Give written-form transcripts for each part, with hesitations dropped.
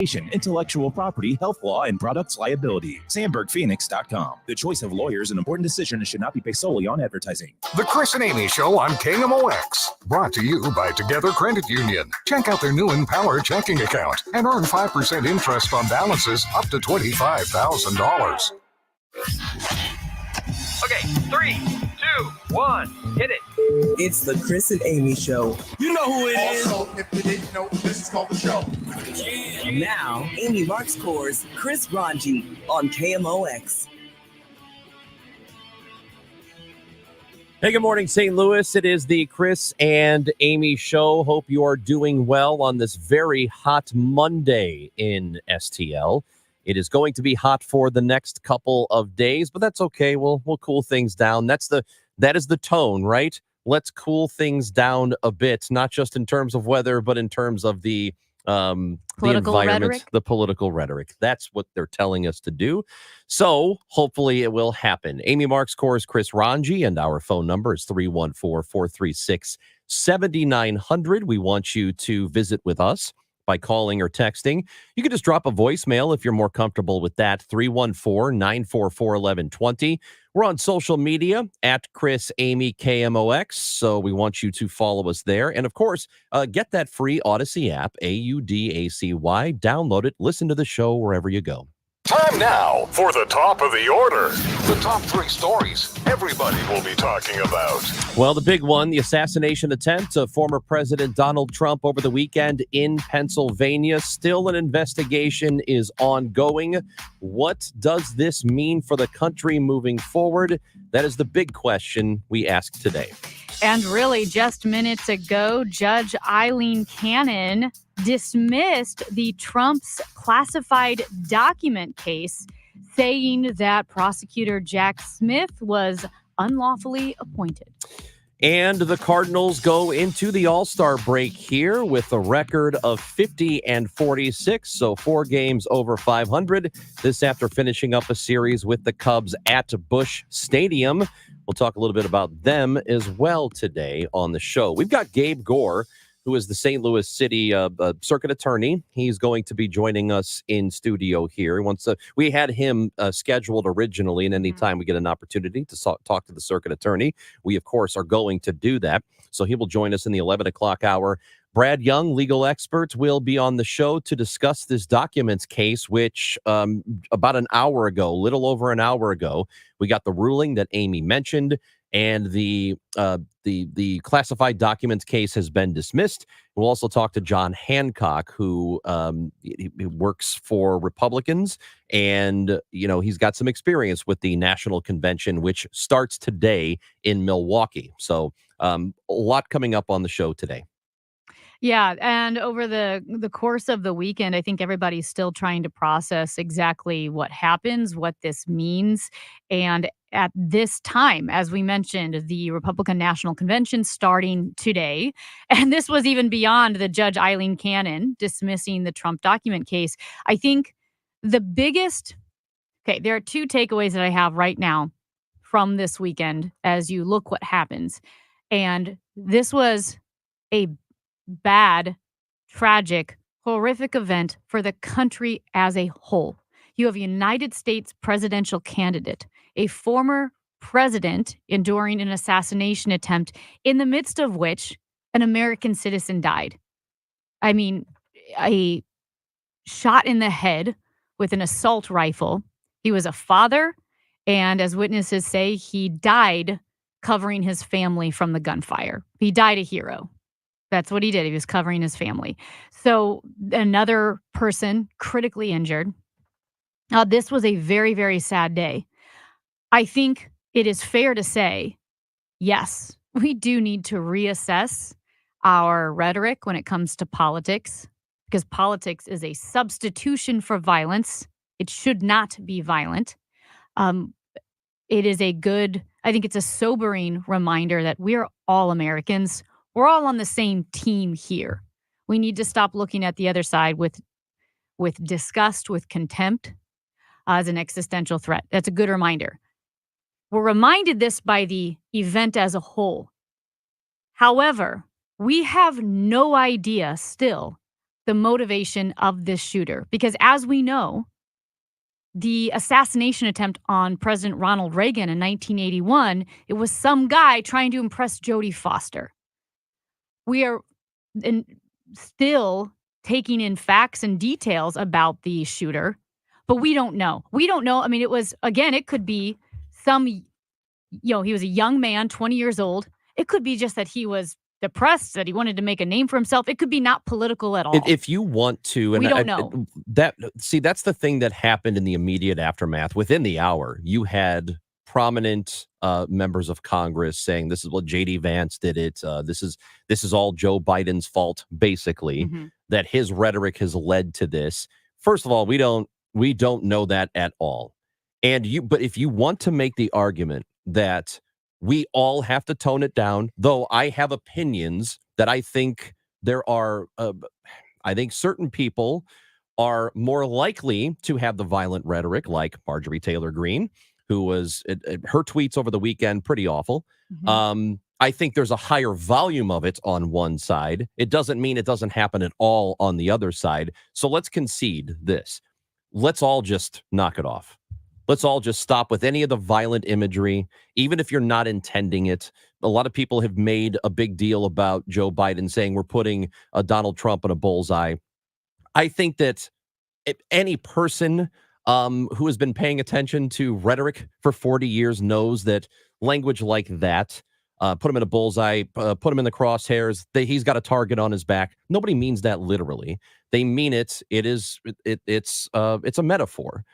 intellectual property, health law, and products liability. SandbergPhoenix.com. The choice of lawyers, an important decision, and should not be based solely on advertising. The Chris and Amy Show on KMOX. Brought to you by Together Credit Union. Check out their new Empower checking account and earn 5% interest on balances up to $25,000. Okay, 3, 2, 1, hit it. It's the Chris and Amy Show. You know who it is. Also, if you didn't know, this is called the show. Now, Amy Marks Core's Chris Ranji on KMOX. Hey, good morning, St. Louis. It is the Chris and Amy Show. Hope you are doing well on this very hot Monday in STL. It is going to be hot for the next couple of days, but that's okay. We'll cool things down. That is the tone, right? Let's cool things down a bit, not just in terms of weather, but in terms of the environment, rhetoric. the political rhetoric. That's what they're telling us to do. So hopefully it will happen. Amy Marks Core's Chris Ranji, and our phone number is 314-436-7900. We want you to visit with us by calling or texting. You can just drop a voicemail if you're more comfortable with that. 314-944-1120. We're on social media at Chris Amy KMOX, so we want you to follow us there. And of course, get that free Odyssey app, AUDACY. Download it. Listen to the show wherever you go. Time now for the top of the order. The top 3 stories everybody will be talking about. Well, the big one, the assassination attempt of former President Donald Trump over the weekend in Pennsylvania. Still an investigation is ongoing. What does this mean for the country moving forward? That is the big question we ask today. And really, just minutes ago, Judge Eileen Cannon dismissed the Trump's classified document case, saying that prosecutor Jack Smith was unlawfully appointed. And the Cardinals go into the All-Star break here with a record of 50-46, so 4 games over 500. This after finishing up a series with the Cubs at Busch Stadium. We'll talk a little bit about them as well today on the show. We've got Gabe Gore, who is the St. Louis City circuit attorney. He's going to be joining us in studio here. We had him scheduled originally, and anytime we get an opportunity to talk to the circuit attorney, we, of course, are going to do that. So he will join us in the 11 o'clock hour. Brad Young, legal expert, will be on the show to discuss this documents case, which about an hour ago, little over an hour ago, we got the ruling that Amy mentioned, and the classified documents case has been dismissed. We'll also talk to John Hancock, who he works for Republicans, and he's got some experience with the National Convention, which starts today in Milwaukee. So a lot coming up on the show today. Yeah, and over the course of the weekend, I think everybody's still trying to process exactly what happens, what this means. And at this time, as we mentioned, the Republican National Convention starting today. And this was even beyond the Judge Eileen Cannon dismissing the Trump document case. I think the biggest, there are 2 takeaways that I have right now from this weekend as you look what happens. And this was a bad, tragic, horrific event for the country as a whole. You have a United States presidential candidate, a former president enduring an assassination attempt in the midst of which an American citizen died. I mean, a shot in the head with an assault rifle. He was a father, and as witnesses say, he died covering his family from the gunfire. He died a hero. That's what he did. He was covering his family. So another person critically injured. This was a very, very sad day. I think it is fair to say, yes, we do need to reassess our rhetoric when it comes to politics, because politics is a substitution for violence. It should not be violent. It is I think it's a sobering reminder that we're all Americans. We're all on the same team here. We need to stop looking at the other side with disgust, with contempt as an existential threat. That's a good reminder. We're reminded this by the event as a whole. However, we have no idea still the motivation of this shooter. Because as we know, the assassination attempt on President Ronald Reagan in 1981, it was some guy trying to impress Jodie Foster. We are still taking in facts and details about the shooter, but we don't know. We don't know. I mean, it could be he was a young man, 20 years old. It could be just that he was depressed, that he wanted to make a name for himself. It could be not political at all. If you want to, and we don't know. That's the thing that happened in the immediate aftermath. Within the hour, you had prominent members of Congress saying this is what J.D. Vance did it. This is all Joe Biden's fault, basically. Mm-hmm. That his rhetoric has led to this. First of all, we don't know that at all. But if you want to make the argument that we all have to tone it down, though I have opinions that I think there are, I think certain people are more likely to have the violent rhetoric, like Marjorie Taylor Greene, who was, her tweets over the weekend, pretty awful. Mm-hmm. I think there's a higher volume of it on one side. It doesn't mean it doesn't happen at all on the other side. So let's concede this. Let's all just knock it off. Let's all just stop with any of the violent imagery, even if you're not intending it. A lot of people have made a big deal about Joe Biden saying we're putting Donald Trump in a bullseye. I think that any person who has been paying attention to rhetoric for 40 years knows that language like that, put him in a bullseye, put him in the crosshairs, he's got a target on his back. Nobody means that literally. They mean it. It's a metaphor.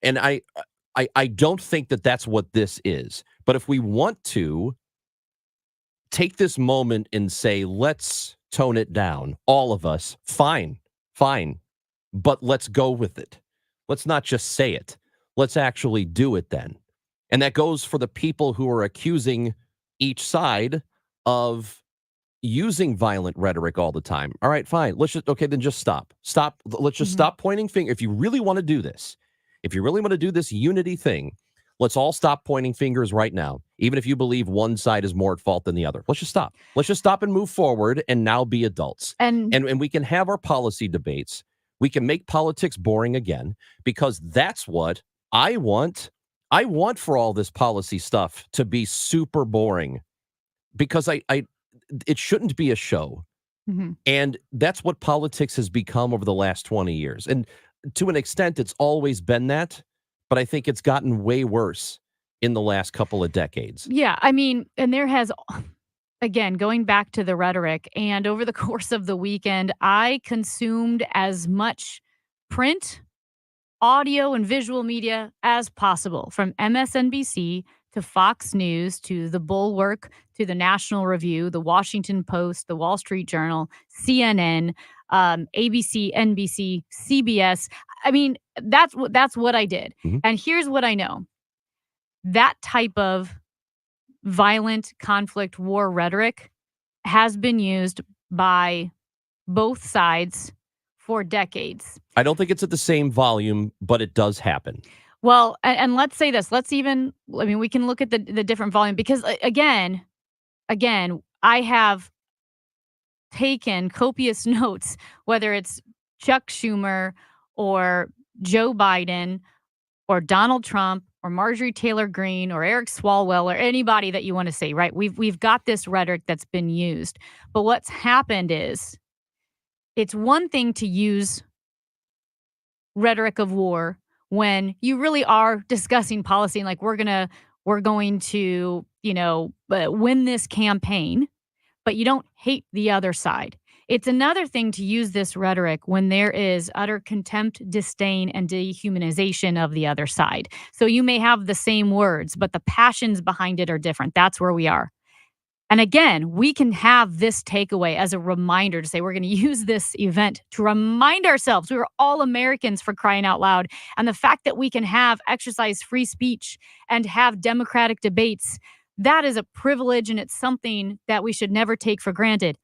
And I don't think that that's what this is. But if we want to take this moment and say, let's tone it down, all of us, fine. But let's go with it. Let's not just say it. Let's actually do it then. And that goes for the people who are accusing each side of using violent rhetoric all the time. All right, fine. Then just stop. Let's just stop pointing fingers. If you really want to do this, if you really want to do this unity thing, let's all stop pointing fingers right now, even if you believe one side is more at fault than the other. Let's just stop. Let's just stop and move forward and now be adults. And we can have our policy debates. We can make politics boring again, because that's what I want. I want for all this policy stuff to be super boring, because it shouldn't be a show. Mm-hmm. And that's what politics has become over the last 20 years. And to an extent, it's always been that, but I think it's gotten way worse in the last couple of decades. Yeah, I mean, and there has, again, going back to the rhetoric, and over the course of the weekend, I consumed as much print, audio, and visual media as possible, from MSNBC to Fox News to The Bulwark to the National Review, the Washington Post, the Wall Street Journal, CNN, ABC, NBC, CBS. I mean, that's what I did. Mm-hmm. And here's what I know. That type of violent conflict, war rhetoric has been used by both sides for decades. I don't think it's at the same volume, but it does happen. Well, and let's say this. We can look at the different volume, because again, I have taken copious notes, whether it's Chuck Schumer or Joe Biden or Donald Trump or Marjorie Taylor Greene or Eric Swalwell or anybody that you want to say, right? We've got this rhetoric that's been used. But what's happened is, it's one thing to use rhetoric of war when you really are discussing policy and like, we're going to, win this campaign, but you don't hate the other side. It's another thing to use this rhetoric when there is utter contempt, disdain, and dehumanization of the other side. So you may have the same words, but the passions behind it are different. That's where we are. And again, we can have this takeaway as a reminder to say we're going to use this event to remind ourselves we are all Americans, for crying out loud. And the fact that we can exercise free speech and have democratic debates, that is a privilege, and it's something that we should never take for granted.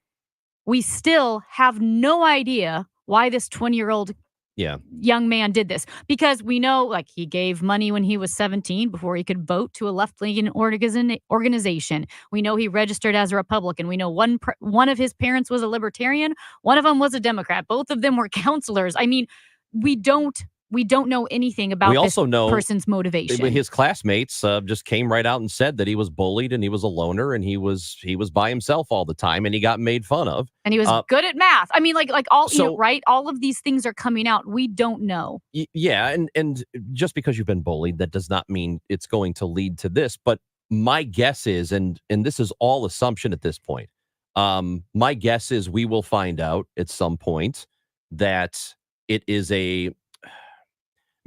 We still have no idea why this 20-year-old young man did this, because we know, like, he gave money when he was 17 before he could vote to a left-leaning organization. We know he registered as a Republican. We know one of his parents was a Libertarian. One of them was a Democrat. Both of them were counselors. I mean, we don't know anything about We also know person's motivation. his classmates just came right out and said that he was bullied and he was a loner and he was by himself all the time and he got made fun of. And he was good at math. I mean, like all, right? All of these things are coming out. We don't know. Yeah, and just because you've been bullied, that does not mean it's going to lead to this. But my guess is, and this is all assumption at this point, my guess is we will find out at some point that it is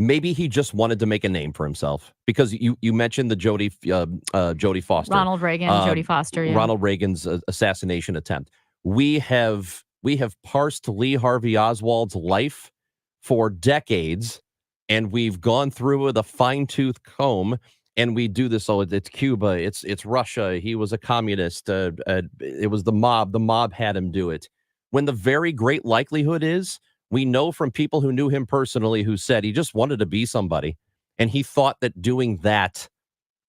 maybe he just wanted to make a name for himself, because you mentioned the Jodie Foster, Ronald Reagan, Jodie Foster, yeah. Ronald Reagan's assassination attempt. We have parsed Lee Harvey Oswald's life for decades, and we've gone through with a fine-tooth comb. And we do this. Oh, it's Cuba. It's Russia. He was a communist. It was the mob. The mob had him do it. When the very great likelihood is, we know from people who knew him personally who said he just wanted to be somebody. And he thought that doing that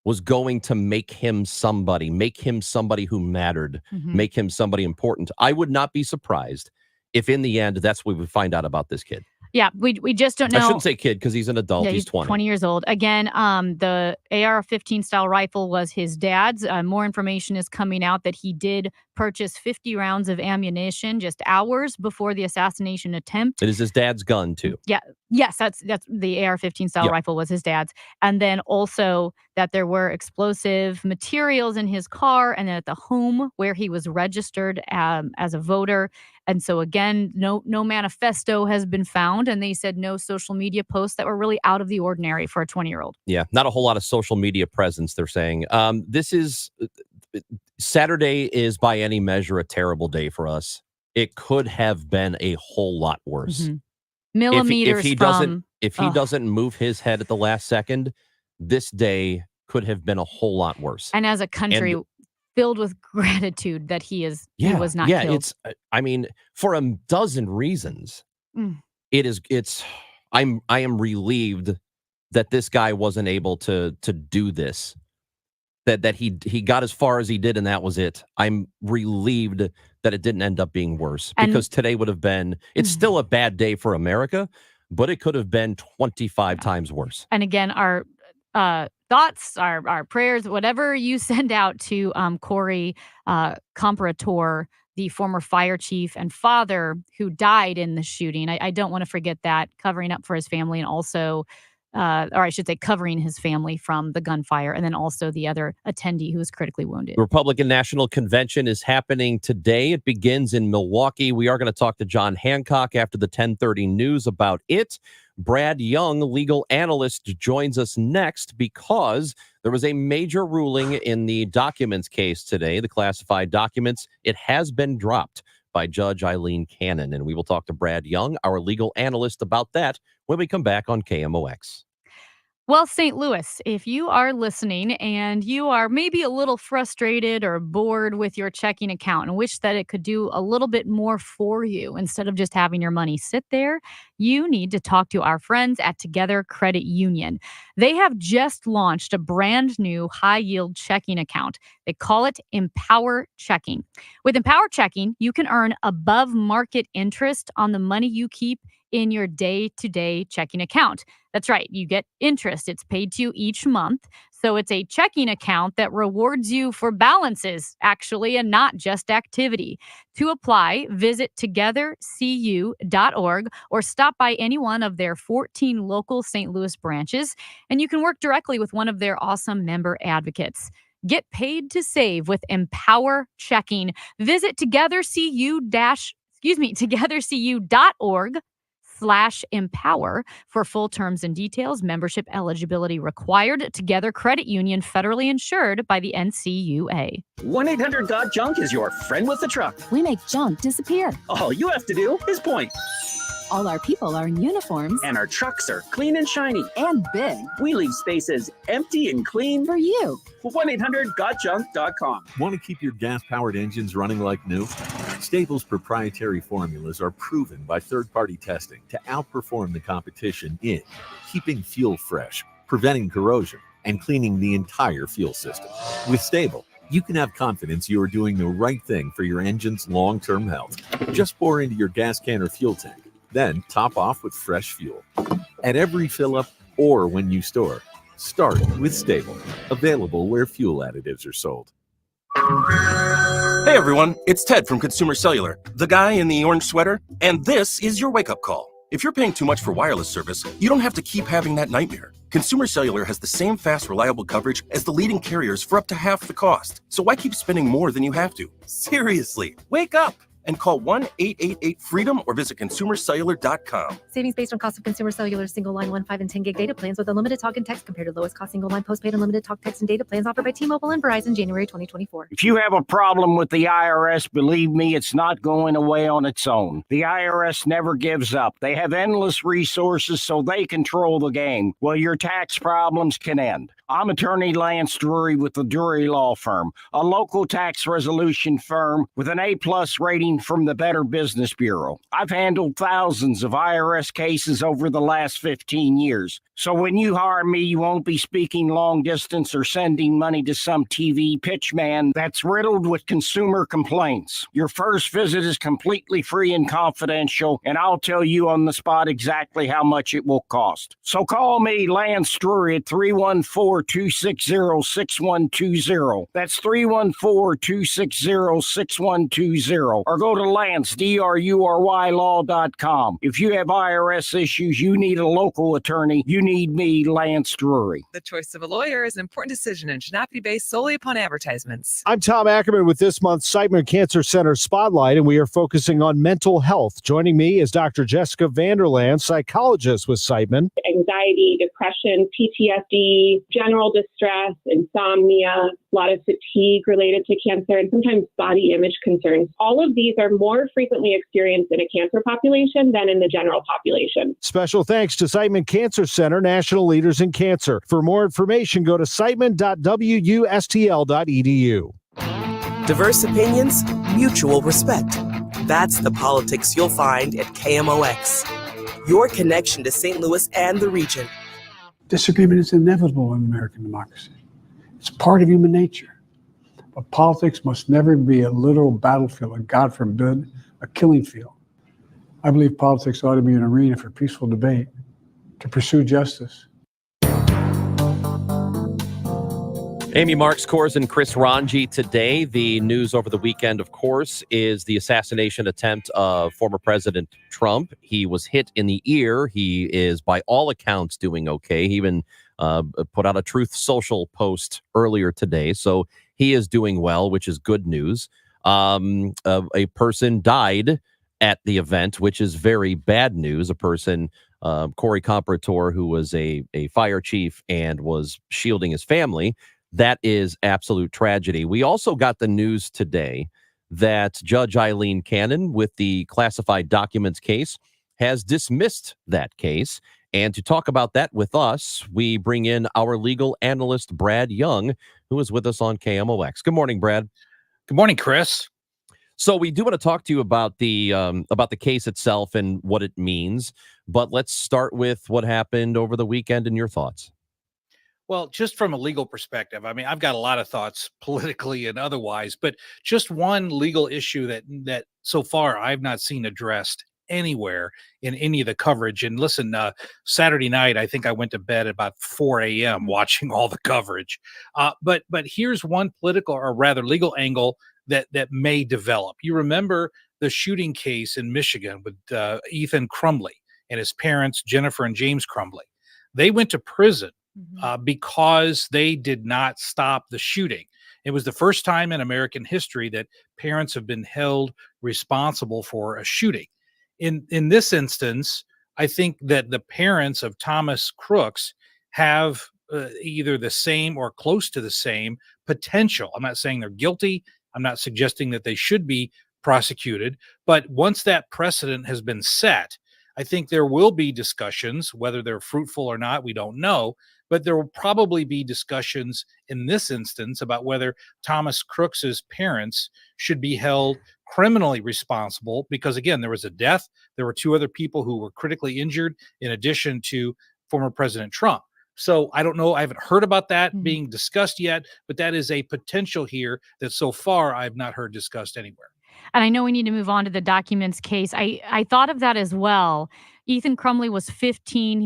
was going to make him somebody who mattered, make him somebody important. I would not be surprised if in the end, that's what we would find out about this kid. Yeah, we just don't know. I shouldn't say kid because he's an adult. Yeah, he's 20. 20 years old. Again, the AR-15 style rifle was his dad's. More information is coming out that he did purchase 50 rounds of ammunition just hours before the assassination attempt. It is his dad's gun too. Yeah. Yes, that's the AR-15 style rifle was his dad's. And then also that there were explosive materials in his car and then at the home where he was registered as a voter. And so again, no manifesto has been found, and they said no social media posts that were really out of the ordinary for a 20-year-old. Yeah, not a whole lot of social media presence, they're saying. Saturday is by any measure a terrible day for us. It could have been a whole lot worse. Millimeters if he doesn't move his head at the last second, this day could have been a whole lot worse. And as a country filled with gratitude that he was not killed. Yeah, it's I mean, for a dozen reasons. I am relieved that this guy wasn't able to do this. That he got as far as he did and that was it. I'm relieved that it didn't end up being worse, because today would have been, it's still a bad day for America, but it could have been 25 times worse. And again, our thoughts, our prayers, whatever you send out to Corey Comparator, the former fire chief and father who died in the shooting. I don't want to forget that, covering up for his family, and also or I should say covering his family from the gunfire, and then also the other attendee who was critically wounded. The Republican National Convention is happening today. It begins in Milwaukee. We are going to talk to John Hancock after the 10:30 news about it. Brad Young, legal analyst, joins us next because there was a major ruling in the documents case today, the classified documents. It has been dropped by Judge Eileen Cannon, and we will talk to Brad Young, our legal analyst, about that when we come back on KMOX. Well, St. Louis, if you are listening and you are maybe a little frustrated or bored with your checking account and wish that it could do a little bit more for you instead of just having your money sit there, you need to talk to our friends at Together Credit Union. They have just launched a brand new high-yield checking account. They call it Empower Checking. With Empower Checking, you can earn above-market interest on the money you keep in your day-to-day checking account. That's right. You get interest. It's paid to you each month. So it's a checking account that rewards you for balances, actually, and not just activity. To apply, visit togethercu.org or stop by any one of their 14 local St. Louis branches, and you can work directly with one of their awesome member advocates. Get paid to save with Empower Checking. Visit togethercu.org/empower for full terms and details. Membership eligibility required. Together Credit Union, federally insured by the NCUA. 1-800-GOT-JUNK is your friend with the truck. We make junk disappear. All you have to do is point. All our people are in uniforms. And our trucks are clean and shiny. And big. We leave spaces empty and clean. For you. 1-800-GOT-JUNK.com. Want to keep your gas-powered engines running like new? Stable's proprietary formulas are proven by third-party testing to outperform the competition in keeping fuel fresh, preventing corrosion, and cleaning the entire fuel system. With Stable, you can have confidence you are doing the right thing for your engine's long-term health. Just pour into your gas can or fuel tank, then top off with fresh fuel. At every fill-up or when you store, start with Stable. Available where fuel additives are sold. Hey everyone, it's Ted from Consumer Cellular, the guy in the orange sweater, and this is your wake-up call. If you're paying too much for wireless service, you don't have to keep having that nightmare. Consumer Cellular has the same fast, reliable coverage as the leading carriers for up to half the cost. So why keep spending more than you have to? Seriously, wake up and call 1-888-FREEDOM or visit consumercellular.com. Savings based on cost of Consumer Cellular single line 1, 5, and 10 gig data plans with unlimited talk and text compared to lowest cost single line postpaid unlimited talk, text, and data plans offered by T-Mobile and Verizon January 2024. If you have a problem with the IRS, believe me, it's not going away on its own. The IRS never gives up. They have endless resources so they control the game. Well, your tax problems can end. I'm attorney Lance Drury with the Drury Law Firm, a local tax resolution firm with an A+ rating from the Better Business Bureau. I've handled thousands of IRS cases over the last 15 years. So when you hire me, you won't be speaking long distance or sending money to some TV pitchman that's riddled with consumer complaints. Your first visit is completely free and confidential, and I'll tell you on the spot exactly how much it will cost. So call me, Lance Drury, at 314-260-6120. That's 314-260-6120. Or go to Lance, DRURY law.com. If you have IRS issues, you need a local attorney, you need me, Lance Drury. The choice of a lawyer is an important decision and should not be based solely upon advertisements. I'm Tom Ackerman with this month's Siteman Cancer Center Spotlight, and we are focusing on mental health. Joining me is Dr. Jessica Vanderland, psychologist with Siteman. Anxiety, depression, PTSD, general distress, insomnia, a lot of fatigue related to cancer, and sometimes body image concerns. All of these are more frequently experienced in a cancer population than in the general population. Special thanks to Siteman Cancer Center, national leaders in cancer. For more information, go to siteman.wustl.edu. Diverse opinions, mutual respect. That's the politics you'll find at KMOX. Your connection to St. Louis and the region. Disagreement is inevitable in American democracy. It's part of human nature. But politics must never be a literal battlefield, and God forbid, a killing field. I believe politics ought to be an arena for peaceful debate, to pursue justice. Amy Marks Kors and Chris Ranji today. The news over the weekend, of course, is the assassination attempt of former President Trump. He was hit in the ear. He is, by all accounts, doing okay. He even put out a Truth Social post earlier today. So he is doing well, which is good news. A person died at the event, which is very bad news. A person, Corey Comparator, who was a fire chief and was shielding his family. That is absolute tragedy. We also got the news today that Judge Eileen Cannon, with the classified documents case, has dismissed that case. And to talk about that with us, we bring in our legal analyst, Brad Young, who is with us on KMOX. Good morning, Brad. Good morning, Chris. So we do want to talk to you about the case itself and what it means. But let's start with what happened over the weekend and your thoughts. Well, just from a legal perspective, I mean, I've got a lot of thoughts politically and otherwise, but just one legal issue that so far I've not seen addressed anywhere in any of the coverage. And listen, Saturday night, I think I went to bed at about 4 a.m. watching all the coverage. But here's one political, or rather legal angle that may develop. You remember the shooting case in Michigan with Ethan Crumbley and his parents, Jennifer and James Crumbley. They went to prison because they did not stop the shooting. It was the first time in American history that parents have been held responsible for a shooting. In this instance, I think that the parents of Thomas Crooks have either the same or close to the same potential. I'm not saying they're guilty. I'm not suggesting that they should be prosecuted. But once that precedent has been set, I think there will be discussions, whether they're fruitful or not, we don't know, but there will probably be discussions in this instance about whether Thomas Crooks's parents should be held criminally responsible, because again, there was a death. There were 2 other people who were critically injured in addition to former President Trump. So I don't know. I haven't heard about that being discussed yet, but that is a potential here that so far I've not heard discussed anywhere. And I know we need to move on to the documents case. I thought of that as well. Ethan Crumbley was 15.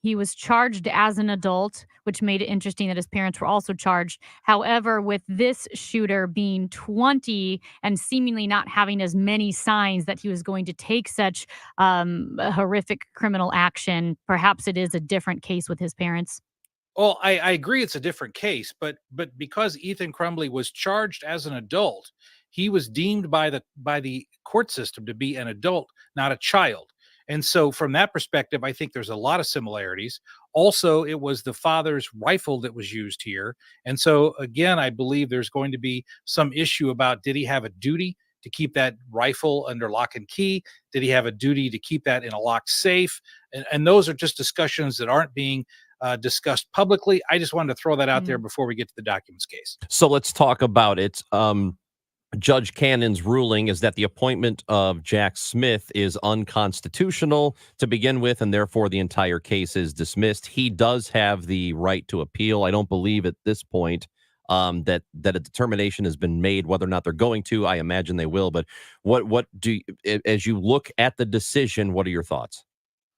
He was charged as an adult, which made it interesting that his parents were also charged. However, with this shooter being 20 and seemingly not having as many signs that he was going to take such horrific criminal action, perhaps it is a different case with his parents. Well, I agree it's a different case, but because Ethan Crumbley was charged as an adult, he was deemed by the court system to be an adult, not a child. And so from that perspective, I think there's a lot of similarities. Also, it was the father's rifle that was used here. And so again, I believe there's going to be some issue about, did he have a duty to keep that rifle under lock and key? Did he have a duty to keep that in a locked safe? And those are just discussions that aren't being discussed publicly. I just wanted to throw that out there before we get to the documents case. So let's talk about it. Judge Cannon's ruling is that the appointment of Jack Smith is unconstitutional to begin with, and therefore the entire case is dismissed. He does have the right to appeal. I don't believe at this point that a determination has been made whether or not they're going to. I imagine they will. But what do you, as you look at the decision, what are your thoughts?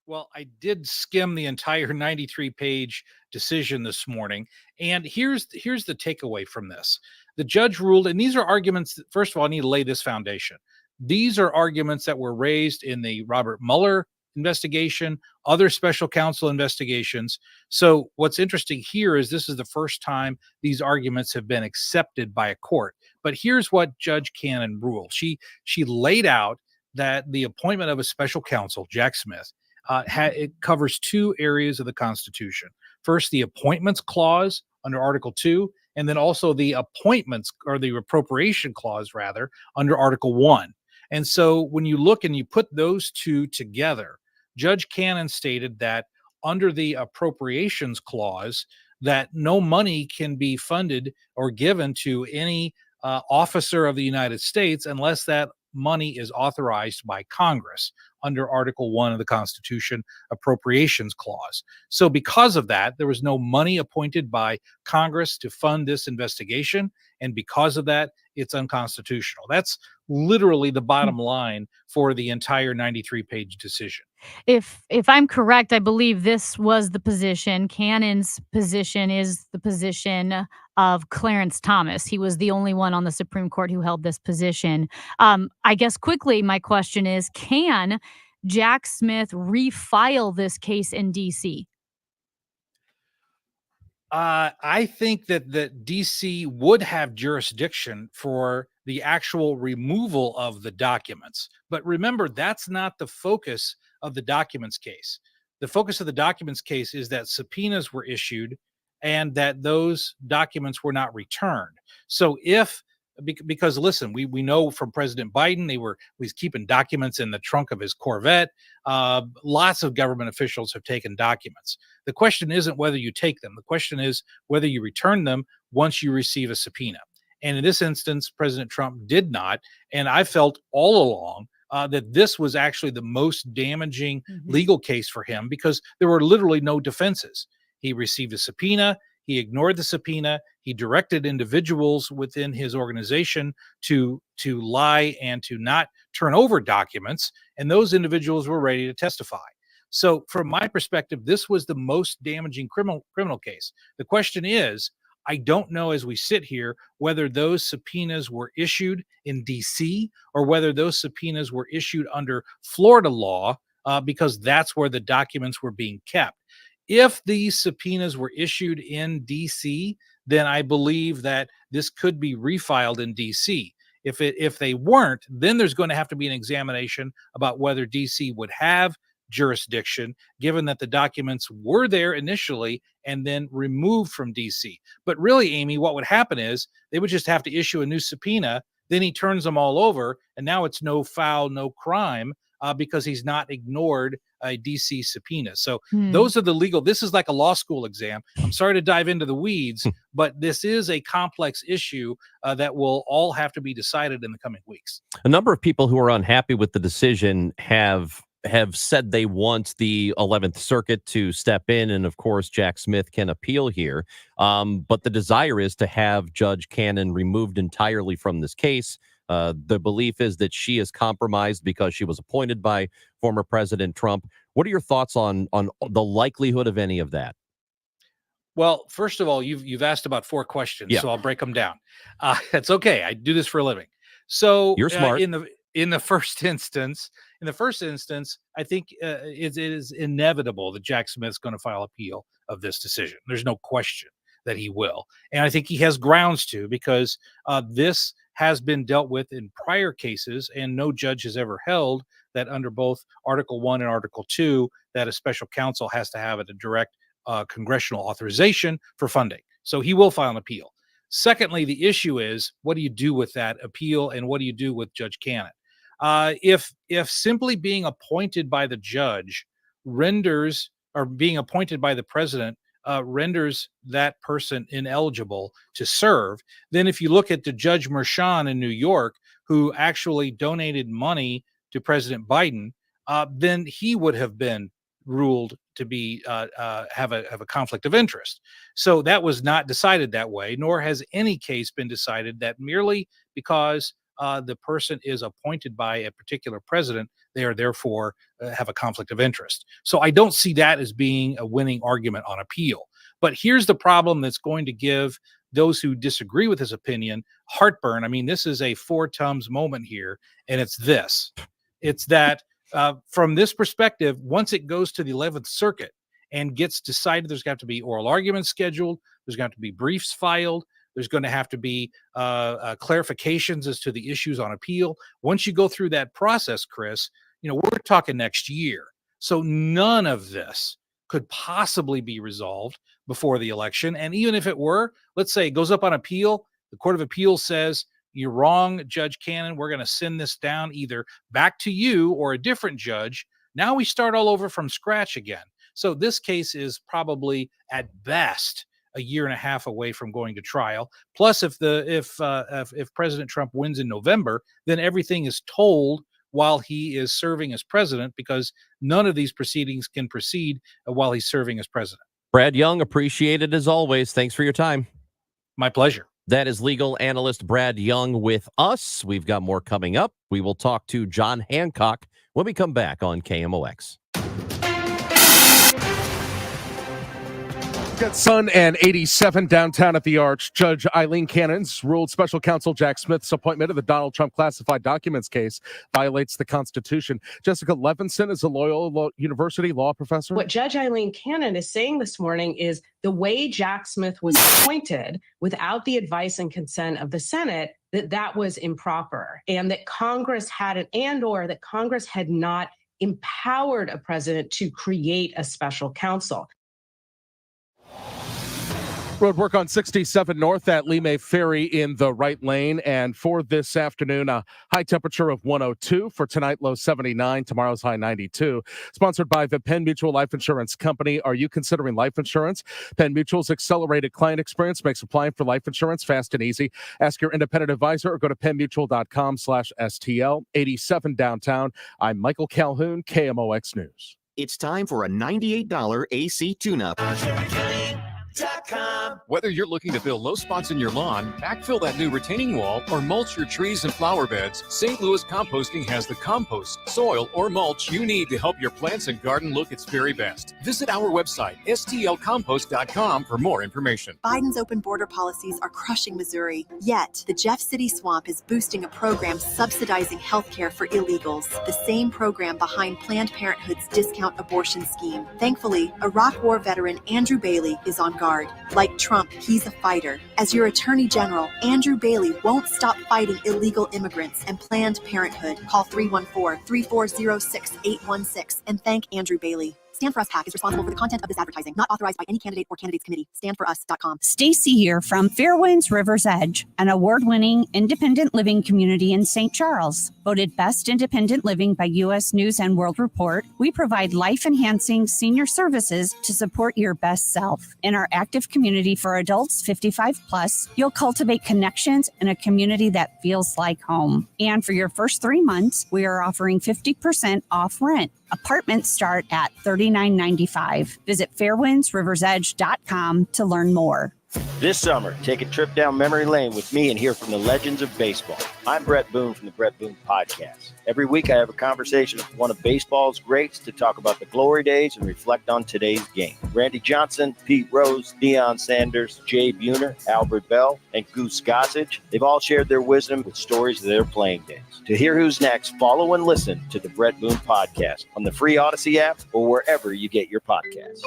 Well, I did skim the entire 93-page decision this morning, and here's the takeaway from this. The judge ruled, and these are arguments that, first of all, I need to lay this foundation. These are arguments that were raised in the Robert Mueller investigation, other special counsel investigations. So what's interesting here is this is the first time these arguments have been accepted by a court. But here's what Judge Cannon ruled. She laid out that the appointment of a special counsel, Jack Smith, it covers 2 areas of the Constitution. First, the appointments clause under Article 2, and then also the appointments, or the appropriation clause rather, under Article 1. And so when you look and you put those 2 together, Judge Cannon stated that under the appropriations clause, that no money can be funded or given to any officer of the United States unless that money is authorized by Congress under Article 1 of the Constitution, Appropriations Clause. So because of that, there was no money appointed by Congress to fund this investigation, and because of that, it's unconstitutional. That's literally the bottom line for the entire 93-page decision. If I'm correct, I believe this was the position. Cannon's position is the position of Clarence Thomas. He was the only one on the Supreme Court who held this position. I guess quickly, my question is, can Jack Smith refile this case in D.C.? I think that DC would have jurisdiction for the actual removal of the documents. But remember, that's not the focus of the documents case. The focus of the documents case is that subpoenas were issued and that those documents were not returned. So because listen, we know from President Biden, he was keeping documents in the trunk of his Corvette. Lots of government officials have taken documents. The question isn't whether you take them. The question is whether you return them once you receive a subpoena. And in this instance, President Trump did not. And I felt all along that this was actually the most damaging legal case for him, because there were literally no defenses. He received a subpoena. He ignored the subpoena. He directed individuals within his organization to lie and to not turn over documents, and those individuals were ready to testify. So from my perspective, this was the most damaging criminal case. The question is, I don't know as we sit here whether those subpoenas were issued in D.C. or whether those subpoenas were issued under Florida law, because that's where the documents were being kept. If these subpoenas were issued in D.C., then I believe that this could be refiled in D.C. If they weren't, then there's going to have to be an examination about whether D.C. would have jurisdiction, given that the documents were there initially and then removed from D.C. But really, Amy, what would happen is they would just have to issue a new subpoena. Then he turns them all over, and now it's no foul, no crime, because he's not ignored a DC subpoena. So those are the legal. This is like a law school exam. I'm sorry to dive into the weeds, but this is a complex issue that will all have to be decided in the coming weeks. A number of people who are unhappy with the decision have said they want the 11th Circuit to step in, and of course Jack Smith can appeal here. But the desire is to have Judge Cannon removed entirely from this case. The belief is that she is compromised because she was appointed by former President Trump. What are your thoughts on the likelihood of any of that? Well, first of all, you've asked about 4 questions, so I'll break them down. That's okay. I do this for a living. So you're smart. In the first instance, I think it is inevitable that Jack Smith's going to file appeal of this decision. There's no question that he will, and I think he has grounds to, because this has been dealt with in prior cases, and no judge has ever held that under both Article 1 and Article 2 that a special counsel has to have a direct congressional authorization for funding. So he will file an appeal. Secondly, the issue is, what do you do with that appeal, and what do you do with Judge Cannon? If simply being appointed by the judge renders, or being appointed by the president renders that person ineligible to serve, then if you look at the Judge Merchan in New York, who actually donated money to President Biden, then he would have been ruled to be have a conflict of interest. So that was not decided that way, nor has any case been decided that merely because the person is appointed by a particular president, they are therefore have a conflict of interest. So I don't see that as being a winning argument on appeal. But here's the problem that's going to give those who disagree with his opinion heartburn. I mean, this is a 4 Tums moment here, and it's this. It's that from this perspective, once it goes to the 11th Circuit and gets decided, there's got to be oral arguments scheduled, there's got to be briefs filed, there's going to have to be clarifications as to the issues on appeal. Once you go through that process, Chris, we're talking next year. So none of this could possibly be resolved before the election. And even if it were, let's say it goes up on appeal, the Court of Appeals says, you're wrong, Judge Cannon, we're going to send this down either back to you or a different judge. Now we start all over from scratch again. So this case is probably at best a year and a half away from going to trial. Plus, if President Trump wins in November, then everything is told while he is serving as president, because none of these proceedings can proceed while he's serving as president. Brad Young, appreciate it as always. Thanks for your time. My pleasure. That is legal analyst Brad Young with us. We've got more coming up. We will talk to John Hancock when we come back on KMOX. Got sun and 87 downtown at the Arch. Judge Eileen Cannon's ruled special counsel Jack Smith's appointment of the Donald Trump classified documents case violates the Constitution. Jessica Levinson is a Loyola University law professor. What Judge Eileen Cannon is saying this morning is the way Jack Smith was appointed without the advice and consent of the Senate, that was improper, and that Congress had that Congress had not empowered a president to create a special counsel. Road work on 67 North at Lee May Ferry in the right lane. And for this afternoon, a high temperature of 102. For tonight, low 79. Tomorrow's high 92. Sponsored by the Penn Mutual Life Insurance Company. Are you considering life insurance? Penn Mutual's accelerated client experience makes applying for life insurance fast and easy. Ask your independent advisor or go to pennmutual.com/STL. 87 downtown. I'm Michael Calhoun, KMOX News. It's time for a $98 AC tune-up. Whether you're looking to fill low spots in your lawn, backfill that new retaining wall, or mulch your trees and flower beds, St. Louis Composting has the compost, soil, or mulch you need to help your plants and garden look its very best. Visit our website, stlcompost.com, for more information. Biden's open border policies are crushing Missouri. Yet, the Jeff City Swamp is boosting a program subsidizing health care for illegals, the same program behind Planned Parenthood's discount abortion scheme. Thankfully, Iraq War veteran Andrew Bailey is on guard. Like Trump, he's a fighter. As your Attorney General, Andrew Bailey won't stop fighting illegal immigrants and Planned Parenthood. Call 314-340-6816 and thank Andrew Bailey. Stand For Us PAC is responsible for the content of this advertising, not authorized by any candidate or candidates committee. StandForUs.com. Stacy here from Fairwinds River's Edge, an award-winning independent living community in St. Charles. Voted Best Independent Living by U.S. News and World Report, we provide life-enhancing senior services to support your best self. In our active community for adults 55 plus, you'll cultivate connections in a community that feels like home. And for your first 3 months, we are offering 50% off rent. Apartments start at $39.95. Visit fairwindsriversedge.com to learn more. This summer, take a trip down memory lane with me and hear from the legends of baseball. I'm Brett Boone from the Brett Boone Podcast. Every week I have a conversation with one of baseball's greats to talk about the glory days and reflect on today's game. Randy Johnson, Pete Rose, Deion Sanders, Jay Buhner, Albert Bell, and Goose Gossage, they've all shared their wisdom with stories of their playing days. To hear who's next, follow and listen to the Brett Boone Podcast on the free Odyssey app or wherever you get your podcasts.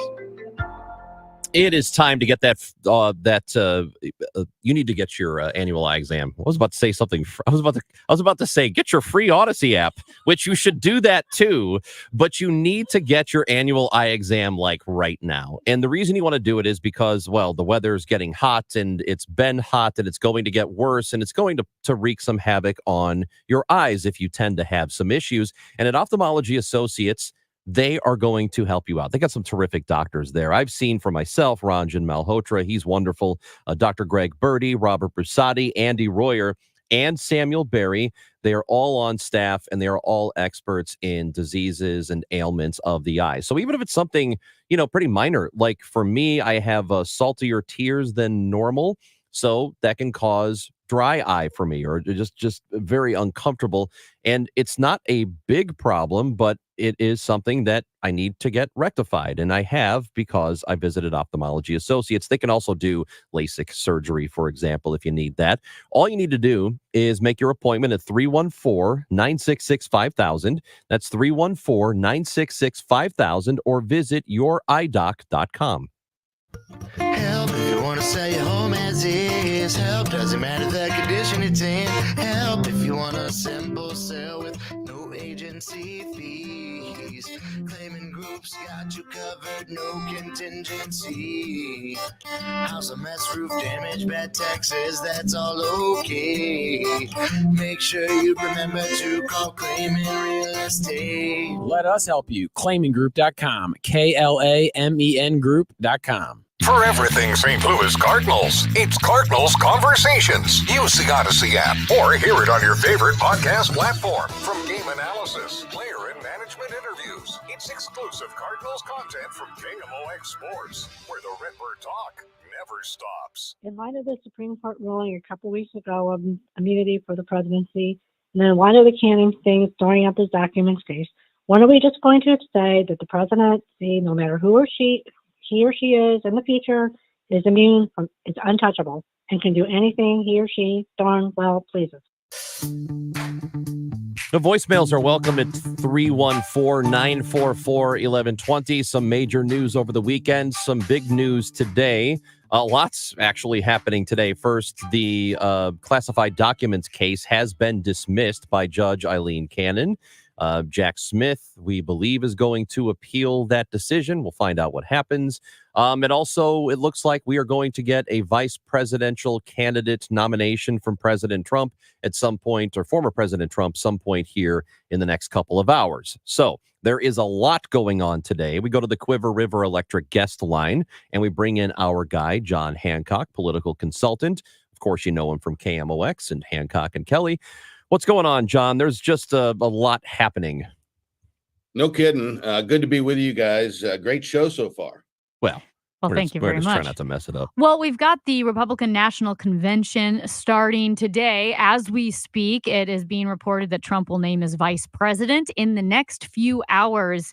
It is time to get you need to get your annual eye exam. I was about to say something. I was about to say get your free Odyssey app, which you should do that too. But you need to get your annual eye exam like right now. And the reason you want to do it is because, well, the weather is getting hot and it's been hot and it's going to get worse and it's going to wreak some havoc on your eyes if you tend to have some issues. And at Ophthalmology Associates, they are going to help you out. They got some terrific doctors there. I've seen for myself, Ranjan Malhotra. He's wonderful. Dr. Greg Birdie, Robert Brusati, Andy Royer, and Samuel Berry. They are all on staff, and they are all experts in diseases and ailments of the eye. So even if it's something, pretty minor, like for me, I have saltier tears than normal. So that can cause dry eye for me, or just very uncomfortable. And it's not a big problem, but it is something that I need to get rectified. And I have, because I visited Ophthalmology Associates. They can also do LASIK surgery, for example, if you need that. All you need to do is make your appointment at 314-966-5000. That's 314-966-5000, or visit youridoc.com. Help if you want to sell your home as is. Help doesn't matter the condition it's in. Help if you want a simple sale with no agency fees. Claiming groups got you covered, no contingency. House a mess, roof damage, bad taxes, that's all okay. Make sure you remember to call Claiming Real Estate. Let us help you. ClaimingGroup.com. KLAMEN Group.com. For everything St. Louis Cardinals, it's Cardinals Conversations. Use the Odyssey app or hear it on your favorite podcast platform. From game analysis, player and management interviews, it's exclusive Cardinals content from KMOX Sports, where the Redbird talk never stops. In light of the Supreme Court ruling a couple weeks ago of immunity for the presidency, and then in light of the Cannon thing storing up his documents case, when are we just going to say that the presidency, no matter who or he or she is in the future, is immune from, is untouchable, and can do anything he or she darn well pleases? The voicemails are welcome at 314-944-1120. Some major news over the weekend, some big news today. Lots actually happening today. First, the classified documents case has been dismissed by Judge Eileen Cannon. Jack Smith, we believe, is going to appeal that decision. We'll find out what happens. And also, it looks like we are going to get a vice presidential candidate nomination from President Trump at some point, or former President Trump, some point here in the next couple of hours. So there is a lot going on today. We go to the Quiver River Electric guest line, and we bring in our guy, John Hancock, political consultant. Of course, you know him from KMOX and Hancock and Kelly. What's going on, John? There's just a lot happening. No kidding. Good to be with you guys. Great show so far. Well, thank you very much. Trying not to mess it up. Well, we've got the Republican National Convention starting today. As we speak, it is being reported that Trump will name his vice president in the next few hours.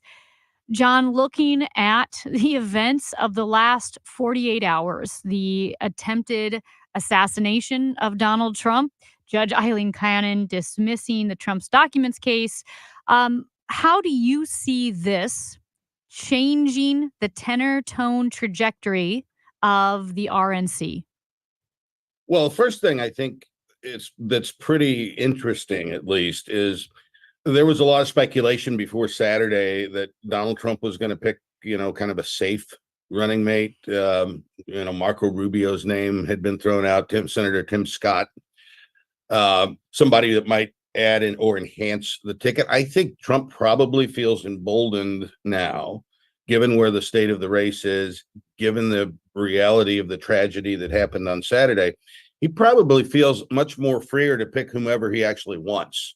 John, looking at the events of the last 48 hours, the attempted assassination of Donald Trump, Judge Eileen Cannon dismissing the Trump's documents case. How do you see this changing the tenor, tone, trajectory of the RNC? Well, first thing I think that's pretty interesting, at least, is there was a lot of speculation before Saturday that Donald Trump was going to pick kind of a safe running mate. Marco Rubio's name had been thrown out. Senator Tim Scott, somebody that might add in or enhance the ticket. I think Trump probably feels emboldened now, given where the state of the race is, given the reality of the tragedy that happened on Saturday. He probably feels much more freer to pick whomever he actually wants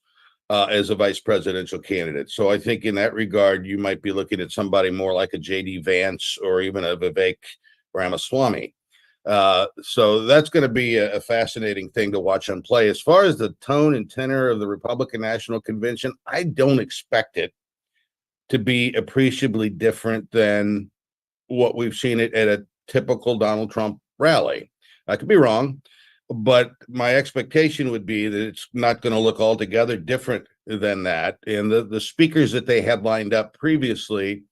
as a vice presidential candidate. So I think in that regard, you might be looking at somebody more like a J.D. Vance or even a Vivek Ramaswamy. So that's going to be a fascinating thing to watch on play. As far as the tone and tenor of the Republican National Convention, I don't expect it to be appreciably different than what we've seen it at a typical Donald Trump rally. I could be wrong, but my expectation would be that it's not going to look altogether different than that. And the speakers that they had lined up previously,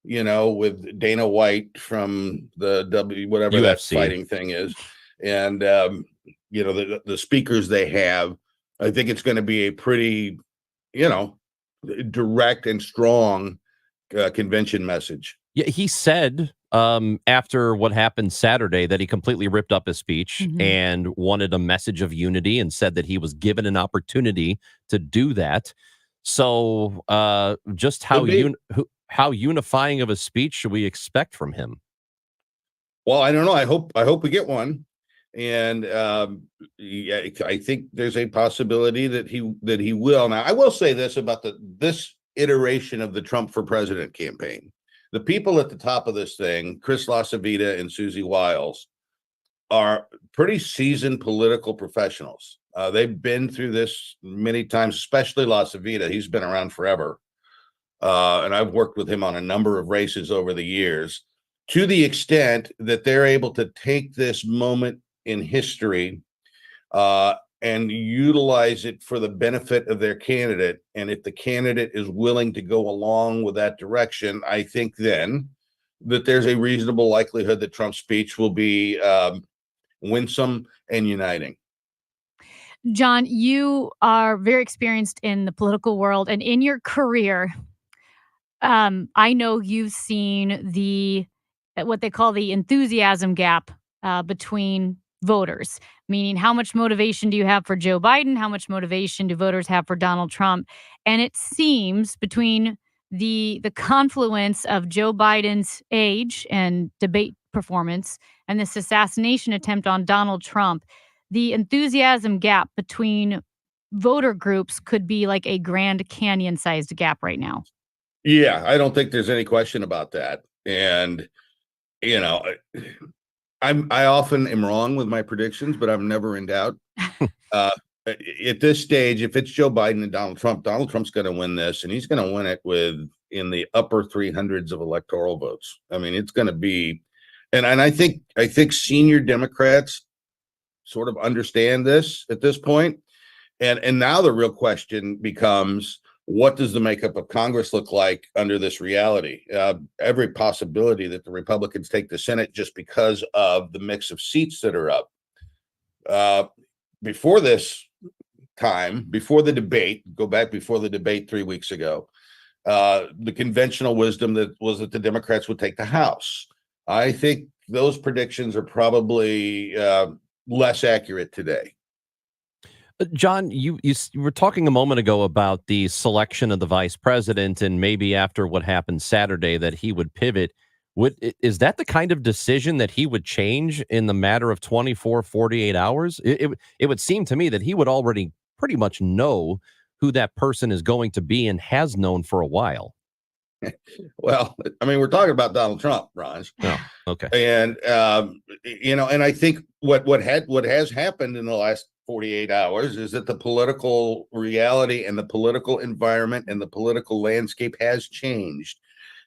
with Dana White from the whatever UFC. That fighting thing is, and the speakers they have, I think it's going to be a pretty, direct and strong convention message. Yeah, he said after what happened Saturday that he completely ripped up his speech and wanted a message of unity and said that he was given an opportunity to do that. So just how unifying of a speech should we expect from him? Well, I don't know. I hope we get one. And I think there's a possibility that he will. Now, I will say this about this iteration of the Trump for President campaign. The people at the top of this thing, Chris LaCivita and Susie Wiles, are pretty seasoned political professionals. They've been through this many times, especially LaCivita. He's been around forever. And I've worked with him on a number of races over the years, to the extent that they're able to take this moment in history and utilize it for the benefit of their candidate. And if the candidate is willing to go along with that direction, I think then that there's a reasonable likelihood that Trump's speech will be winsome and uniting. John, you are very experienced in the political world, and in your career, I know you've seen what they call the enthusiasm gap between voters, meaning how much motivation do you have for Joe Biden? How much motivation do voters have for Donald Trump? And it seems between the confluence of Joe Biden's age and debate performance and this assassination attempt on Donald Trump, the enthusiasm gap between voter groups could be like a Grand Canyon-sized gap right now. Yeah, I don't think there's any question about that. And, I often am wrong with my predictions, but I'm never in doubt. At this stage, if it's Joe Biden and Donald Trump's going to win this, and he's going to win it in the upper 300s of electoral votes. I mean, it's going to be, and I think senior Democrats sort of understand this at this point. And now the real question becomes, what does the makeup of Congress look like under this reality? Every possibility that the Republicans take the Senate just because of the mix of seats that are up. Before this time, before the debate, go back before the debate 3 weeks ago, the conventional wisdom that the Democrats would take the House. I think those predictions are probably less accurate today. John, you were talking a moment ago about the selection of the vice president, and maybe after what happened Saturday that he would pivot. Is that the kind of decision that he would change in the matter of 24, 48 hours? It would seem to me that he would already pretty much know who that person is going to be and has known for a while. Well, I mean, we're talking about Donald Trump, Raj. Oh, okay. And, and I think what has happened in the last 48 hours is that the political reality and the political environment and the political landscape has changed.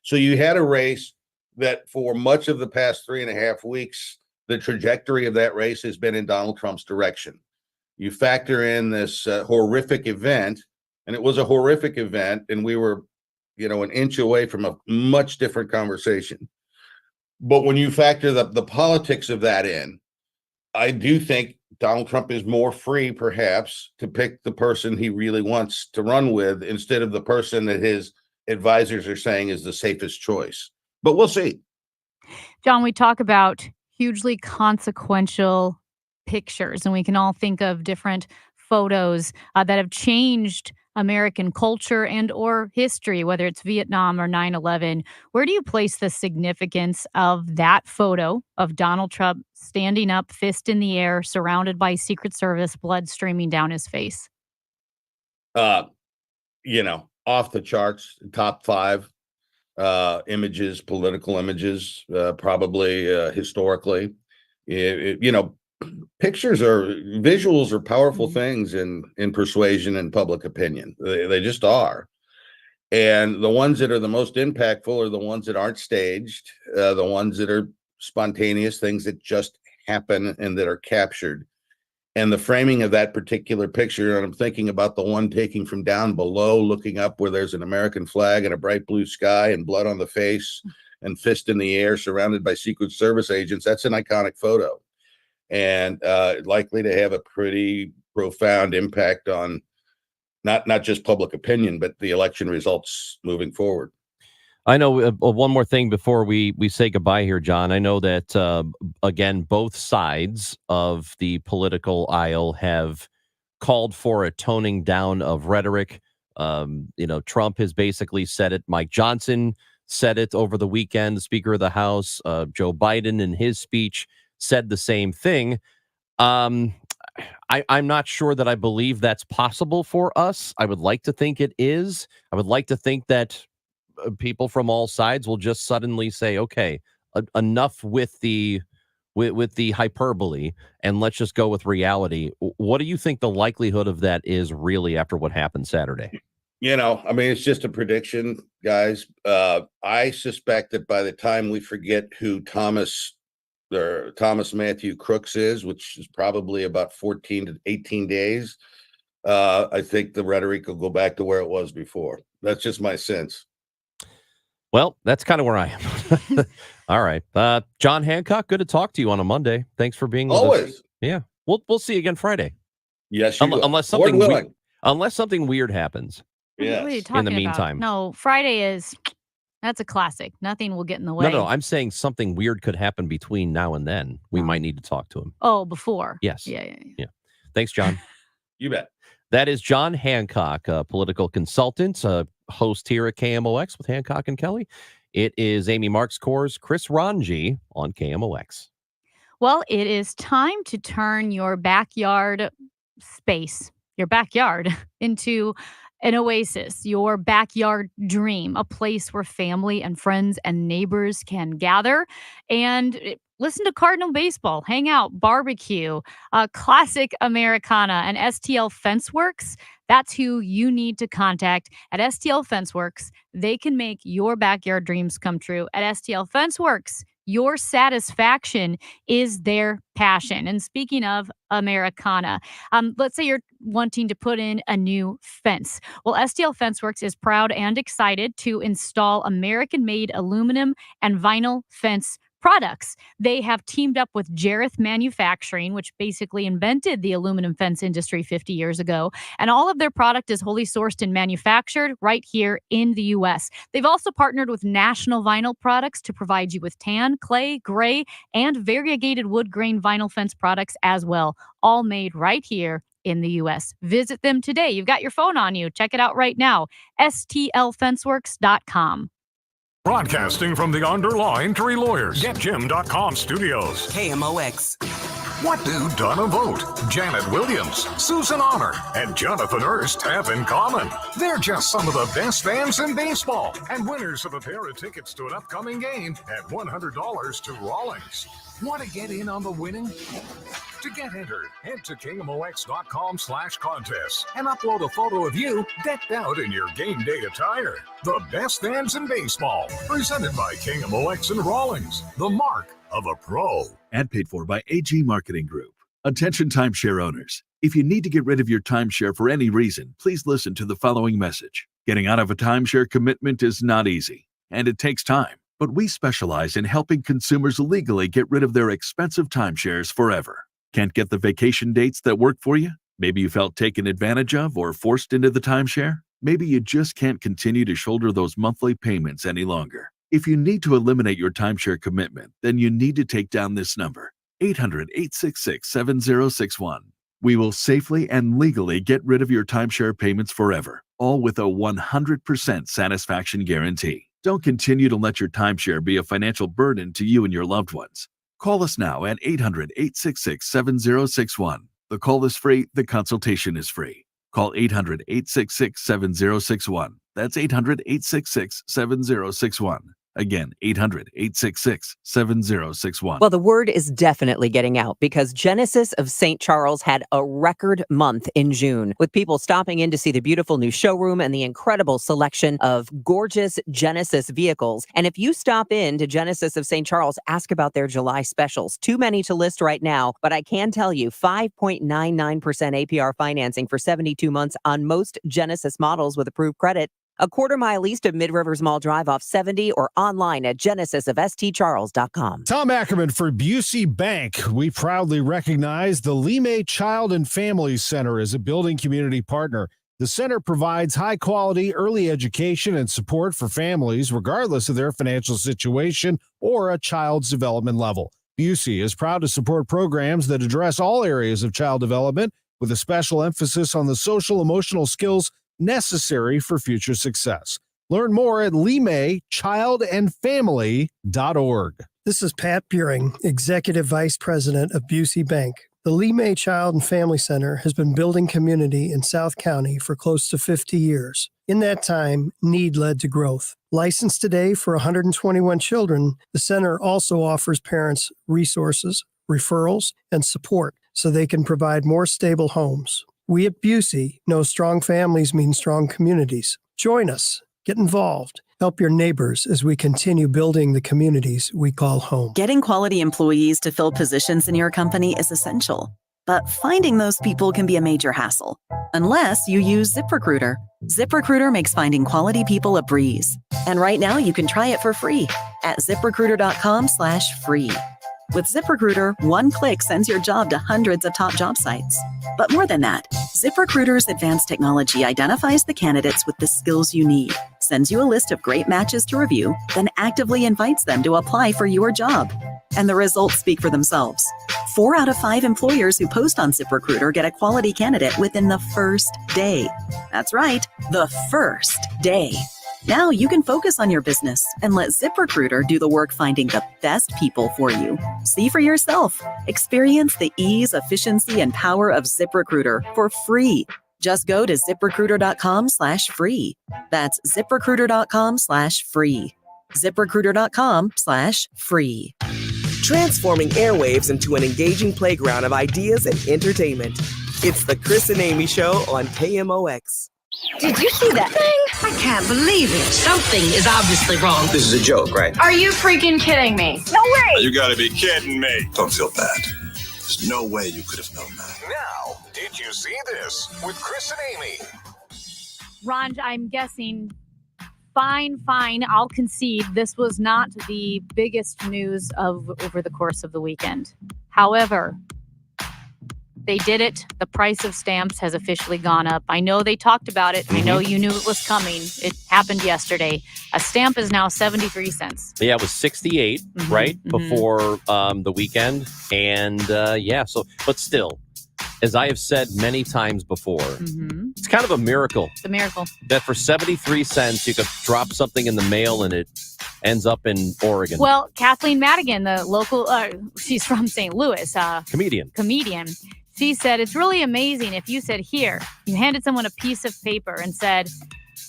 So you had a race that for much of the past 3.5 weeks, the trajectory of that race has been in Donald Trump's direction. You factor in this horrific event, and it was a horrific event, and we were, an inch away from a much different conversation. But when you factor the politics of that in, I do think Donald Trump is more free, perhaps, to pick the person he really wants to run with instead of the person that his advisors are saying is the safest choice. but we'll see. John, we talk about hugely consequential pictures, and we can all think of different photos that have changed American culture and or history, whether it's Vietnam or 9/11. Where do you place the significance of that photo of Donald Trump standing up, fist in the air, surrounded by Secret Service, blood streaming down his face? Off the charts, top 5 images, political images, probably historically. Visuals are powerful things in persuasion and public opinion. They just are. And the ones that are the most impactful are the ones that aren't staged, the ones that are spontaneous, things that just happen and that are captured. And the framing of that particular picture, and I'm thinking about the one taking from down below, looking up where there's an American flag and a bright blue sky and blood on the face and fist in the air surrounded by Secret Service agents. That's an iconic photo and likely to have a pretty profound impact on not just public opinion, but the election results moving forward. I know one more thing before we say goodbye here, John. I know that, again, both sides of the political aisle have called for a toning down of rhetoric. Trump has basically said it. Mike Johnson said it over the weekend, the Speaker of the House. Joe Biden in his speech said the same thing. I'm not sure that I believe that's possible for us. I would like to think it is. I would like to think that people from all sides will just suddenly say, okay, enough with the hyperbole and let's just go with reality. What do you think the likelihood of that is really after what happened Saturday? It's just a prediction, guys. I suspect that by the time we forget who Thomas Matthew Crooks is, which is probably about 14 to 18 days, I think the rhetoric will go back to where it was before. That's just my sense. Well, that's kind of where I am. All right. John Hancock, good to talk to you on a Monday. Thanks for being with always. us. Yeah. We'll see you again Friday. Yes, unless something weird happens. Yeah. What are you talking in the meantime. about? No, Friday that's a classic. Nothing will get in the way. No, I'm saying something weird could happen between now and then. We might need to talk to him. Oh, before. Yes. Yeah. Thanks, John. You bet. That is John Hancock, a political consultant, host here at KMOX with Hancock and Kelly. It is Amy Marks Core's Chris Ranji on KMOX. Well, it is time to turn your backyard space, your backyard, into an oasis, your backyard dream, a place where family and friends and neighbors can gather and listen to Cardinal baseball, hang out, barbecue, classic Americana, and STL Fenceworks. That's who you need to contact at STL Fenceworks. They can make your backyard dreams come true. At STL Fenceworks, your satisfaction is their passion. And speaking of Americana, let's say you're wanting to put in a new fence. Well, STL Fenceworks is proud and excited to install American-made aluminum and vinyl fence products. They have teamed up with Jareth Manufacturing, which basically invented the aluminum fence industry 50 years ago. And all of their product is wholly sourced and manufactured right here in the U.S. They've also partnered with National Vinyl Products to provide you with tan, clay, gray, and variegated wood grain vinyl fence products as well, all made right here in the U.S. Visit them today. You've got your phone on you. Check it out right now. STLFenceworks.com. Broadcasting from the Underlaw Injury Lawyers, GetJim.com studios. KMOX. What do Donna Vogt, Janet Williams, Susan Honor, and Jonathan Hurst have in common? They're just some of the best fans in baseball and winners of a pair of tickets to an upcoming game at $100 to Rawlings. Want to get in on the winning? To get entered, head to KMOX.com/contest and upload a photo of you decked out in your game day attire. The best fans in baseball, presented by KMOX and Rawlings, the mark of a pro. Ad paid for by AG Marketing Group. Attention timeshare owners. If you need to get rid of your timeshare for any reason, please listen to the following message. Getting out of a timeshare commitment is not easy, and it takes time. But we specialize in helping consumers legally get rid of their expensive timeshares forever. Can't get the vacation dates that work for you? Maybe you felt taken advantage of or forced into the timeshare? Maybe you just can't continue to shoulder those monthly payments any longer. If you need to eliminate your timeshare commitment, then you need to take down this number, 800-866-7061. We will safely and legally get rid of your timeshare payments forever, all with a 100% satisfaction guarantee. Don't continue to let your timeshare be a financial burden to you and your loved ones. Call us now at 800-866-7061. The call is free. The consultation is free. Call 800-866-7061. That's 800-866-7061. Again, 800-866-7061. Well, the word is definitely getting out because Genesis of St. Charles had a record month in June, with people stopping in to see the beautiful new showroom and the incredible selection of gorgeous Genesis vehicles. And if you stop in to Genesis of St. Charles, ask about their July specials. Too many to list right now, but I can tell you 5.99% APR financing for 72 months on most Genesis models with approved credit. A quarter-mile east of Mid-Rivers Mall Drive off 70 or online at genesisofstcharles.com. Tom Ackerman for Busey Bank. We proudly recognize the Lee May Child and Family Center as a building community partner. The center provides high-quality early education and support for families regardless of their financial situation or a child's development level. Busey is proud to support programs that address all areas of child development with a special emphasis on the social-emotional skills necessary for future success. Learn more at lemaychildandfamily.org. This is Pat Buring, Executive Vice President of Busey Bank. The Lee May Child and Family Center has been building community in South County for close to 50 years. In that time, need led to growth. Licensed today for 121 children, the center also offers parents resources, referrals, and support so they can provide more stable homes. We at Busey know strong families mean strong communities. Join us. Get involved. Help your neighbors as we continue building the communities we call home. Getting quality employees to fill positions in your company is essential, but finding those people can be a major hassle, unless you use ZipRecruiter. ZipRecruiter makes finding quality people a breeze. And right now you can try it for free at ZipRecruiter.com/free. With ZipRecruiter, one click sends your job to hundreds of top job sites. But more than that, ZipRecruiter's advanced technology identifies the candidates with the skills you need, sends you a list of great matches to review, then actively invites them to apply for your job. And the results speak for themselves. 4 out of 5 employers who post on ZipRecruiter get a quality candidate within the first day. That's right, the first day. Now you can focus on your business and let ZipRecruiter do the work finding the best people for you. See for yourself. Experience the ease, efficiency, and power of ZipRecruiter for free. Just go to ZipRecruiter.com/free. That's ZipRecruiter.com/free. ZipRecruiter.com/free. Transforming airwaves into an engaging playground of ideas and entertainment. It's the Chris and Amy Show on KMOX. Did you see that thing? I can't believe it. Something is obviously wrong. This is a joke, right? Are you freaking kidding me? No way! You gotta be kidding me. Don't feel bad. There's no way you could have known that. Now, did you see this with Chris and Amy? Ron, I'm guessing, fine, I'll concede this was not the biggest news of over the course of the weekend. However, they did it. The price of stamps has officially gone up. I know they talked about it. I know you knew it was coming. It happened yesterday. A stamp is now 73 cents. Yeah, it was 68, right? Before the weekend. And but still, as I have said many times before, it's kind of a miracle. It's a miracle. That for 73 cents, you could drop something in the mail and it ends up in Oregon. Well, Kathleen Madigan, the local, she's from St. Louis. Comedian. She said, it's really amazing if you said, here, you handed someone a piece of paper and said,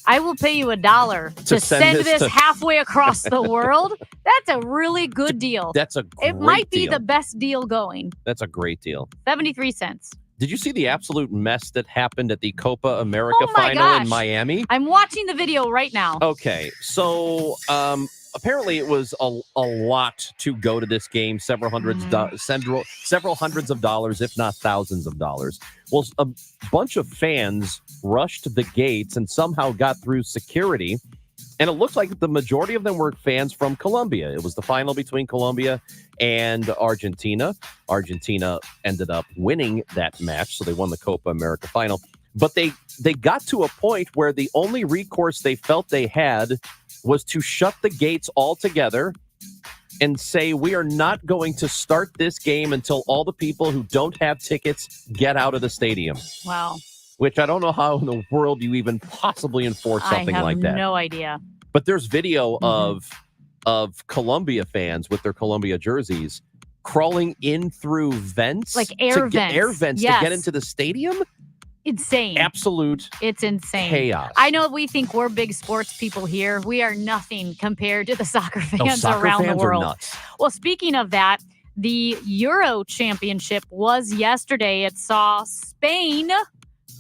I will pay you $1 to send this halfway across the world. That's a really good deal. That's a great It might be deal. the best deal going. That's a great deal. 73 cents. Did you see the absolute mess that happened at the Copa America final gosh. in Miami? I'm watching the video right now. Okay, so apparently it was a lot to go to this game, several hundreds of dollars, if not thousands of dollars. Well, a bunch of fans rushed the gates and somehow got through security. And it looks like the majority of them were fans from Colombia. It was the final between Colombia and Argentina. Argentina ended up winning that match, so they won the Copa America final. But they got to a point where the only recourse they felt they had was to shut the gates altogether and say, we are not going to start this game until all the people who don't have tickets get out of the stadium. Wow. Which I don't know how in the world you even possibly enforce something like that. I have no idea. But there's video of Columbia fans with their Columbia jerseys crawling in through vents. Like air vents. Air vents Yes. to get into the stadium? Insane. Absolute It's insane. chaos. I know we think we're big sports people here. We are nothing compared to the soccer fans soccer around fans the world. are nuts. Well, speaking of that, the Euro Championship was yesterday. It saw Spain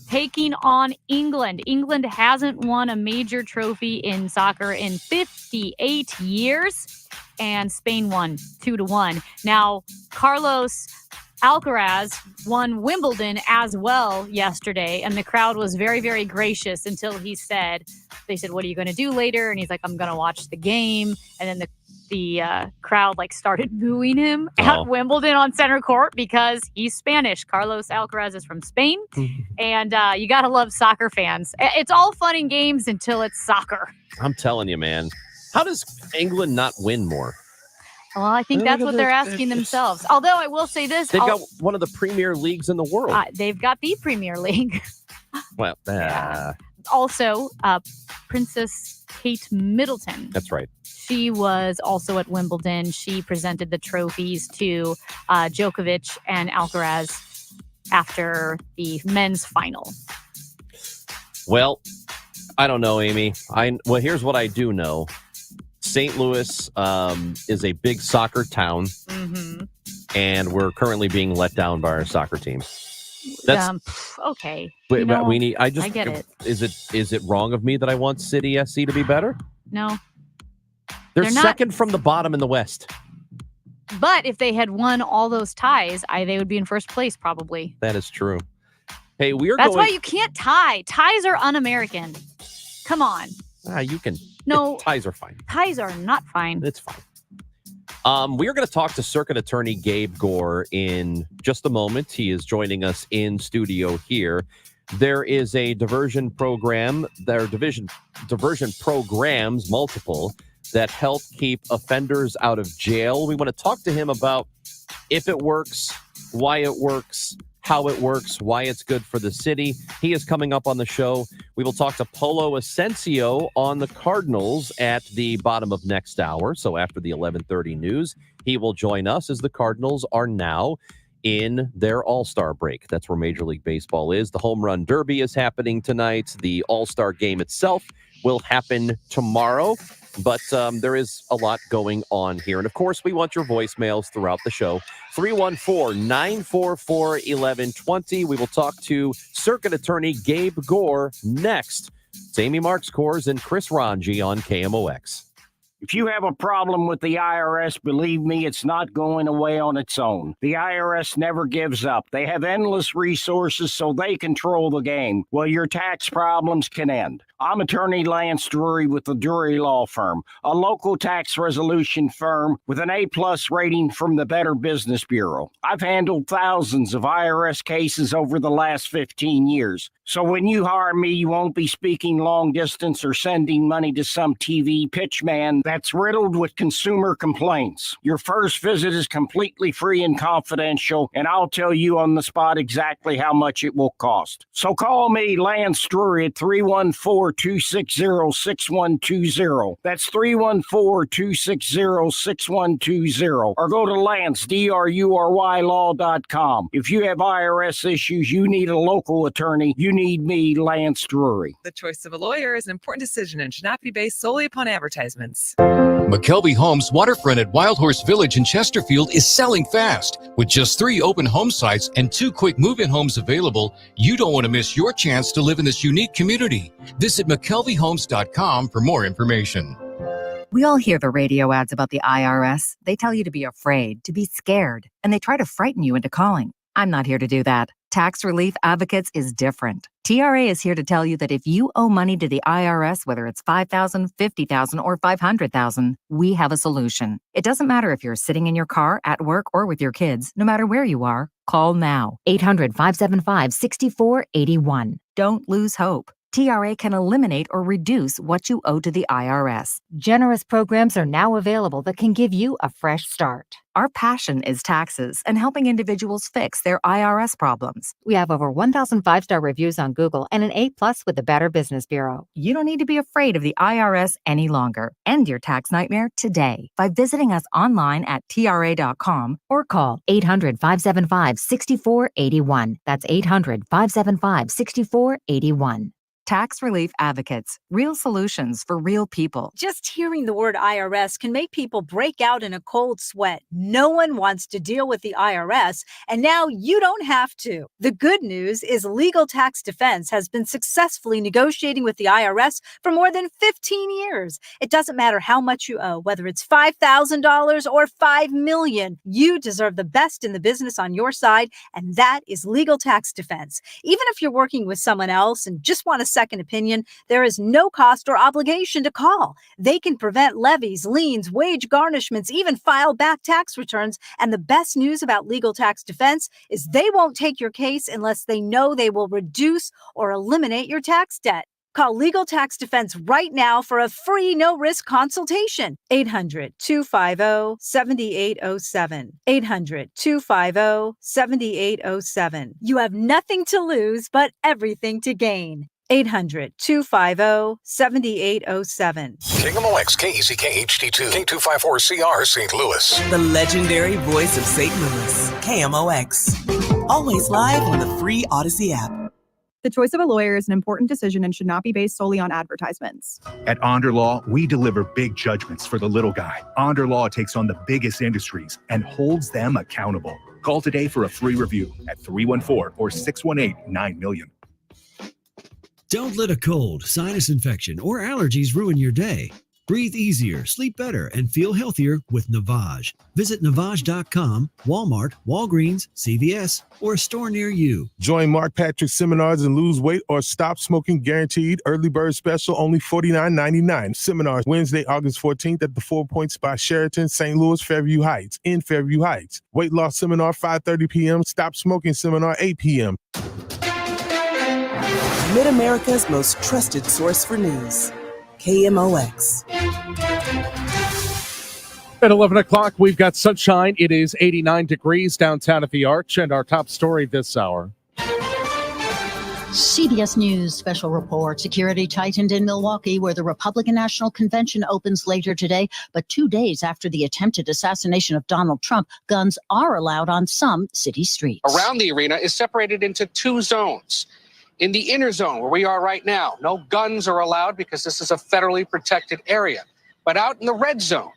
taking on England. England hasn't won a major trophy in soccer in 58 years, and Spain won 2-1. Now, Carlos Alcaraz won Wimbledon as well yesterday, and the crowd was very, very gracious until they said, what are you going to do later? And he's like, I'm going to watch the game. And then the crowd started booing him at Wimbledon on center court because he's Spanish. Carlos Alcaraz is from Spain. And you got to love soccer fans. It's all fun and games until it's soccer. I'm telling you, man. How does England not win more? Well, I think that's what they're asking themselves. Although I will say this. They've got one of the premier leagues in the world. They've got the Premier League. Well, Also, Princess Kate Middleton. That's right. She was also at Wimbledon. She presented the trophies to Djokovic and Alcaraz after the men's final. Well, I don't know, Amy. Well, here's what I do know. St. Louis is a big soccer town, and we're currently being let down by our soccer team. That's okay. But we need. I get it. Is it wrong of me that I want City SC to be better? No. They're not second from the bottom in the West. But if they had won all those ties, they would be in first place probably. That is true. Hey, That's why you can't tie. Ties are un-American. Come on. You can. No. Ties are fine. Ties are not fine. It's fine. We are going to talk to Circuit Attorney Gabe Gore in just a moment. He is joining us in studio here. There is a diversion program. There are diversion programs, multiple, that help keep offenders out of jail. We want to talk to him about if it works, why it works, how it works, why it's good for the city. He is coming up on the show. We will talk to Polo Ascencio on the Cardinals at the bottom of next hour. So after the 11:30 news, he will join us as the Cardinals are now in their All-Star break. That's where Major League Baseball is. The Home Run Derby is happening tonight. The All-Star game itself will happen tomorrow. But there is a lot going on here. And, of course, we want your voicemails throughout the show. 314-944-1120. We will talk to Circuit Attorney Gabe Gore next. It's Amy Marks Kors and Chris Ranji on KMOX. If you have a problem with the IRS, believe me, it's not going away on its own. The IRS never gives up. They have endless resources, so they control the game. Well, your tax problems can end. I'm attorney Lance Drury with the Drury Law Firm, a local tax resolution firm with an A+ rating from the Better Business Bureau. I've handled thousands of IRS cases over the last 15 years. So when you hire me, you won't be speaking long distance or sending money to some TV pitchman that's riddled with consumer complaints. Your first visit is completely free and confidential, and I'll tell you on the spot exactly how much it will cost. So call me, Lance Drury, at 314-260-6120. That's 314-260-6120. Or go to Lance, DRURYlaw.com. If you have IRS issues, you need a local attorney. You need me, Lance Drury. The choice of a lawyer is an important decision and should not be based solely upon advertisements. McKelvey Homes waterfront at Wild Horse Village in Chesterfield is selling fast. With just 3 open home sites and 2 quick move-in homes available, you don't want to miss your chance to live in this unique community. Visit McKelveyHomes.com for more information. We all hear the radio ads about the IRS. They tell you to be afraid, to be scared, and they try to frighten you into calling. I'm not here to do that. Tax Relief Advocates is different. TRA is here to tell you that if you owe money to the IRS, whether it's $5,000, $50,000, or $500,000, we have a solution. It doesn't matter if you're sitting in your car, at work, or with your kids. No matter where you are, call now. 800-575-6481. Don't lose hope. TRA can eliminate or reduce what you owe to the IRS. Generous programs are now available that can give you a fresh start. Our passion is taxes and helping individuals fix their IRS problems. We have over 1,000 5-star reviews on Google and an A+ with the Better Business Bureau. You don't need to be afraid of the IRS any longer. End your tax nightmare today by visiting us online at TRA.com or call 800-575-6481. That's 800-575-6481. Tax Relief Advocates, real solutions for real people. Just hearing the word IRS can make people break out in a cold sweat. No one wants to deal with the IRS, and now you don't have to. The good news is Legal Tax Defense has been successfully negotiating with the IRS for more than 15 years. It doesn't matter how much you owe, whether it's $5,000 or $5 million. You deserve the best in the business on your side, and that is Legal Tax Defense. Even if you're working with someone else and just want to second opinion, there is no cost or obligation to call. They can prevent levies, liens, wage garnishments, even file back tax returns. And the best news about Legal Tax Defense is they won't take your case unless they know they will reduce or eliminate your tax debt. Call Legal Tax Defense right now for a free no-risk consultation. 800-250-7807. 800-250-7807. You have nothing to lose but everything to gain. 800-250-7807. KMOX KECK HD2 K254CR St. Louis. The legendary voice of St. Louis, KMOX. Always live on the free Odyssey app. The choice of a lawyer is an important decision and should not be based solely on advertisements. At Onder Law, we deliver big judgments for the little guy. Onder Law takes on the biggest industries and holds them accountable. Call today for a free review at 314 or 618-9-MILLION. Don't let a cold, sinus infection, or allergies ruin your day. Breathe easier, sleep better, and feel healthier with Navage. Visit Navage.com, Walmart, Walgreens, CVS, or a store near you. Join Mark Patrick seminars and lose weight or stop smoking guaranteed. Early bird special, only $49.99. Seminars Wednesday, August 14th at the 4 Points by Sheraton, St. Louis, Fairview Heights, in Fairview Heights. Weight loss seminar, 5:30 p.m. Stop smoking seminar, 8 p.m. Mid-America's most trusted source for news. KMOX. At 11 o'clock, we've got sunshine. It is 89 degrees downtown at the Arch, and our top story this hour. CBS News special report. Security tightened in Milwaukee, where the Republican National Convention opens later today. But 2 days after the attempted assassination of Donald Trump, guns are allowed on some city streets. Around the arena is separated into two zones. In the inner zone, where we are right now, no guns are allowed because this is a federally protected area. But out in the red zone,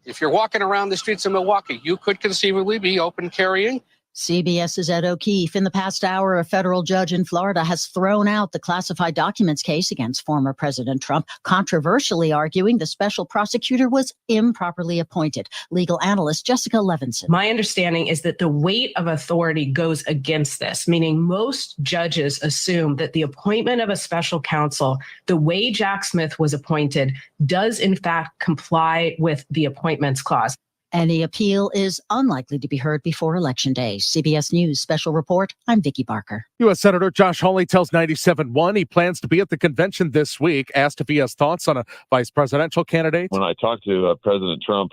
if you're walking around the streets of Milwaukee, you could conceivably be open carrying. CBS's Ed O'Keefe. In the past hour, a federal judge in Florida has thrown out the classified documents case against former President Trump, controversially arguing the special prosecutor was improperly appointed. Legal analyst Jessica Levinson. My understanding is that the weight of authority goes against this, meaning most judges assume that the appointment of a special counsel, the way Jack Smith was appointed, does in fact comply with the appointments clause. Any appeal is unlikely to be heard before Election Day. CBS News special report. I'm Vicki Barker. U.S. Senator Josh Hawley tells 97.1 he plans to be at the convention this week. Asked if he has thoughts on a vice presidential candidate. When I talked to President Trump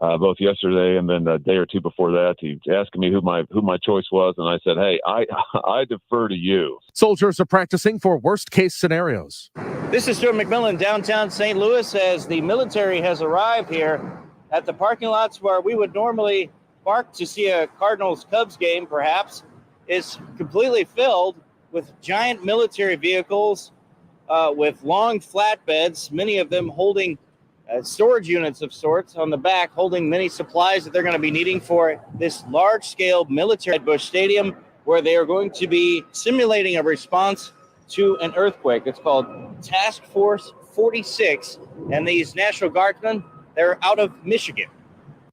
both yesterday and then a day or two before that, he asked me who my choice was, and I said, "Hey, I defer to you." Soldiers are practicing for worst case scenarios. This is Stuart McMillan, downtown St. Louis, as the military has arrived here at the parking lots where we would normally park to see a Cardinals-Cubs game, perhaps, is completely filled with giant military vehicles with long flatbeds, many of them holding storage units of sorts on the back, holding many supplies that they're going to be needing for this large-scale military at Busch Stadium, where they are going to be simulating a response to an earthquake. It's called Task Force 46, and these National Guardsmen, they're out of Michigan.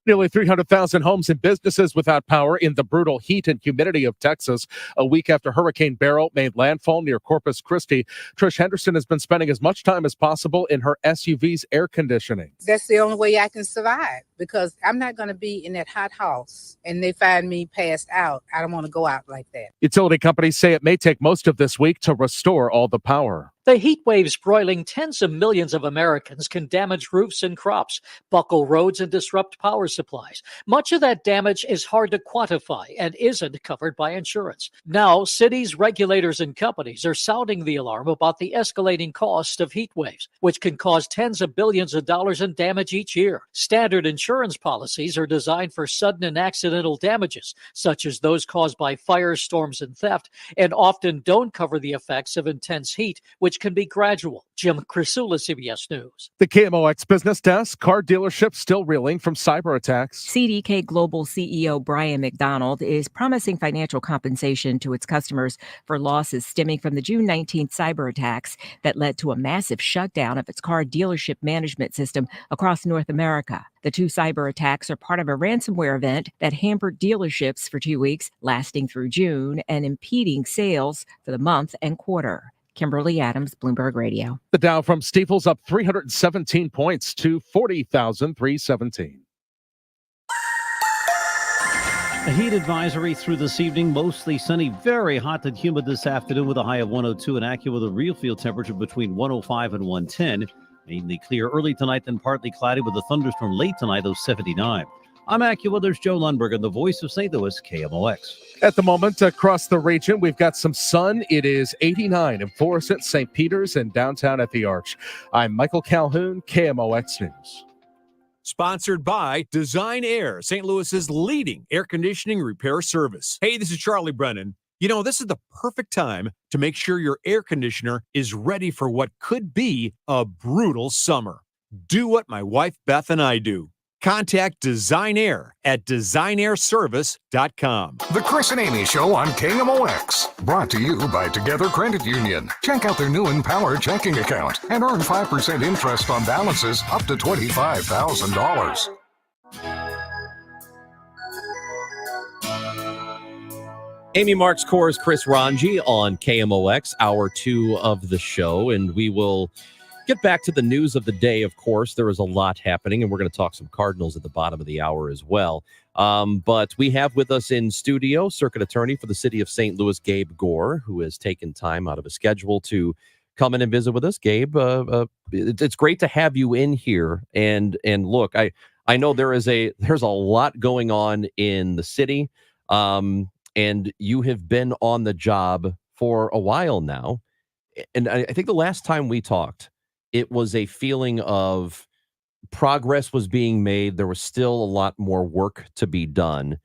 Nearly 300,000 homes and businesses without power in the brutal heat and humidity of Texas. A week after Hurricane Beryl made landfall near Corpus Christi, Trish Henderson has been spending as much time as possible in her SUV's air conditioning. That's the only way I can survive. because I'm not going to be in that hot house and they find me passed out. I don't want to go out like that. Utility companies say it may take most of this week to restore all the power. The heat waves broiling tens of millions of Americans can damage roofs and crops, buckle roads, and disrupt power supplies. Much of that damage is hard to quantify and isn't covered by insurance. Now, cities, regulators, and companies are sounding the alarm about the escalating cost of heat waves, which can cause tens of billions of dollars in damage each year. Standard insurance policies are designed for sudden and accidental damages, such as those caused by fires, storms, and theft, and often don't cover the effects of intense heat, which can be gradual. Jim Crisula, CBS News. The KMOX business desk, car dealerships still reeling from cyber attacks. CDK Global CEO Brian McDonald is promising financial compensation to its customers for losses stemming from the June 19th cyber attacks that led to a massive shutdown of its car dealership management system across North America. The two cyber attacks are part of a ransomware event that hampered dealerships for 2 weeks, lasting through June and impeding sales for the month and quarter. Kimberly Adams, Bloomberg Radio. The Dow from Steeples up 317 points to 40,317. A heat advisory through this evening, mostly sunny, very hot and humid this afternoon with a high of 102 and Acura with a real field temperature between 105 and 110. Mainly clear early tonight, then partly cloudy with a thunderstorm late tonight of 79. I'm Acura. There's Joe Lundberg and the voice of St. Louis, KMOX. At the moment, across the region, we've got some sun. It is 89 in Florissant, St. Peter's, and downtown at the Arch. I'm Michael Calhoun, KMOX News. Sponsored by Design Air, St. Louis's leading air conditioning repair service. Hey, this is Charlie Brennan. You know, this is the perfect time to make sure your air conditioner is ready for what could be a brutal summer. Do what my wife Beth and I do. Contact Design Air at designairservice.com. The Chris and Amy Show on KMOX. Brought to you by Together Credit Union. Check out their new Empower checking account and earn 5% interest on balances up to $25,000. Amy Marks Kors, Chris Ranji on KMOX, hour 2 of the show, and we will get back to the news of the day. Of course, there is a lot happening, and we're going to talk some Cardinals at the bottom of the hour as well. But we have with us in studio circuit attorney for the city of St. Louis, Gabe Gore, who has taken time out of his schedule to come in and visit with us. Gabe, it's great to have you in here. And look, I know there's a lot going on in the city, and you have been on the job for a while now. And I think the last time we talked, it was a feeling of progress was being made. There was still a lot more work to be done.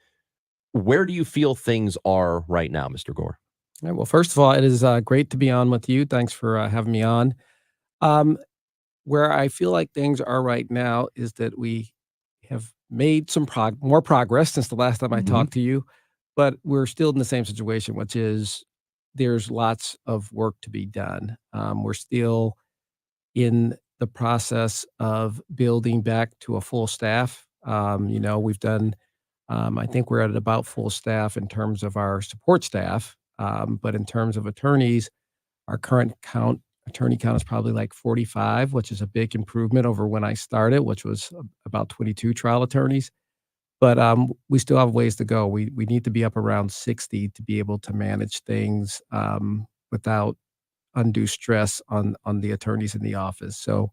Where do you feel things are right now, Mr. Gore? All right, well, first of all, it is great to be on with you. Thanks for having me on. Where I feel like things are right now is that we have made some more progress since the last time I talked to you, but we're still in the same situation, which is there's lots of work to be done. We're still in the process of building back to a full staff. We've done, I think we're at about full staff in terms of our support staff. But in terms of attorneys, our current attorney count is probably like 45, which is a big improvement over when I started, which was about 22 trial attorneys. But we still have ways to go. We need to be up around 60 to be able to manage things without undue stress on the attorneys in the office. So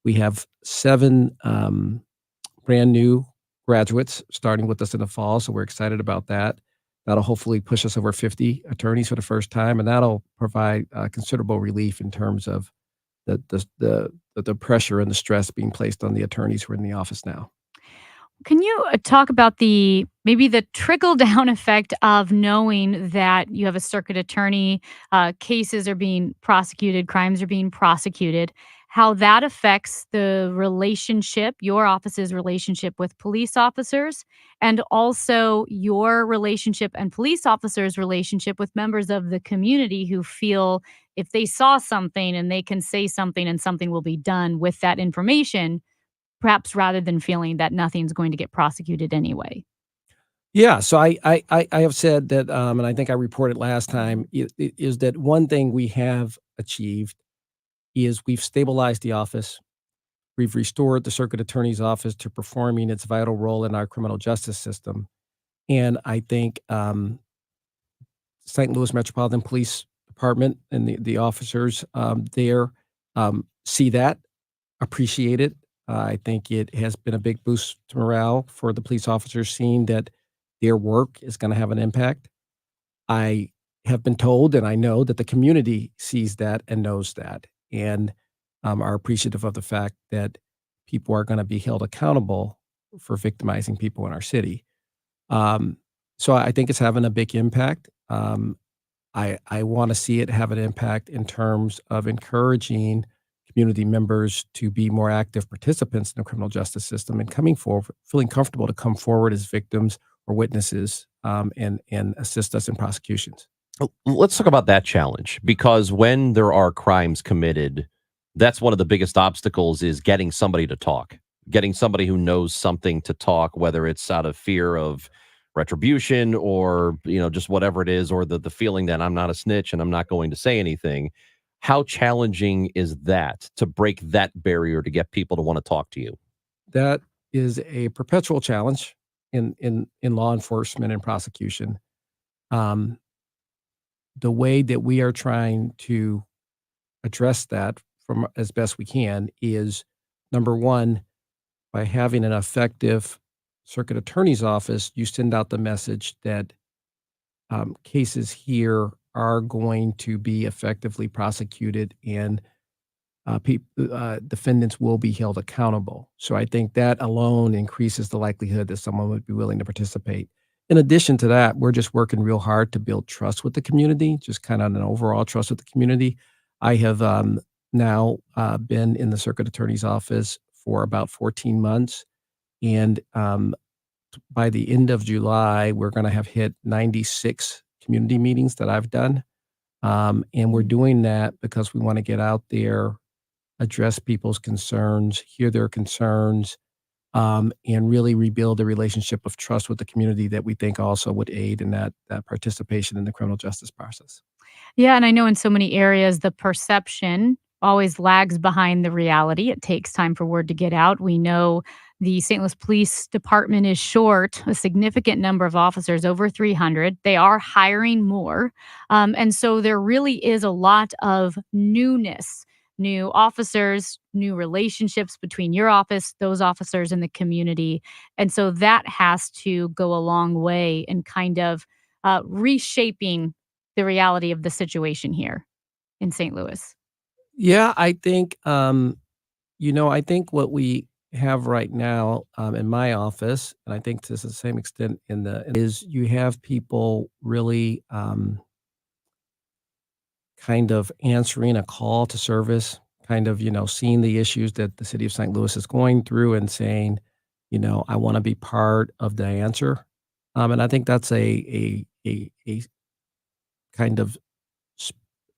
we have 7 brand new graduates starting with us in the fall. So we're excited about that. That'll hopefully push us over 50 attorneys for the first time, and that'll provide considerable relief in terms of the pressure and the stress being placed on the attorneys who are in the office now. Can you talk about maybe the trickle-down effect of knowing that you have a circuit attorney, cases are being prosecuted, crimes are being prosecuted, how that affects the relationship, your office's relationship with police officers, and also your relationship and police officers' relationship with members of the community who feel if they saw something and they can say something and something will be done with that information, perhaps rather than feeling that nothing's going to get prosecuted anyway. Yeah, so I have said that, and I think I reported last time, is that one thing we have achieved is we've stabilized the office. We've restored the Circuit Attorney's Office to performing its vital role in our criminal justice system. And I think St. Louis Metropolitan Police Department and the officers there see that, appreciate it. I think it has been a big boost to morale for the police officers, seeing that their work is going to have an impact. I have been told, and I know that the community sees that and knows that, and are appreciative of the fact that people are going to be held accountable for victimizing people in our city. So I think it's having a big impact. I want to see it have an impact in terms of encouraging community members to be more active participants in the criminal justice system and coming forward, feeling comfortable to come forward as victims or witnesses and assist us in prosecutions. Let's talk about that challenge, because when there are crimes committed, that's one of the biggest obstacles is getting somebody to talk, getting somebody who knows something to talk, whether it's out of fear of retribution or, just whatever it is, or the feeling that I'm not a snitch and I'm not going to say anything. How challenging is that to break that barrier to get people to want to talk to you? That is a perpetual challenge in law enforcement and prosecution. The way that we are trying to address that from as best we can is, number one, by having an effective circuit attorney's office, you send out the message that cases here are going to be effectively prosecuted and defendants will be held accountable. So I think that alone increases the likelihood that someone would be willing to participate. In addition to that, we're just working real hard to build trust with the community, just kind of an overall trust with the community. I have now been in the circuit attorney's office for about 14 months. And by the end of July, we're going to have hit 96 community meetings that I've done. And we're doing that because we want to get out there, address people's concerns, hear their concerns, and really rebuild a relationship of trust with the community that we think also would aid in that participation in the criminal justice process. Yeah, and I know in so many areas, the perception always lags behind the reality. It takes time for word to get out. We know the St. Louis Police Department is short a significant number of officers, over 300. They are hiring more. And so there really is a lot of newness, new officers, new relationships between your office, those officers in the community. And so that has to go a long way in kind of reshaping the reality of the situation here in St. Louis. Yeah, I think, I think what we have right now in my office, and I think to the same extent is you have people really kind of answering a call to service, kind of, seeing the issues that the city of St. Louis is going through and saying, I want to be part of the answer. And I think that's a kind of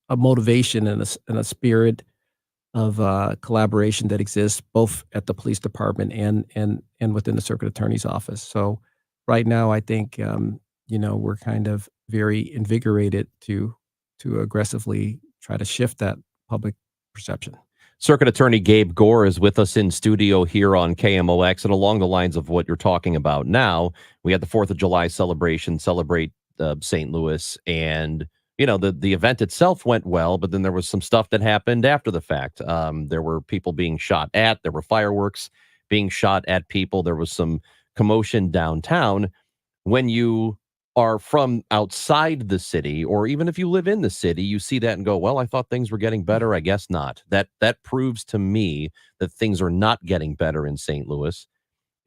a motivation and a spirit of collaboration that exists both at the police department and within the circuit attorney's office. So right now, I think we're kind of very invigorated to aggressively try to shift that public perception. Circuit Attorney Gabe Gore is with us in studio here on KMOX, and along the lines of what you're talking about now, we had the 4th of July celebration, Celebrate St. Louis, and the event itself went well, but then there was some stuff that happened after the fact. There were people being shot at. There were fireworks being shot at people. There was some commotion downtown. When you are from outside the city, or even if you live in the city, you see that and go, well, I thought things were getting better. I guess not. That proves to me that things are not getting better in St. Louis.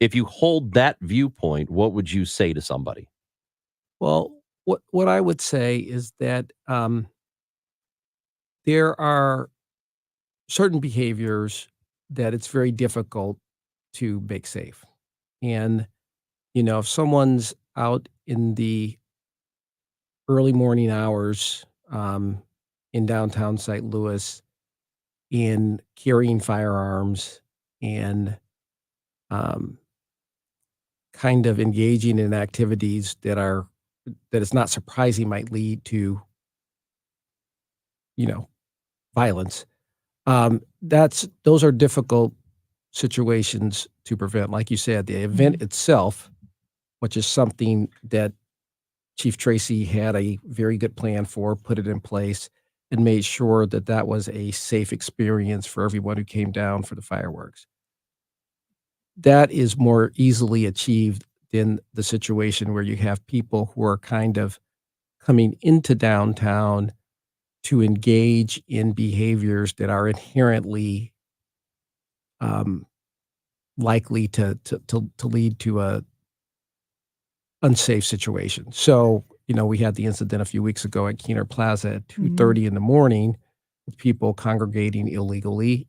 If you hold that viewpoint, what would you say to somebody? Well, what I would say is that there are certain behaviors that it's very difficult to make safe. And, if someone's out in the early morning hours in downtown St. Louis and carrying firearms and kind of engaging in activities that it's not surprising might lead to, violence. Those are difficult situations to prevent. Like you said, the event itself, which is something that Chief Tracy had a very good plan for, put it in place, and made sure that that was a safe experience for everyone who came down for the fireworks. That is more easily achieved than the situation where you have people who are kind of coming into downtown to engage in behaviors that are inherently likely to lead to a unsafe situation. So, we had the incident a few weeks ago at Keener Plaza at 2:30 in the morning with people congregating illegally,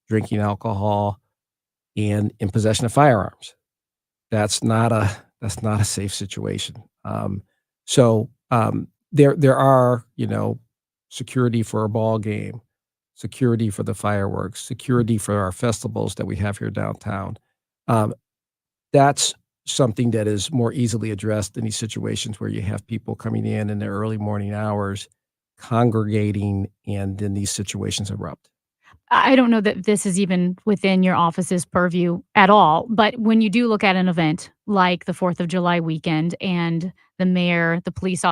drinking alcohol, and in possession of firearms. That's not a safe situation. There are, security for a ball game, security for the fireworks, security for our festivals that we have here downtown. That's something that is more easily addressed in these situations where you have people coming in the early morning hours, congregating, and then these situations erupt. I don't know that this is even within your office's purview at all, but when you do look at an event like the 4th of July weekend and the mayor, the police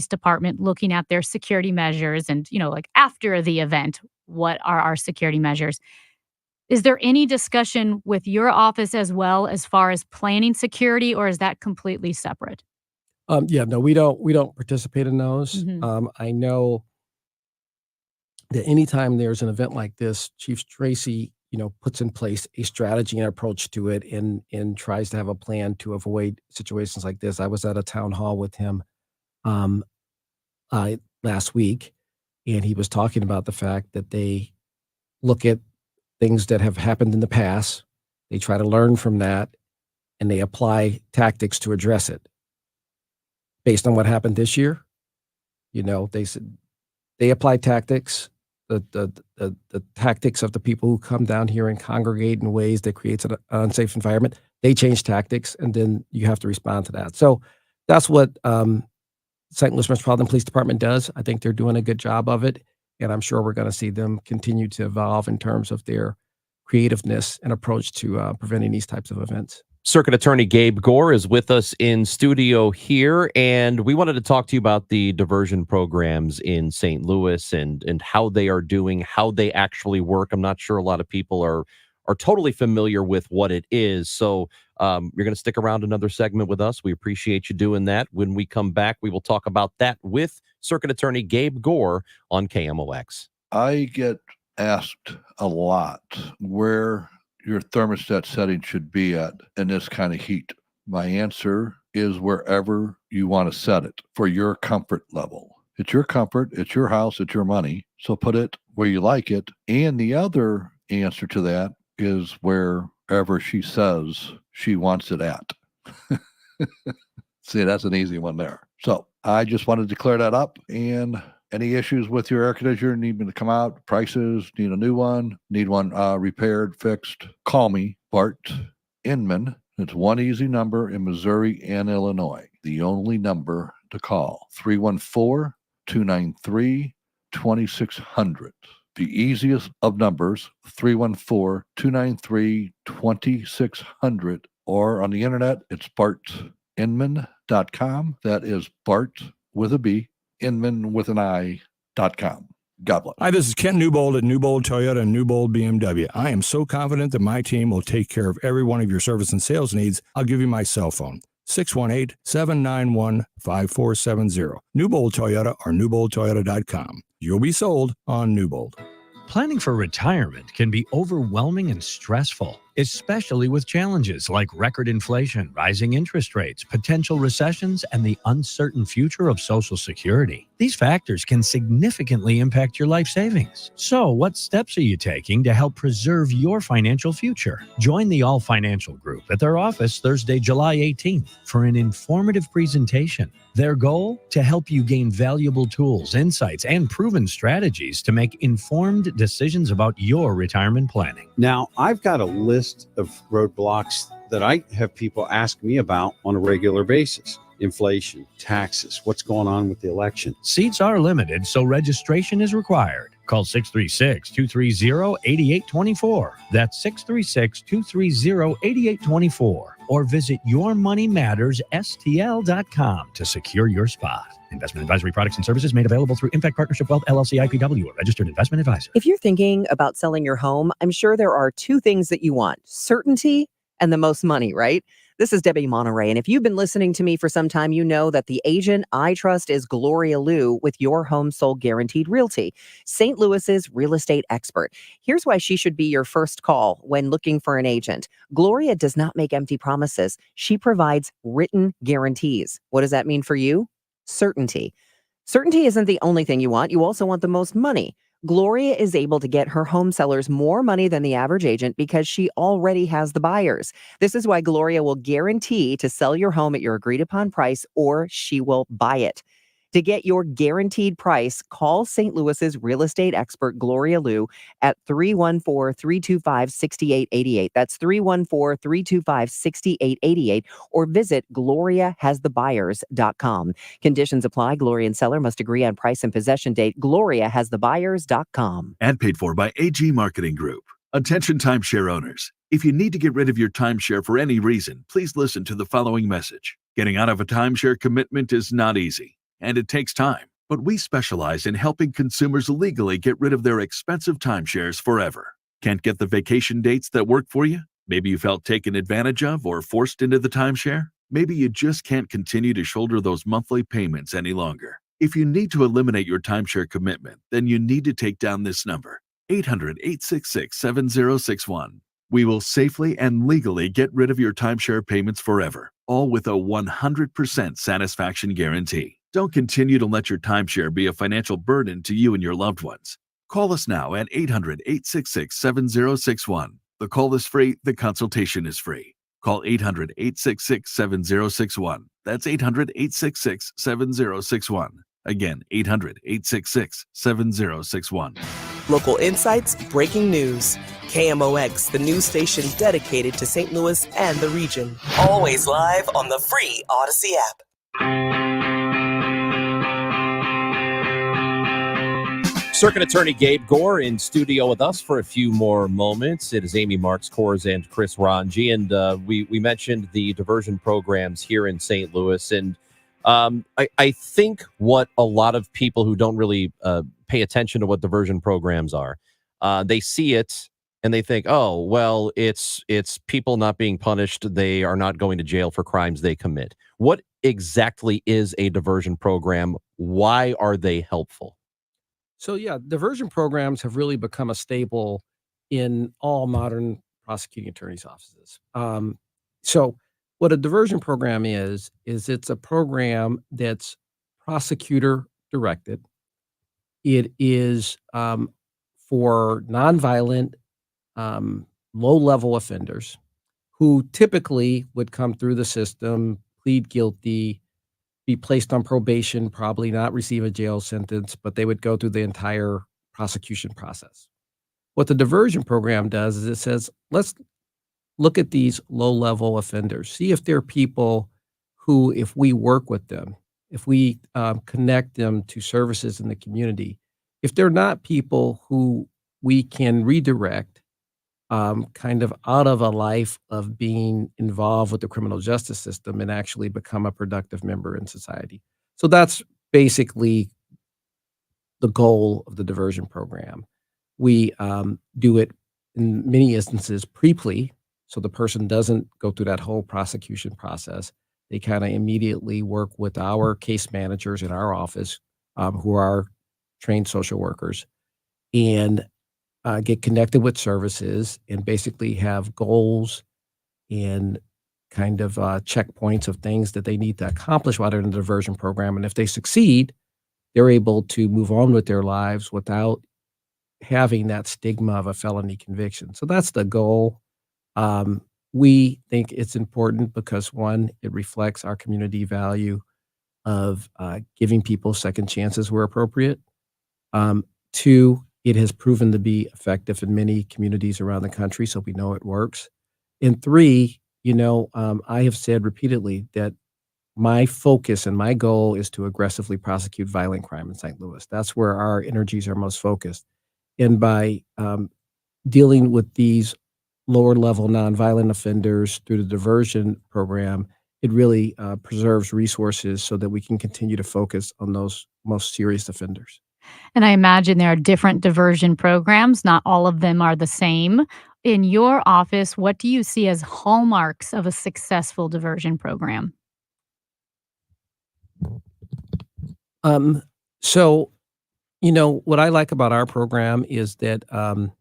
department looking at their security measures and, like after the event, what are our security measures? Is there any discussion with your office as well as far as planning security, or is that completely separate? Yeah, no, we don't participate in those. Mhm. I know that anytime there's an event like this, Chief Tracy, puts in place a strategy and approach to it and tries to have a plan to avoid situations like this. I was at a town hall with him um, last week, and he was talking about the fact that they look at things that have happened in the past, they try to learn from that, and they apply tactics to address it. Based on what happened this year, they said they apply tactics. The tactics of the people who come down here and congregate in ways that creates an unsafe environment, they change tactics, and then you have to respond to that. So that's what St. Louis Metropolitan Police Department does. I think they're doing a good job of it, and I'm sure we're going to see them continue to evolve in terms of their creativeness and approach to preventing these types of events. Circuit Attorney Gabe Gore is with us in studio here, and we wanted to talk to you about the diversion programs in St. Louis and how they are doing, how they actually work. I'm not sure a lot of people are totally familiar with what it is. So you're going to stick around another segment with us. We appreciate you doing that. When we come back, we will talk about that with Circuit Attorney Gabe Gore on KMOX. I get asked a lot where your thermostat setting should be at in this kind of heat. My answer is wherever you want to set it for your comfort level. It's your comfort, it's your house, it's your money. So put it where you like it. And the other answer to that is wherever she says she wants it at. See, that's an easy one there. So I just wanted to clear that up. And any issues with your air conditioner, need me to come out, prices, need a new one, need one repaired, fixed, call me, Bart Inman. It's one easy number in Missouri and Illinois. The only number to call, 314-293-2600. The easiest of numbers, 314-293-2600. Or on the internet, it's bartinman.com. That is Bart with a B. Inman with an I.com. God bless. Hi, this is Ken Newbold at Newbold Toyota and Newbold BMW. I am so confident that my team will take care of every one of your service and sales needs. I'll give you my cell phone, 618-791-5470. Newbold Toyota or newboldtoyota.com. You'll be sold on Newbold. Planning for retirement can be overwhelming and stressful, especially with challenges like record inflation, rising interest rates, potential recessions, and the uncertain future of Social Security. These factors can significantly impact your life savings. So, what steps are you taking to help preserve your financial future? Join the All Financial Group at their office Thursday, July 18th for an informative presentation. Their goal? To help you gain valuable tools, insights, and proven strategies to make informed decisions about your retirement planning. Now, I've got a list of roadblocks that I have people ask me about on a regular basis. Inflation, taxes, what's going on with the election. Seats are limited, so registration is required. Call 636-230-8824. That's 636-230-8824. Or visit yourmoneymattersstl.com to secure your spot. Investment advisory products and services made available through Impact Partnership Wealth LLC IPW, a registered investment advisor. If you're thinking about selling your home, I'm sure there are two things that you want: certainty and the most money, right? This is Debbie Monterey, and if you've been listening to me for some time, you know that the agent I trust is Gloria Liu with Your Home Sold Guaranteed Realty, St. Louis's real estate expert. Here's why she should be your first call when looking for an agent. Gloria does not make empty promises. She provides written guarantees. What does that mean for you? Certainty. Certainty isn't the only thing you want. You also want the most money. Gloria is able to get her home sellers more money than the average agent because she already has the buyers. This is why Gloria will guarantee to sell your home at your agreed upon price, or she will buy it. To get your guaranteed price, call St. Louis's real estate expert, Gloria Liu, at 314-325-6888. That's 314-325-6888, or visit GloriaHasTheBuyers.com. Conditions apply. Gloria and seller must agree on price and possession date. GloriaHasTheBuyers.com. And paid for by AG Marketing Group. Attention timeshare owners. If you need to get rid of your timeshare for any reason, please listen to the following message. Getting out of a timeshare commitment is not easy, and it takes time. But we specialize in helping consumers legally get rid of their expensive timeshares forever. Can't get the vacation dates that work for you? Maybe you felt taken advantage of or forced into the timeshare? Maybe you just can't continue to shoulder those monthly payments any longer. If you need to eliminate your timeshare commitment, then you need to take down this number, 800-866-7061. We will safely and legally get rid of your timeshare payments forever, all with a 100% satisfaction guarantee. Don't continue to let your timeshare be a financial burden to you and your loved ones. Call us now at 800-866-7061. The call is free. The consultation is free. Call 800-866-7061. That's 800-866-7061. Again, 800-866-7061. Local insights, breaking news. KMOX, the news station dedicated to St. Louis and the region. Always live on the free Odyssey app. Circuit Attorney Gabe Gore in studio with us for a few more moments. It is Amy Marks Kors and Chris Ranji, and we mentioned the diversion programs here in St. Louis, and I think what a lot of people who don't really pay attention to what diversion programs are, they see it and they think, oh, well, it's people not being punished. They are not going to jail for crimes they commit. What exactly is a diversion program? Why are they helpful? So yeah, diversion programs have really become a staple in all modern prosecuting attorneys' offices. So what a diversion program is it's a program that's prosecutor directed. It is for nonviolent, low-level offenders who typically would come through the system, plead guilty, be placed on probation, probably not receive a jail sentence, but they would go through the entire prosecution process. What the diversion program does is it says, let's look at these low-level offenders, see if they're people who, if we work with them, if we connect them to services in the community, if they're not people who we can redirect kind of out of a life of being involved with the criminal justice system and actually become a productive member in society. So that's basically the goal of the diversion program. We do it in many instances pre-plea, so the person doesn't go through that whole prosecution process. They kind of immediately work with our case managers in our office who are trained social workers and get connected with services and basically have goals and kind of checkpoints of things that they need to accomplish while they're in the diversion program. And if they succeed, they're able to move on with their lives without having that stigma of a felony conviction. So that's the goal. We think it's important because, one, it reflects our community value of giving people second chances where appropriate. Two, it has proven to be effective in many communities around the country, so we know it works. And three, I have said repeatedly that my focus and my goal is to aggressively prosecute violent crime in St. Louis. That's where our energies are most focused. And by dealing with these lower level nonviolent offenders through the diversion program, it really preserves resources so that we can continue to focus on those most serious offenders. And I imagine there are different diversion programs. Not all of them are the same. In your office, what do you see as hallmarks of a successful diversion program? So, what I like about our program is that, and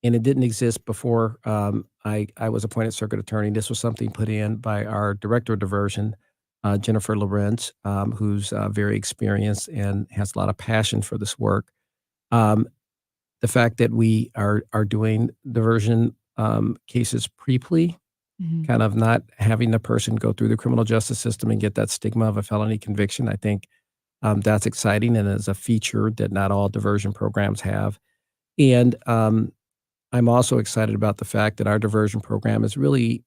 it didn't exist before I was appointed circuit attorney. This was something put in by our director of diversion, Jennifer Lorenz, who's very experienced and has a lot of passion for this work. Um, the fact that we are doing diversion cases pre-plea, Mhm. kind of not having the person go through the criminal justice system and get that stigma of a felony conviction, I think that's exciting and is a feature that not all diversion programs have. And I'm also excited about the fact that our diversion program is really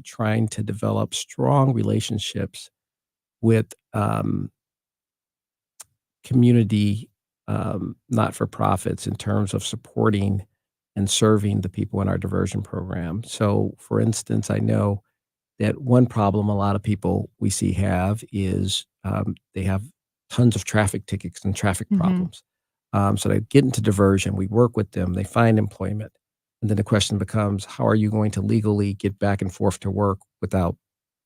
trying to develop strong relationships with community not-for-profits in terms of supporting and serving the people in our diversion program. So, for instance, I know that one problem a lot of people we see have is they have tons of traffic tickets and traffic Mhm. problems. So they get into diversion, we work with them, they find employment. And then the question becomes, how are you going to legally get back and forth to work without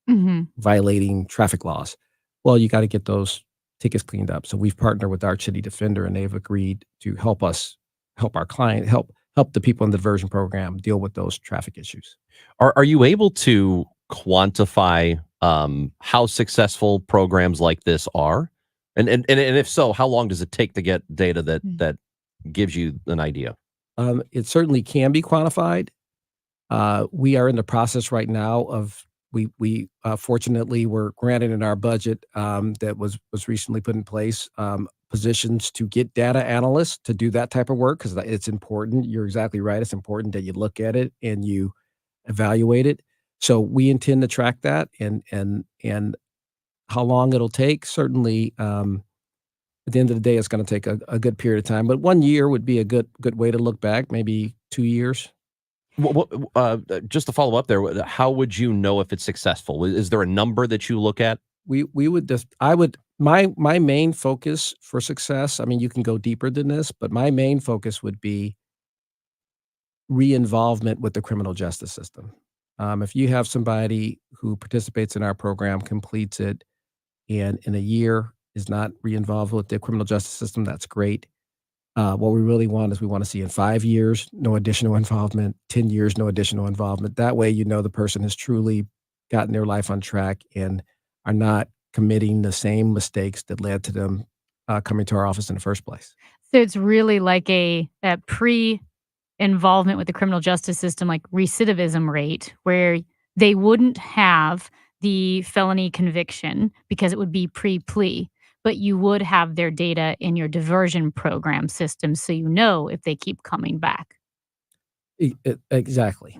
Mhm. violating traffic laws? Well, you got to get those tickets cleaned up. So we've partnered with our city defender and they've agreed to help us help our client, help the people in the diversion program deal with those traffic issues. Are you able to quantify how successful programs like this are? And if so, how long does it take to get data that gives you an idea? It certainly can be quantified. We are in the process right now of we fortunately were granted in our budget that was recently put in place positions to get data analysts to do that type of work because it's important. You're exactly right. It's important that you look at it and you evaluate it. So we intend to track that and how long it'll take. Certainly, at the end of the day, it's going to take a good period of time. But 1 year would be a good way to look back. Maybe 2 years. Just to follow up there, how would you know if it's successful? Is there a number that you look at? We would just I would my main focus for success. I mean, you can go deeper than this, but my main focus would be re-involvement with the criminal justice system. If you have somebody who participates in our program, completes it, and in a year is not re-involved with the criminal justice system, that's great. What we really want is we want to see in 5 years, no additional involvement, 10 years, no additional involvement. That way, the person has truly gotten their life on track and are not committing the same mistakes that led to them coming to our office in the first place. So it's really like that pre-involvement with the criminal justice system, like recidivism rate, where they wouldn't have the felony conviction because it would be pre-plea, but you would have their data in your diversion program system, so you know if they keep coming back. Exactly.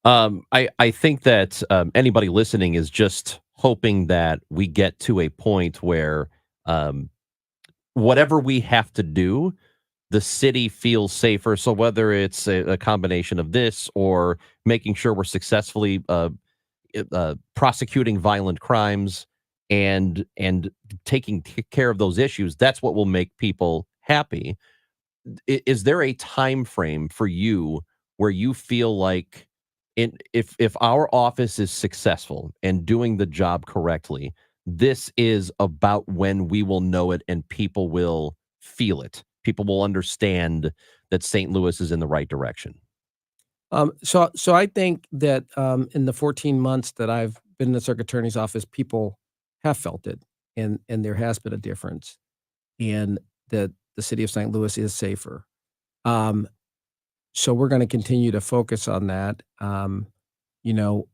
I think that anybody listening is just hoping that we get to a point where whatever we have to do, the city feels safer. So whether it's a combination of this or making sure we're successfully prosecuting violent crimes and taking care of those issues, that's what will make people happy. Is there a time frame for you where you feel like if our office is successful and doing the job correctly, this is about when we will know it and people will feel it? People will understand that St. Louis is in the right direction. So I think that in the 14 months that I've been in the circuit attorney's office, people have felt it, and there has been a difference, and that the city of St. Louis is safer. So we're going to continue to focus on that. You know,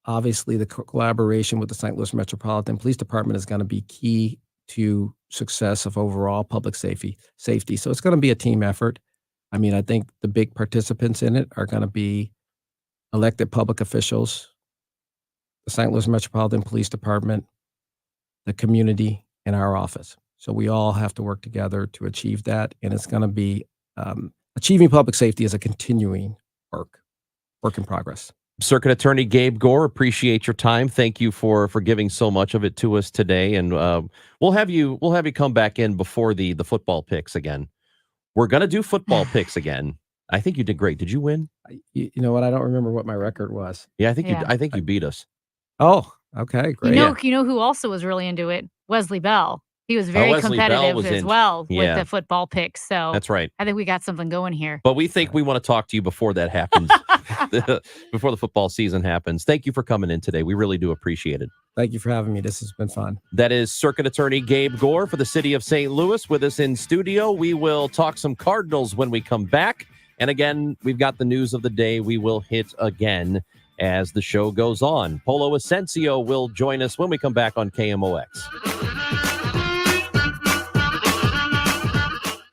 obviously the collaboration with the St. Louis Metropolitan Police Department is going to be key to success of overall public safety. So it's going to be a team effort. I mean, I think the big participants in it are going to be elected public officials, the St. Louis Metropolitan Police Department, the community, and our office. So we all have to work together to achieve that. And it's going to be achieving public safety is a continuing work in progress. Circuit Attorney Gabe Gore, appreciate your time. Thank you for giving so much of it to us today, and we'll have you come back in before the football picks again. We're gonna do football picks again. I think you did great. Did you win? You know what? I don't remember what my record was. Yeah, I think you beat us. Oh, okay, great. You know who also was really into it? Wesley Bell. He was very Wesley Bell competitive was as in- well Yeah. with the football picks. So That's right. I think we got something going here. But we think we want to talk to you before that happens, before the football season happens. Thank you for coming in today. We really do appreciate it. Thank you for having me. This has been fun. That is Circuit Attorney Gabe Gore for the city of St. Louis with us in studio. We will talk some Cardinals when we come back. And again, we've got the news of the day we will hit again as the show goes on. Polo Ascencio will join us when we come back on KMOX.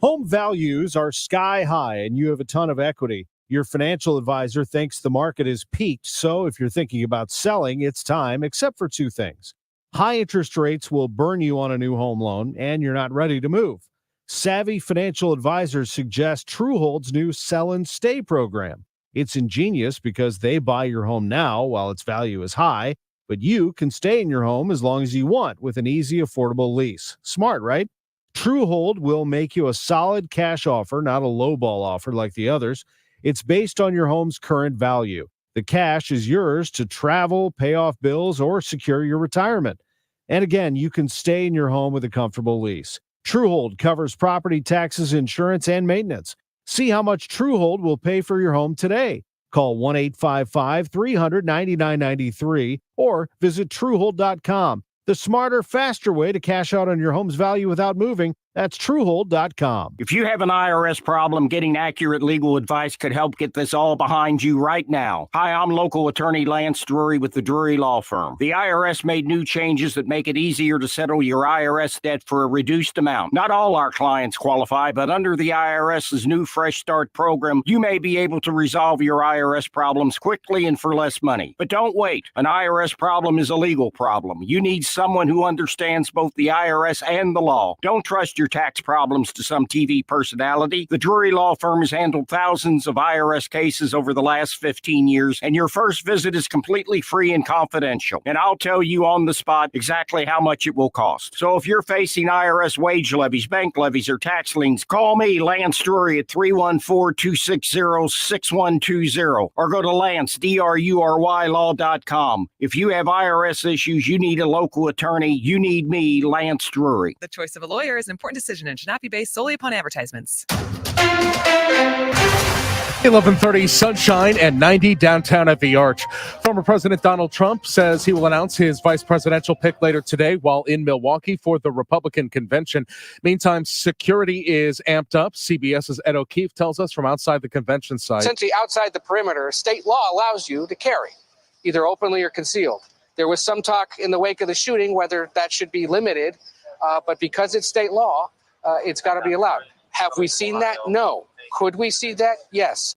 Home values are sky high and you have a ton of equity. Your financial advisor thinks the market is peaked. So if you're thinking about selling, it's time, except for two things. High interest rates will burn you on a new home loan and you're not ready to move. Savvy financial advisors suggest Truehold's new Sell and Stay program. It's ingenious because they buy your home now while its value is high, but you can stay in your home as long as you want with an easy, affordable lease. Smart, right? Truehold will make you a solid cash offer, not a lowball offer like the others. It's based on your home's current value. The cash is yours to travel, pay off bills, or secure your retirement. And again, you can stay in your home with a comfortable lease. Truehold covers property taxes, insurance, and maintenance. See how much Truehold will pay for your home today. Call 1-855-300-9993 or visit Truehold.com. The smarter, faster way to cash out on your home's value without moving. That's Truehold.com. If you have an IRS problem, getting accurate legal advice could help get this all behind you right now. Hi, I'm local attorney Lance Drury with the Drury Law Firm. The IRS made new changes that make it easier to settle your IRS debt for a reduced amount. Not all our clients qualify, but under the IRS's new Fresh Start program, you may be able to resolve your IRS problems quickly and for less money. But don't wait. An IRS problem is a legal problem. You need someone who understands both the IRS and the law. Don't trust your tax problems to some TV personality. The Drury Law Firm has handled thousands of IRS cases over the last 15 years, and your first visit is completely free and confidential. And I'll tell you on the spot exactly how much it will cost. So if you're facing IRS wage levies, bank levies, or tax liens, call me, Lance Drury, at 314-260-6120, or go to Lance, D-R-U-R-Y, law.com. If you have IRS issues, you need a local attorney. You need me, Lance Drury. The choice of a lawyer is an important decision and should not be based solely upon advertisements. 11:30, sunshine and 90 downtown at the Arch. Former President Donald Trump says he will announce his vice presidential pick later today while in Milwaukee for the Republican convention. Meantime, security is amped up. CBS's Ed O'Keefe tells us from outside the convention site. Essentially, outside the perimeter, state law allows you to carry, either openly or concealed. There was some talk in the wake of the shooting whether that should be limited, but because it's state law, it's got to be allowed. Have we seen that? No. Could we see that? Yes.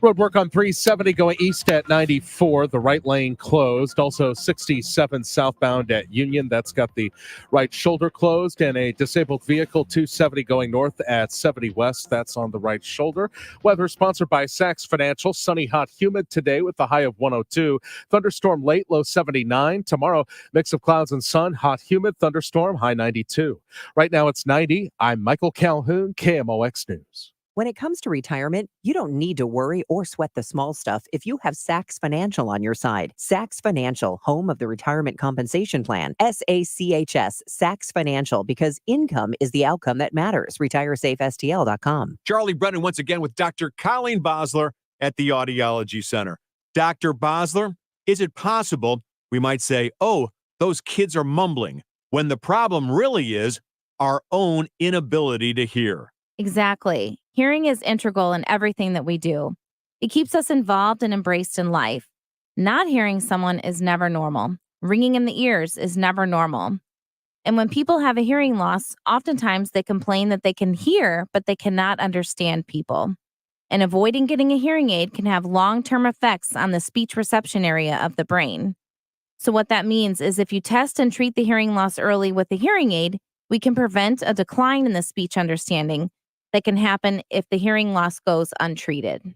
Road work on 370 going east at 94. The right lane closed. Also 67 southbound at Union. That's got the right shoulder closed. And a disabled vehicle 270 going north at 70 west. That's on the right shoulder. Weather sponsored by Saks Financial. Sunny, hot, humid today with the high of 102. Thunderstorm late, low 79. Tomorrow, mix of clouds and sun. Hot, humid, thunderstorm, high 92. Right now it's 90. I'm Michael Calhoun, KMOX News. When it comes to retirement, you don't need to worry or sweat the small stuff if you have Saks Financial on your side. Saks Financial, home of the Retirement Compensation Plan. SACHS, Saks Financial, because income is the outcome that matters. RetireSafeSTL.com. Charlie Brennan once again with Dr. Colleen Bosler at the Audiology Center. Dr. Bosler, is it possible we might say, oh, those kids are mumbling, when the problem really is our own inability to hear? Exactly. Hearing is integral in everything that we do. It keeps us involved and embraced in life. Not hearing someone is never normal. Ringing in the ears is never normal. And when people have a hearing loss, oftentimes they complain that they can hear, but they cannot understand people. and avoiding getting a hearing aid can have long-term effects on the speech reception area of the brain. So what that means is if you test and treat the hearing loss early with a hearing aid, we can prevent a decline in the speech understanding that can happen if the hearing loss goes untreated.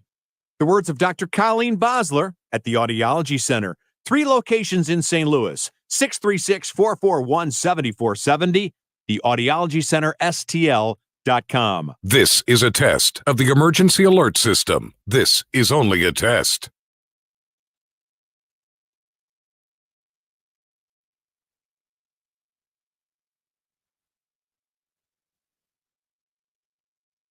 The words of Dr. Colleen Bosler at the Audiology Center. 3 locations in St. Louis, 636-441-7470, the Audiology Center, STL.com. This is a test of the emergency alert system. This is only a test.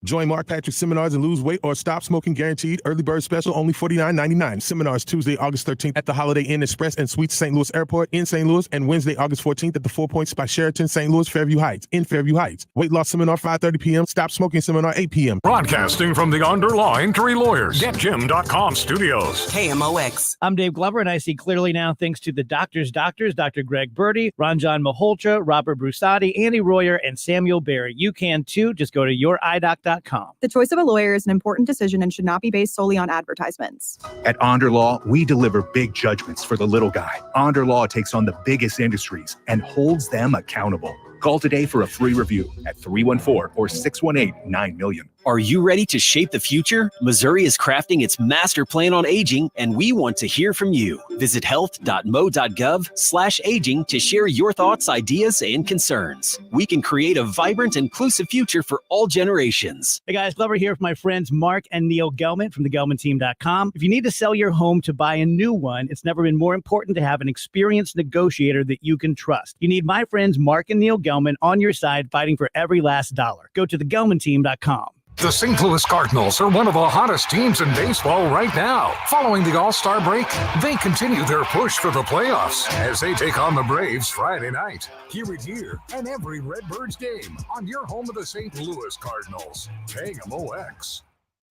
Join Mark Patrick seminars and lose weight or stop smoking guaranteed. Early bird special only $49.99. Seminars Tuesday, August 13th at the Holiday Inn Express and Suites St. Louis Airport in St. Louis, and Wednesday, August 14th at the 4 Points by Sheraton St. Louis Fairview Heights in Fairview Heights. Weight loss seminar 5:30 p.m. Stop smoking seminar 8 p.m. Broadcasting from the Underlying Three Lawyers, GetJim.com studios. KMOX. I'm Dave Glover, and I see clearly now thanks to the doctors, Dr. Greg Birdie, Ranjan Maholtra, Robert Brusati, Andy Royer, and Samuel Barry. You can too. Just go to youridoc.com. The choice of a lawyer is an important decision and should not be based solely on advertisements. At Onder Law, we deliver big judgments for the little guy. Onder Law takes on the biggest industries and holds them accountable. Call today for a free review at 314 or 618-9-MILLION. Are you ready to shape the future? Missouri is crafting its master plan on aging, and we want to hear from you. Visit health.mo.gov/aging to share your thoughts, ideas, and concerns. We can create a vibrant, inclusive future for all generations. Hey guys, Glover here with my friends Mark and Neil Gelman from thegelmanteam.com. If you need to sell your home to buy a new one, it's never been more important to have an experienced negotiator that you can trust. You need my friends Mark and Neil Gelman on your side, fighting for every last dollar. Go to thegelmanteam.com. The St. Louis Cardinals are one of the hottest teams in baseball right now. Following the All-Star break, they continue their push for the playoffs as they take on the Braves Friday night. Hear it here and every Redbirds game on your home of the St. Louis Cardinals. KMOX.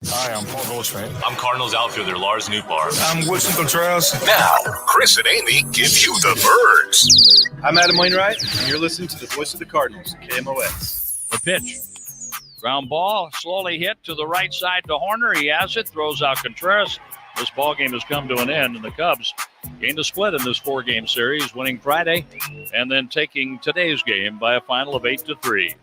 Hi, I'm Paul Goldschmidt. I'm Cardinals outfielder Lars Nootbaar. I'm Woodson Contreras. Now, Chris and Amy give you the birds. I'm Adam Wainwright, and you're listening to the voice of the Cardinals, KMOX. The pitch. Ground ball, slowly hit to the right side to Horner. He has it, throws out Contreras. This ball game has come to an end, and the Cubs gained a split in this 4-game series, winning Friday and then taking today's game by a final of 8-3.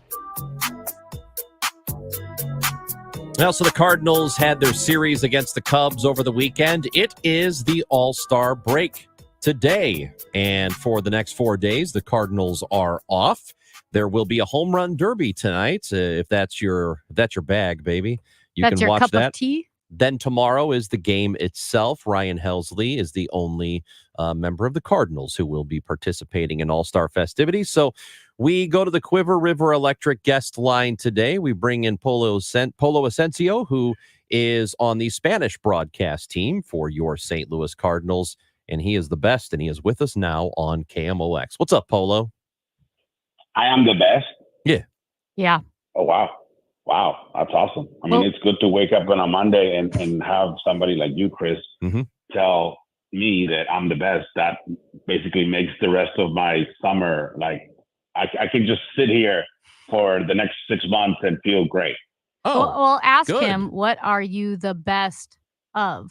Well, so the Cardinals had their series against the Cubs over the weekend. It is the All-Star break today, and for the next 4 days, the Cardinals are off. There will be a home run derby tonight. If that's your bag, baby, That's can your watch cup that. of tea? Then tomorrow is the game itself. Ryan Helsley is the only member of the Cardinals who will be participating in All-Star festivities. So we go to the Quiver River Electric guest line today. We bring in Polo Asensio, who is on the Spanish broadcast team for your St. Louis Cardinals, and he is the best, and he is with us now on KMOX. What's up, Polo? I am the best. Yeah. Yeah. Oh, wow. Wow. That's awesome. I mean, it's good to wake up on a Monday and have somebody like you, Chris, tell me that I'm the best. That basically makes the rest of my summer, like, I can just sit here for the next 6 months and feel great. Oh, well, ask good. him, what are you the best of?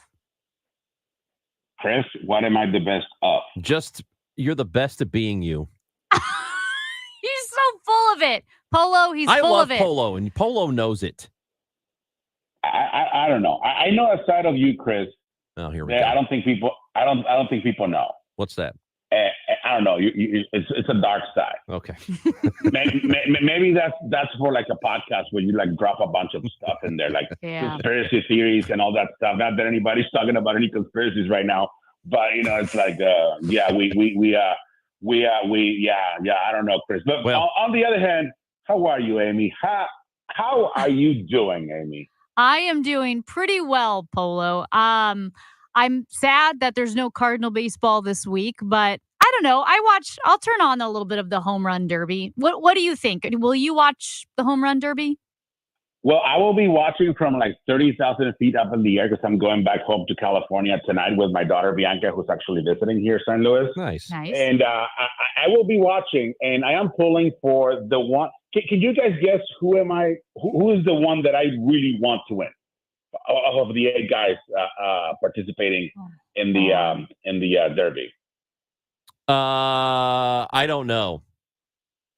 Chris, what am I the best of? You're the best at being you. He's so full of it. Polo, he's I full love of it. Polo, and Polo knows it. I don't know. I know a side of you, Chris. Oh, here we that go. I don't think people know. What's that? I don't know. It's a dark side. Okay. maybe that's for like a podcast where you like drop a bunch of stuff in there, like conspiracy theories and all that stuff. Not that anybody's talking about any conspiracies right now, but it's like I don't know, Chris. But on the other hand, how are you, Amy? How are you doing, Amy? I am doing pretty well, Polo. I'm sad that there's no Cardinal baseball this week, but I don't know. I'll turn on a little bit of the home run derby. What do you think? Will you watch the home run derby? Well, I will be watching from like 30,000 feet up in the air because I'm going back home to California tonight with my daughter, Bianca, who's actually visiting here in St. Louis. Nice. And I will be watching, and I am pulling for the one. Can you guys guess who is the one that I really want to win? of the 8 guys participating in the Derby? I don't know.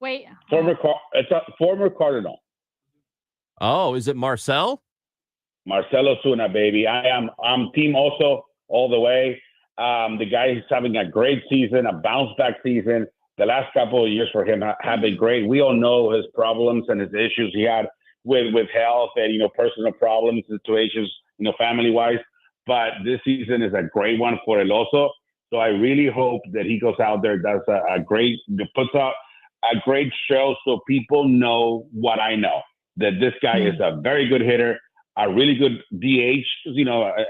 Wait. It's a former Cardinal. Oh, is it Marcel? Marcelo Zuna, baby. I'm team also all the way. The guy is having a great season, a bounce back season. The last couple of years for him have been great. We all know his problems and his issues he had with health and, personal problems, situations, family wise. But this season is a great one for El Oso. So I really hope that he goes out there, does puts out a great show so people know what I know, that this guy is a very good hitter, a really good DH,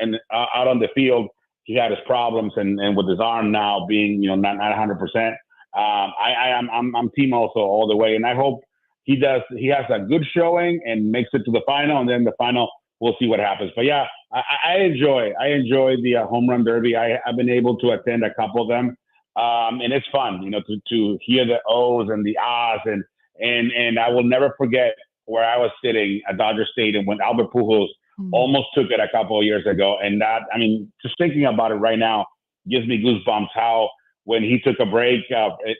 and out on the field, he had his problems and with his arm now being, not 100%. I'm team also all the way. And I hope he has a good showing and makes it to the final, and then the final, we'll see what happens. But yeah, I enjoy the home run derby. I've been able to attend a couple of them. And it's fun, to hear the O's and the ahs, and I will never forget where I was sitting at Dodger Stadium when Albert Pujols almost took it a couple of years ago. And just thinking about it right now gives me goosebumps. How when he took a break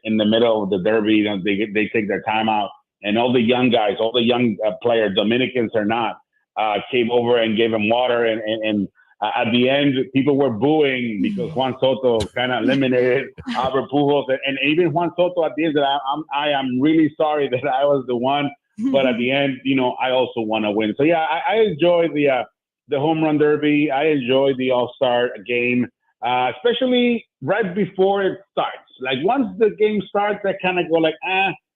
in the middle of the derby, they take their time out, and all the young guys, all the young players, Dominicans or not, came over and gave him water, and at the end, people were booing because Juan Soto kind of eliminated Albert Pujols, and even Juan Soto at the end said, "I am really sorry that I was the one, but at the end, I also want to win." So yeah, I enjoy the home run derby. I enjoy the All-Star game, especially right before it starts. Like once the game starts, I kind of go like,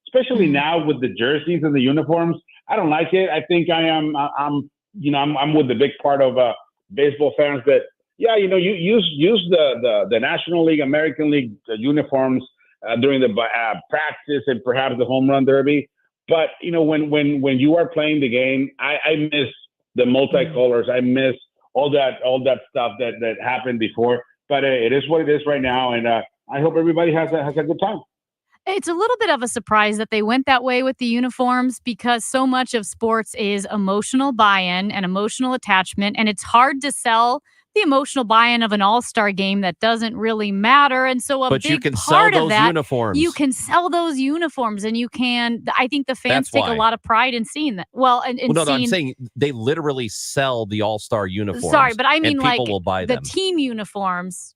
especially now with the jerseys and the uniforms. I don't like it. I think I'm with the big part of baseball fans that, you use the National League, American League uniforms during the practice and perhaps the home run derby. But, when you are playing the game, I miss the multicolors. I miss all that stuff that happened before. But it is what it is right now. And I hope everybody has a good time. It's a little bit of a surprise that they went that way with the uniforms, because so much of sports is emotional buy-in and emotional attachment, and it's hard to sell the emotional buy-in of an all-star game that doesn't really matter. And so but big you can part sell of those that, uniforms. you can sell those uniforms, and I think the fans That's take why. a lot of pride in seeing that. Well, and No, seeing, I'm saying they literally sell the all-star uniforms. sorry, but I mean, and like people will buy the them. team uniforms,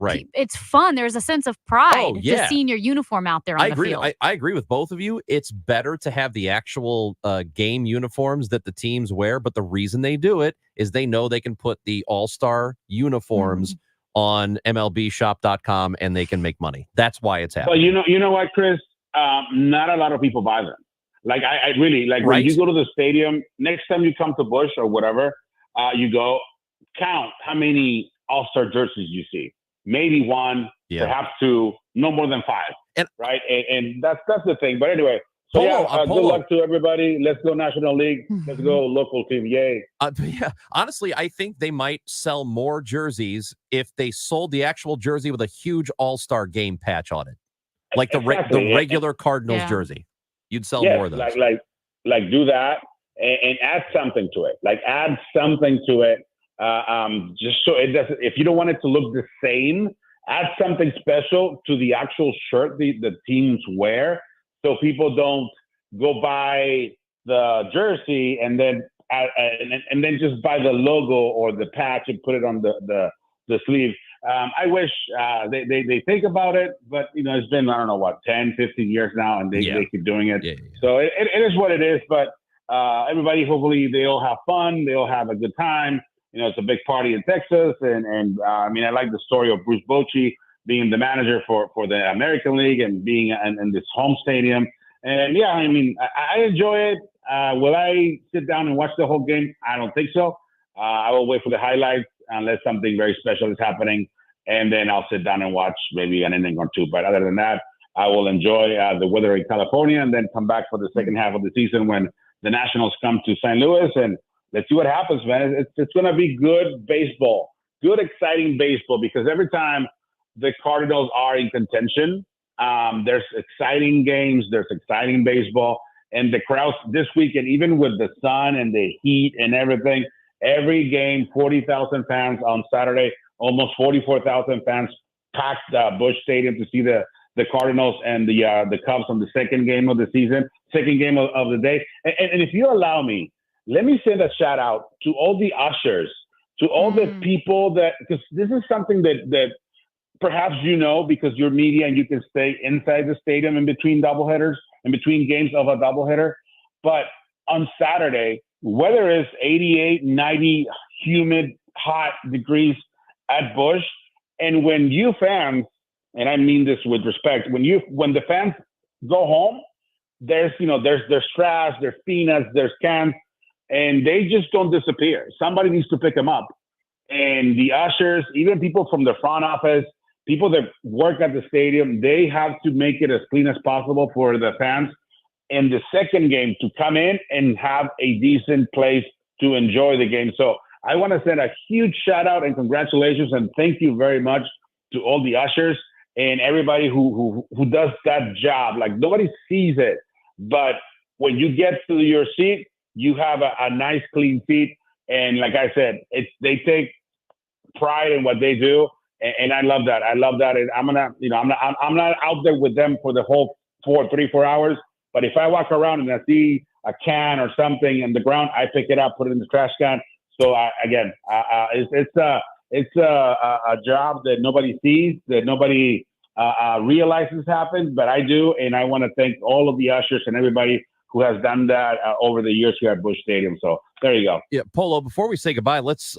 Right. it's fun. There's a sense of pride yeah. to seeing your uniform out there on I the agree. field. I agree with both of you. It's better to have the actual game uniforms that the teams wear, but the reason they do it is they know they can put the all-star uniforms on MLBshop.com and they can make money. That's why it's happening. But you know what, Chris? Not a lot of people buy them. Like I really like when you go to the stadium. Next time you come to Busch or whatever, you go count how many all-star jerseys you see. Maybe one, perhaps two, no more than 5. Right? And that's the thing. But anyway, so good luck to everybody. Let's go National League. Let's go local team. Yay. Yeah. Honestly, I think they might sell more jerseys if they sold the actual jersey with a huge all-star game patch on it. Like the regular Cardinals jersey. You'd sell more of those. Like do that and add something to it. Like add something to it. Just so it doesn't, if you don't want it to look the same, add something special to the actual shirt the teams wear, so people don't go buy the jersey and then and then just buy the logo or the patch and put it on the sleeve. I wish they think about it, but it's been, I don't know what, 10, 15 years now, and they keep doing it. So it is what it is. But everybody, hopefully they all have fun, they all have a good time. It's a big party in Texas, and I like the story of Bruce Bochy being the manager for the American League and being in this home stadium. And I enjoy it. Will I sit down and watch the whole game? I don't think so. I will wait for the highlights unless something very special is happening, and then I'll sit down and watch maybe an inning or two. But other than that, I will enjoy the weather in California and then come back for the second half of the season when the Nationals come to St. Louis, and let's see what happens, man. It's going to be good baseball, good, exciting baseball, because every time the Cardinals are in contention, there's exciting games, there's exciting baseball, and the crowds this weekend, even with the sun and the heat and everything, every game, 40,000 fans on Saturday, almost 44,000 fans packed Busch Stadium to see the Cardinals and the Cubs on the second game of the season, second game of the day. And if you allow me, let me send a shout out to all the ushers, to all the people because this is something that perhaps because you're media and you can stay inside the stadium in between doubleheaders, in between games of a doubleheader. But on Saturday, weather is 88, 90, humid, hot degrees at Busch. And when you fans, and I mean this with respect, when the fans go home, there's trash, there's peanuts, there's cans, and they just don't disappear. Somebody needs to pick them up. And the ushers, even people from the front office, people that work at the stadium, they have to make it as clean as possible for the fans in the second game to come in and have a decent place to enjoy the game. So I want to send a huge shout out and congratulations and thank you very much to all the ushers and everybody who does that job. Like, nobody sees it, but when you get to your seat, you have a nice clean seat. And like I said, they take pride in what they do. And I love that. I love that. And I'm not out there with them for the whole 3-4 hours. But if I walk around and I see a can or something on the ground, I pick it up, put it in the trash can. So it's a job that nobody sees, that nobody realizes happens, but I do. And I want to thank all of the ushers and everybody who has done that over the years here at Busch Stadium. So there you go. Yeah, Polo, before we say goodbye, let's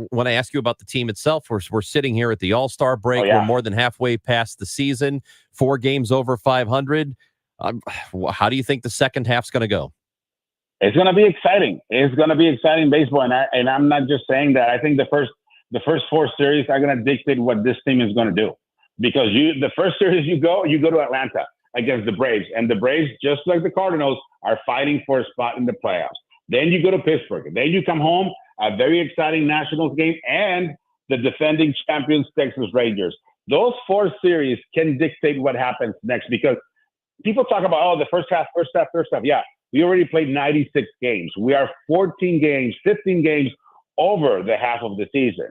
when I ask you about the team itself, we're sitting here at the All-Star break. Oh, yeah. We're more than halfway past the season, 4 games over 500. How do you think the second half's going to go? It's going to be exciting. It's going to be exciting baseball. And I'm not just saying that. I think the first 4 series are going to dictate what this team is going to do. Because the first series you go to Atlanta against the Braves. And the Braves, just like the Cardinals, are fighting for a spot in the playoffs. Then you go to Pittsburgh. Then you come home, a very exciting Nationals game, and the defending champions, Texas Rangers. Those 4 series can dictate what happens next, because people talk about, the first half. Yeah, we already played 96 games. We are 15 games over the half of the season.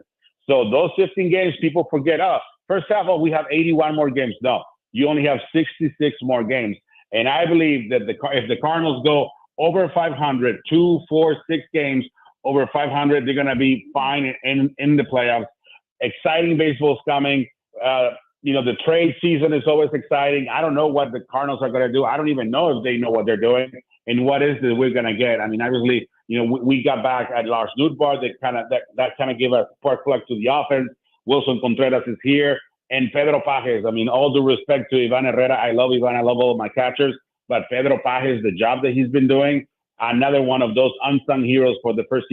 So those 15 games, people forget, first half, we have 81 more games. No, you only have 66 more games. And I believe that if the Cardinals go over 500, 2, 4, 6 games over 500, they're going to be fine in the playoffs. Exciting baseball's coming. The trade season is always exciting. I don't know what the Cardinals are going to do. I don't even know if they know what they're doing and what is it we're going to get. I mean, obviously, we got back at Lars Nootbaar. That kind of gave a spark plug to the offense. Wilson Contreras is here. And Pedro Pages. I mean, all due respect to Ivan Herrera. I love Ivan. I love all of my catchers. But Pedro Pages, the job that he's been doing, another one of those unsung heroes for the first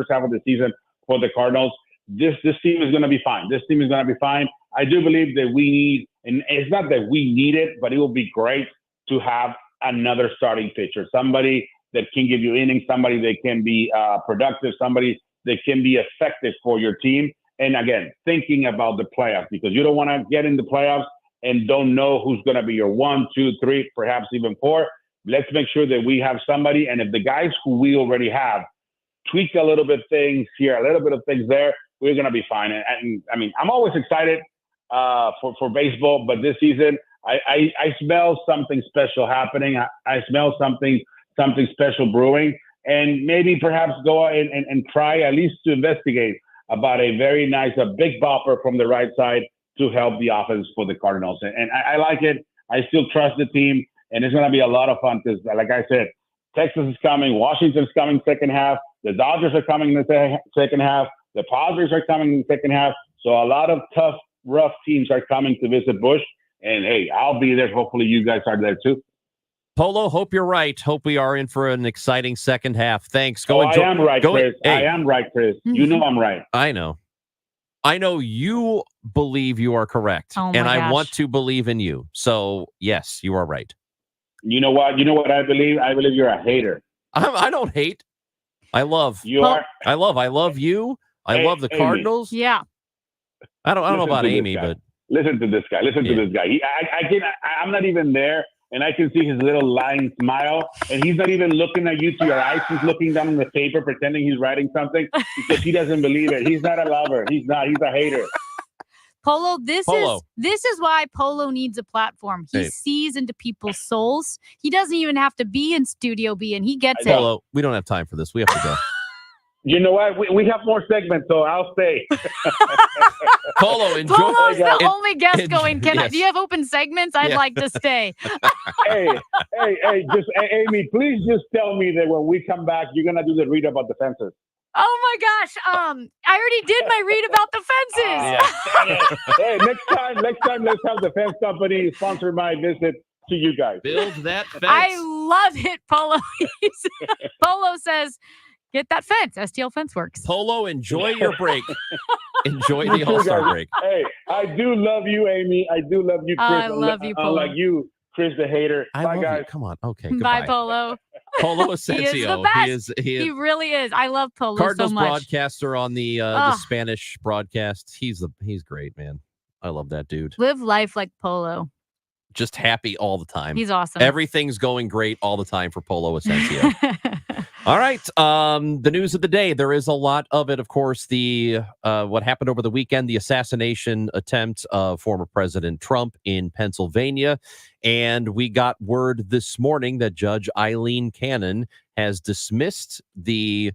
half of the season for the Cardinals. This team is going to be fine. This team is going to be fine. I do believe that we need, and it's not that we need it, but it will be great to have another starting pitcher, somebody that can give you innings, somebody that can be productive, somebody that can be effective for your team. And again, thinking about the playoffs, because you don't want to get in the playoffs and don't know who's going to be your 1, 2, 3, perhaps even 4. Let's make sure that we have somebody. And if the guys who we already have tweak a little bit things here, a little bit of things there, we're going to be fine. And I mean, I'm always excited for baseball, but this season, I smell something special happening. I smell something special brewing, and maybe perhaps go and try at least to investigate about a very nice, a big bopper from the right side to help the offense for the Cardinals. And I like it. I still trust the team, and it's going to be a lot of fun because, like I said, Texas is coming, Washington's coming second half, the Dodgers are coming in the second half, the Padres are coming in the second half. So a lot of tough, rough teams are coming to visit Busch. And hey, I'll be there. Hopefully you guys are there too. Polo, hope you're right. Hope we are in for an exciting second half. Thanks. I am right, Chris. I am right, Chris. You know I'm right. I know you believe you are correct. Oh my and I gosh. want to believe in you. So yes, you are right. You know what? You know what I believe? I believe you're a hater. I don't hate. I love. You are. I love you. I love the Amy. Cardinals. Yeah. I don't know about Amy, but listen to this guy. Listen to this guy. I'm not even there and I can see his little lying smile, and he's not even looking at you to your eyes. He's looking down on the paper, pretending he's writing something because he doesn't believe it. He's not a lover. He's not. He's a hater. Polo, this is why Polo needs a platform. He Hey. sees into people's souls. He doesn't even have to be in Studio B, and he gets it. Polo, we don't have time for this. We have to go. You know what? We have more segments, so I'll stay. Polo, enjoy. Polo's the only guest going. Yes. Do you have open segments? I'd Yeah. like to stay. hey, Amy, please just tell me that when we come back, you're gonna do the read about the fences. Oh my gosh. I already did my read about the fences. Hey, next time, let's have the fence company sponsor my visit to you guys. Build that fence. I love it, Polo. Polo says, get that fence. STL Fence Works. Polo, enjoy your break. Enjoy You the too, All-Star guys. break. Hey, I do love you, Amy. I do love you, Chris. I love you, Polo. Unlike you, Chris the hater. I Bye, love guys. You. Come on. Okay, Bye, goodbye. Polo. Polo He is the Asensio. best. He is He really is. I love Polo Cardinals so much. broadcaster on the Ugh. Spanish broadcast. He's great, man. I love that dude. Live life like Polo. Just happy all the time. He's awesome. Everything's going great all the time for Polo Asensio. All right. The news of the day. There is a lot of it. Of course, the what happened over the weekend, the assassination attempt of former President Trump in Pennsylvania. And we got word this morning that Judge Eileen Cannon has dismissed the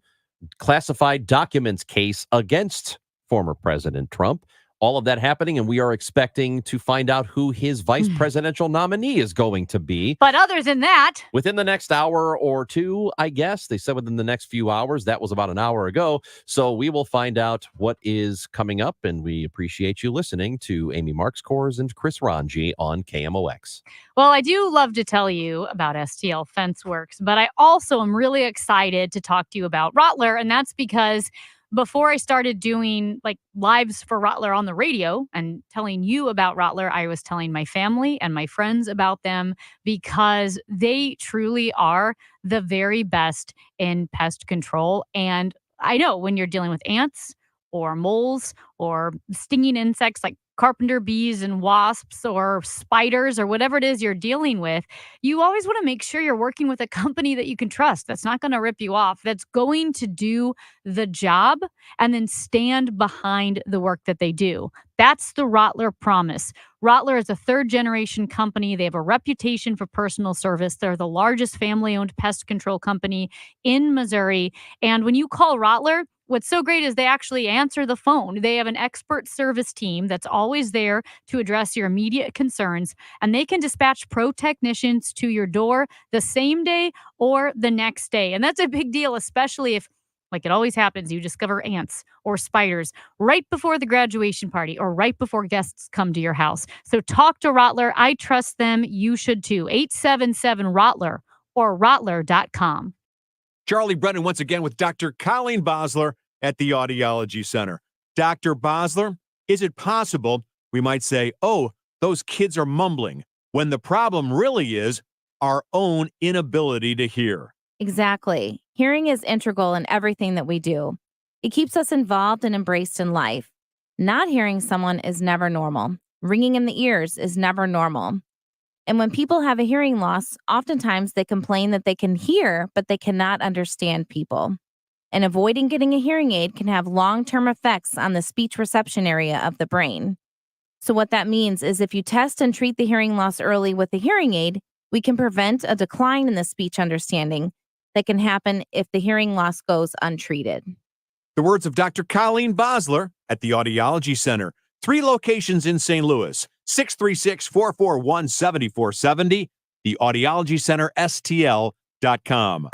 classified documents case against former President Trump. All of that happening, and we are expecting to find out who his vice presidential nominee is going to be. But other than that, Within the next hour or two, I guess. They said within the next few hours. That was about an hour ago. So we will find out what is coming up, and we appreciate you listening to Amy Marks Kors and Chris Ranji on KMOX. well, I do love to tell you about STL Fence Works, but I also am really excited to talk to you about Rottler, and that's because before I started doing like lives for Rottler on the radio and telling you about Rottler, I was telling my family and my friends about them because they truly are the very best in pest control. And I know when you're dealing with ants or moles or stinging insects like carpenter bees and wasps or spiders or whatever it is you're dealing with, you always want to make sure you're working with a company that you can trust, that's not going to rip you off, that's going to do the job and then stand behind the work that they do. That's the Rottler promise. Rottler is a third-generation company. They have a reputation for personal service. They're the largest family-owned pest control company in Missouri. And when you call Rottler, what's so great is they actually answer the phone. They have an expert service team that's always there to address your immediate concerns, and they can dispatch pro technicians to your door the same day or the next day. And that's a big deal, especially if, like it always happens, you discover ants or spiders right before the graduation party or right before guests come to your house. So talk to Rottler. I trust them. You should too. 877-ROTTLER or rottler.com. Charlie Brennan once again with Dr. Colleen Bosler at the Audiology Center. Dr. Bosler, is it possible we might say, oh, those kids are mumbling, when the problem really is our own inability to hear? Exactly. Hearing is integral in everything that we do. It keeps us involved and embraced in life. Not hearing someone is never normal. Ringing in the ears is never normal. And when people have a hearing loss, oftentimes they complain that they can hear, but they cannot understand people. And avoiding getting a hearing aid can have long-term effects on the speech reception area of the brain. So what that means is if you test and treat the hearing loss early with a hearing aid, we can prevent a decline in the speech understanding that can happen if the hearing loss goes untreated. The words of Dr. Colleen Bosler at the Audiology Center. 3 locations in St. Louis, 636-441-7470, the Audiology Center, STL.com.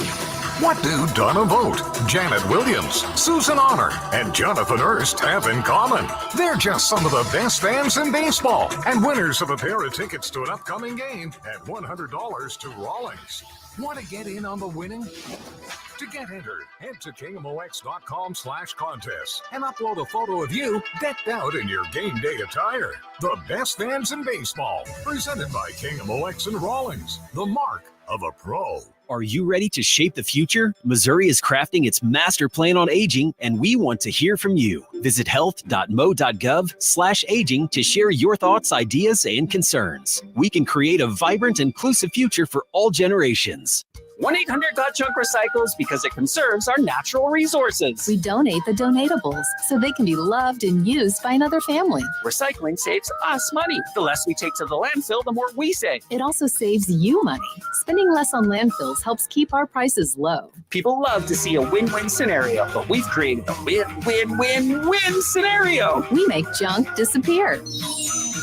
What do Donna Vogt, Janet Williams, Susan Honor, and Jonathan Erst have in common? They're just some of the best fans in baseball and winners of a pair of tickets to an upcoming game and $100 to Rawlings. Want to get in on the winning? To get entered, head to KMOX.com/contest and upload a photo of you decked out in your game day attire. The best fans in baseball, presented by KMOX and Rawlings, the mark of a pro. Are you ready to shape the future? Missouri is crafting its master plan on aging, and we want to hear from you. Visit health.mo.gov/aging to share your thoughts, ideas, and concerns. We can create a vibrant, inclusive future for all generations. 1-800-GOT-JUNK recycles because it conserves our natural resources. We donate the donatables so they can be loved and used by another family. Recycling saves us money. The less we take to the landfill, the more we save. It also saves you money. Spending less on landfills helps keep our prices low. People love to see a win-win scenario, but we've created a win-win-win-win scenario. We make junk disappear.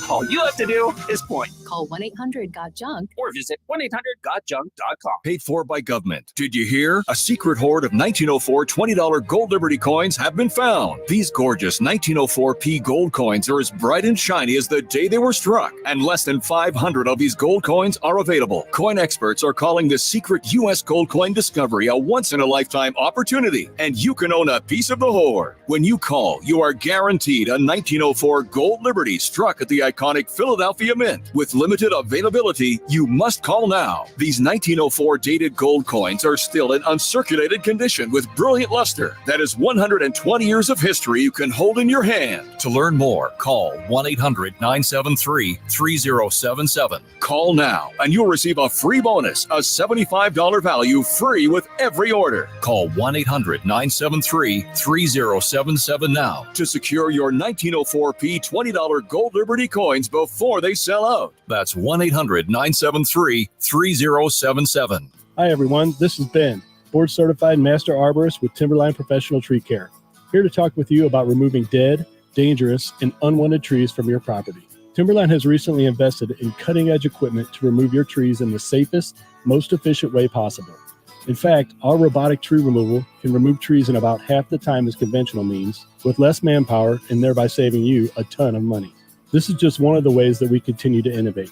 All you have to do is point. Call 1-800-GOT-JUNK or visit 1-800-GOT-JUNK.com. Paid for by government. Did you hear? A secret hoard of 1904 $20 Gold Liberty coins have been found. These gorgeous 1904p gold coins are as bright and shiny as the day they were struck, and less than 500 of these gold coins are available. Coin experts are calling this secret U.S. gold coin discovery a once-in-a-lifetime opportunity, and you can own a piece of the hoard. When you call, you are guaranteed a 1904 Gold Liberty struck at the iconic Philadelphia Mint. With limited availability, you must call now. These 1904 dated gold coins are still in uncirculated condition with brilliant luster. That is 120 years of history you can hold in your hand. To learn more, call 1-800-973-3077. Call now and you'll receive a free bonus, a $75 value free with every order. Call 1-800-973-3077 now to secure your 1904p $20 Gold Liberty coins before they sell out. That's 1-800-973-3077. Hi, everyone. This is Ben, board certified master arborist with Timberline Professional Tree Care. Here to talk with you about removing dead, dangerous, and unwanted trees from your property. Timberline has recently invested in cutting-edge equipment to remove your trees in the safest, most efficient way possible. In fact, our robotic tree removal can remove trees in about half the time as conventional means, with less manpower and thereby saving you a ton of money. This is just one of the ways that we continue to innovate.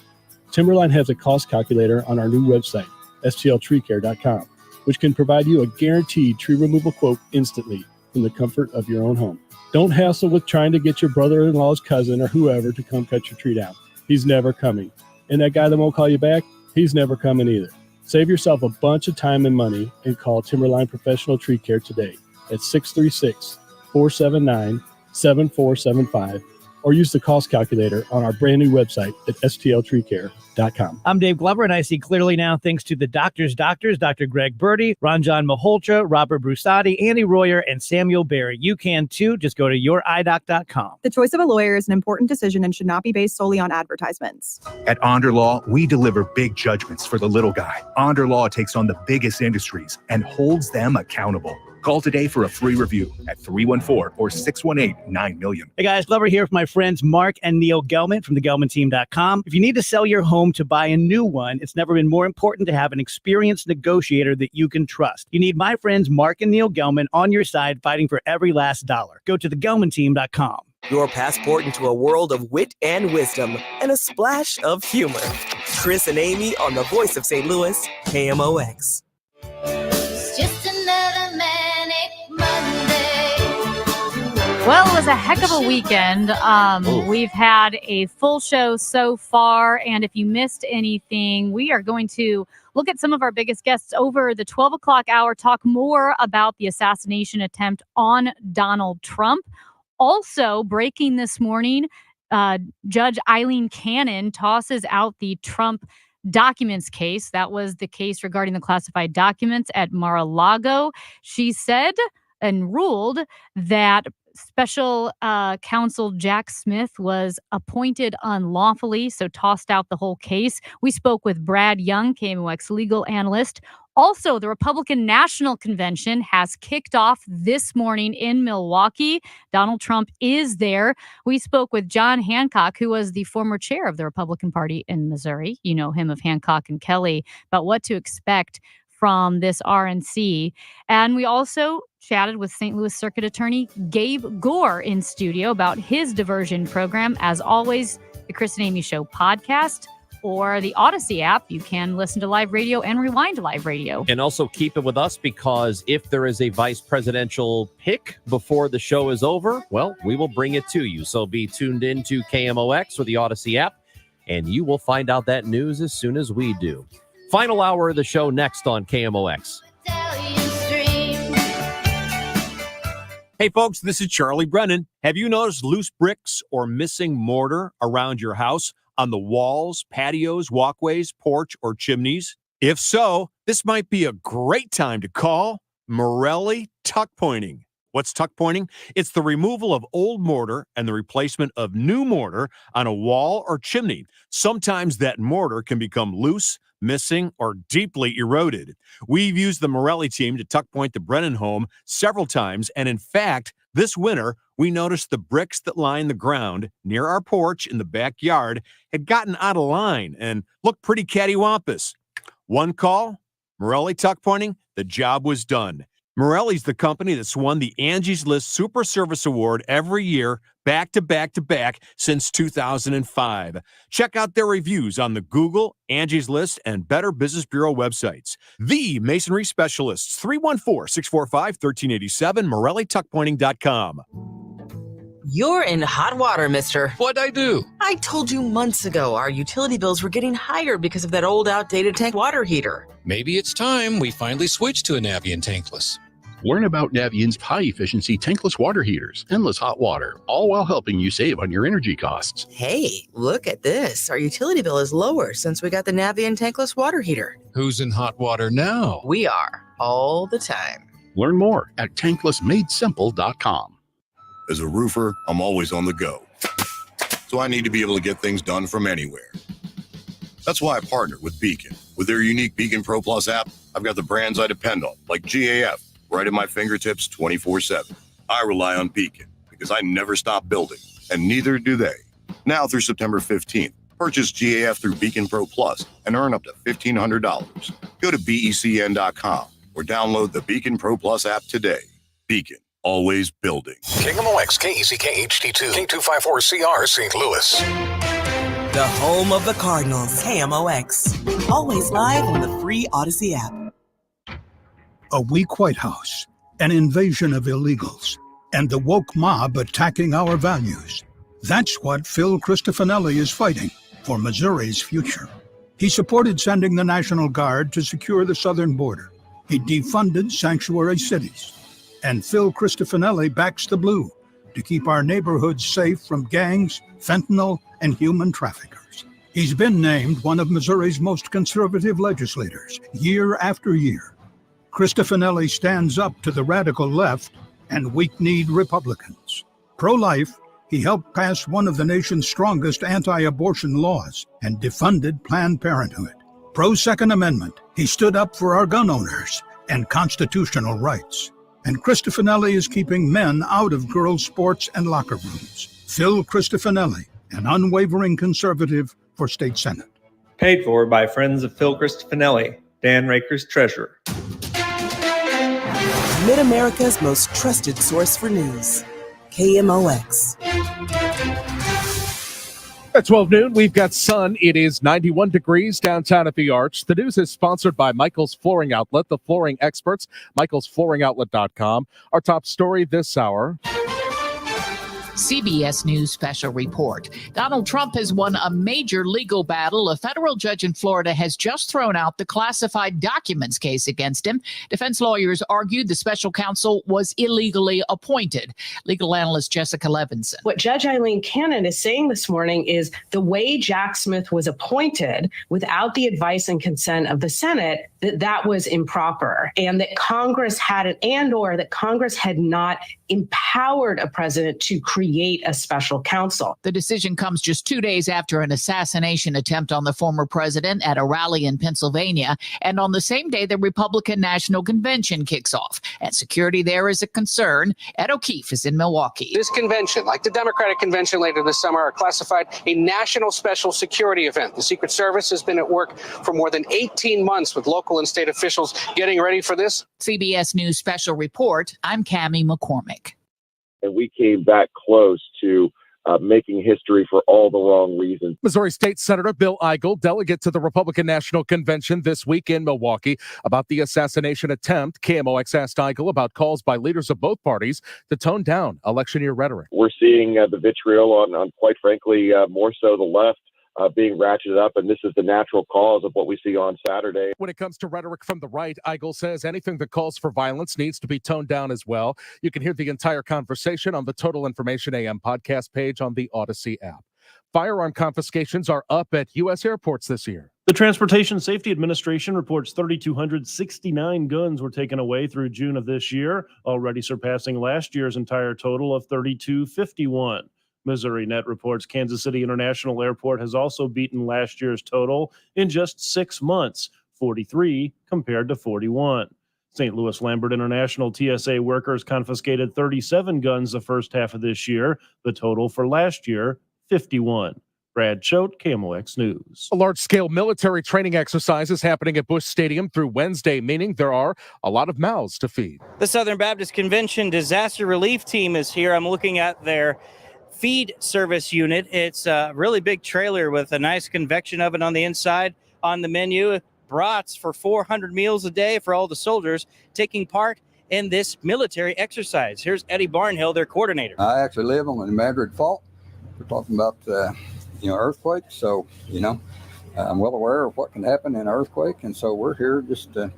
Timberline has a cost calculator on our new website, stltreecare.com, which can provide you a guaranteed tree removal quote instantly from the comfort of your own home. Don't hassle with trying to get your brother-in-law's cousin or whoever to come cut your tree down. He's never coming. And that guy that won't call you back, he's never coming either. Save yourself a bunch of time and money and call Timberline Professional Tree Care today at 636-479-7475 or use the cost calculator on our brand new website at stltreecare.com. I'm Dave Glover, and I see clearly now thanks to the doctors, Dr. Greg Birdie, Ranjan Malhotra, Robert Brusati, Andy Royer, and Samuel Barry. You can too. Just go to youridoc.com. The choice of a lawyer is an important decision and should not be based solely on advertisements. At Onder Law, we deliver big judgments for the little guy. Onder Law takes on the biggest industries and holds them accountable. Call today for a free review at 314 or 618-9-MILLION. Hey guys, Glover here with my friends Mark and Neil Gelman from thegelmanteam.com. If you need to sell your home to buy a new one, it's never been more important to have an experienced negotiator that you can trust. You need my friends Mark and Neil Gelman on your side fighting for every last dollar. Go to thegelmanteam.com. Your passport into a world of wit and wisdom and a splash of humor. Chris and Amy on the Voice of St. Louis, KMOX. Just another manic Monday. Well, it was a heck of a weekend. We've had a full show so far, and if you missed anything, we are going to look at some of our biggest guests over the 12 o'clock hour, talk more about the assassination attempt on Donald Trump. Also, breaking this morning, Judge Eileen Cannon tosses out the Trump documents case. That was the case regarding the classified documents at Mar-a-Lago. She said and ruled that special counsel Jack Smith was appointed unlawfully, so tossed out the whole case. We spoke with Brad Young, KMOX legal analyst. Also, the Republican National Convention has kicked off this morning in Milwaukee. Donald Trump is there. We spoke with John Hancock, who was the former chair of the Republican Party in Missouri. You know him of Hancock and Kelly, about what to expect from this RNC. And we also chatted with St. Louis Circuit Attorney Gabe Gore in studio about his diversion program. As always, the Chris and Amy Show podcast or the Odyssey app. You can listen to live radio and rewind to live radio. And also keep it with us, because if there is a vice presidential pick before the show is over, well, we will bring it to you. So be tuned in to KMOX or the Odyssey app, and you will find out that news as soon as we do. Final hour of the show next on KMOX. Hey, folks, this is Charlie Brennan. Have you noticed loose bricks or missing mortar around your house on the walls, patios, walkways, porch, or chimneys? If so, this might be a great time to call Morelli Tuck Pointing. What's tuck pointing? It's the removal of old mortar and the replacement of new mortar on a wall or chimney. Sometimes that mortar can become loose, missing, or deeply eroded. We've used the Morelli team to tuck point the Brennan home several times, and in fact, this winter, we noticed the bricks that line the ground near our porch in the backyard had gotten out of line and looked pretty cattywampus. One call, Morelli Tuck Pointing, the job was done. Morelli's the company that's won the Angie's List Super Service Award every year, back to back to back, since 2005. Check out their reviews on the Google, Angie's List, and Better Business Bureau websites. The Masonry Specialists, 314-645-1387, MorelliTuckPointing.com. You're in hot water, mister. What'd I do? I told you months ago our utility bills were getting higher because of that old outdated tank water heater. Maybe it's time we finally switch to a Navien tankless. Learn about Navient's high-efficiency tankless water heaters, endless hot water, all while helping you save on your energy costs. Hey, look at this. Our utility bill is lower since we got the Navien tankless water heater. Who's in hot water now? We are, all the time. Learn more at tanklessmadesimple.com. As a roofer, I'm always on the go. So I need to be able to get things done from anywhere. That's why I partnered with Beacon. With their unique Beacon Pro Plus app, I've got the brands I depend on, like GAF, right at my fingertips 24/7. I rely on Beacon because I never stop building, and neither do they. Now through September 15th, purchase GAF through Beacon Pro Plus and earn up to $1,500. Go to BECN.com or download the Beacon Pro Plus app today. Beacon. Always building. KMOX, KECK HD2, K254CR, St. Louis. The home of the Cardinals, KMOX. Always live on the free Odyssey app. A weak White House, an invasion of illegals, and the woke mob attacking our values. That's what Phil Cristofanelli is fighting for Missouri's future. He supported sending the National Guard to secure the southern border. He defunded sanctuary cities. And Phil Cristofanelli backs the blue to keep our neighborhoods safe from gangs, fentanyl, and human traffickers. He's been named one of Missouri's most conservative legislators year after year. Cristofanelli stands up to the radical left and weak-kneed Republicans. Pro-life, he helped pass one of the nation's strongest anti-abortion laws and defunded Planned Parenthood. Pro-Second Amendment, he stood up for our gun owners and constitutional rights. And Cristofanelli is keeping men out of girls' sports and locker rooms. Phil Cristofanelli, an unwavering conservative for state senate. Paid for by friends of Phil Cristofanelli, Dan Raker's treasurer. Mid-America's most trusted source for news. KMOX. At 12 noon, we've got sun. It is 91 degrees downtown at the Arch. The news is sponsored by Michael's Flooring Outlet, the flooring experts, michaelsflooringoutlet.com. Our top story this hour. CBS News special report. Donald Trump has won a major legal battle. A federal judge in Florida has just thrown out the classified documents case against him. Defense lawyers argued the special counsel was illegally appointed. Legal analyst Jessica Levinson. What Judge Eileen Cannon is saying this morning is the way Jack Smith was appointed without the advice and consent of the Senate, that was improper, and that Congress had that Congress had not empowered a president to create a special counsel. The decision comes just 2 days after an assassination attempt on the former president at a rally in Pennsylvania, and on the same day the Republican National Convention kicks off. And security there is a concern. Ed O'Keefe is in Milwaukee. This convention, like the Democratic convention later this summer, are classified a national special security event. The Secret Service has been at work for more than 18 months with local and state officials getting ready for this. CBS News special report. I'm Cammie McCormick. And we came back close to making history for all the wrong reasons. Missouri State Senator Bill Eigel, delegate to the Republican National Convention this week in Milwaukee, about the assassination attempt. KMOX asked Eigel about calls by leaders of both parties to tone down election year rhetoric. We're seeing the vitriol on quite frankly, more so the left being ratcheted up, and this is the natural cause of what we see on Saturday. When it comes to rhetoric from the right, Eigel says anything that calls for violence needs to be toned down as well. You can hear the entire conversation on the Total Information AM podcast page on the Odyssey app. Firearm confiscations are up at U.S. airports this year. The Transportation Safety Administration reports 3,269 guns were taken away through June of this year, already surpassing last year's entire total of 3,251. Missouri Net reports Kansas City International Airport has also beaten last year's total in just 6 months, 43 compared to 41. St. Louis Lambert International TSA workers confiscated 37 guns the first half of this year. The total for last year, 51. Brad Choate, KMOX News. A large-scale military training exercise is happening at Busch Stadium through Wednesday, meaning there are a lot of mouths to feed. The Southern Baptist Convention Disaster Relief Team is here. I'm looking at their feed service unit. It's a really big trailer with a nice convection oven on the inside. On the menu, brats for 400 meals a day for all the soldiers taking part in this military exercise. Here's Eddie Barnhill, their coordinator. I actually live on the Madrid Fault. We're talking about earthquakes, so I'm well aware of what can happen in an earthquake, and so we're here just to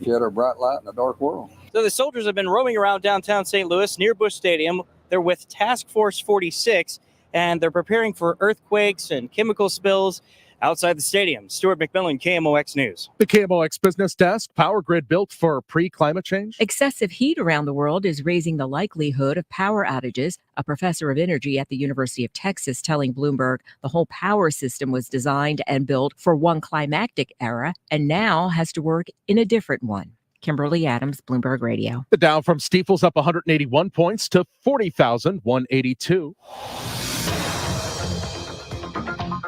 shed our bright light in a dark world. So the soldiers have been roaming around downtown St. Louis near Busch Stadium. They're with Task Force 46, and they're preparing for earthquakes and chemical spills outside the stadium. Stuart McMillan, KMOX News. The KMOX Business Desk, power grid built for pre-climate change. Excessive heat around the world is raising the likelihood of power outages. A professor of energy at the University of Texas telling Bloomberg the whole power system was designed and built for one climactic era and now has to work in a different one. Kimberly Adams, Bloomberg Radio. The Dow from Steeples up 181 points to 40,182.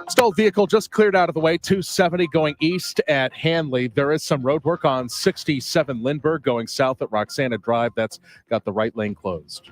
Stalled vehicle just cleared out of the way, 270 going east at Hanley. There is some road work on 67 Lindbergh going south at Roxana Drive. That's got the right lane closed.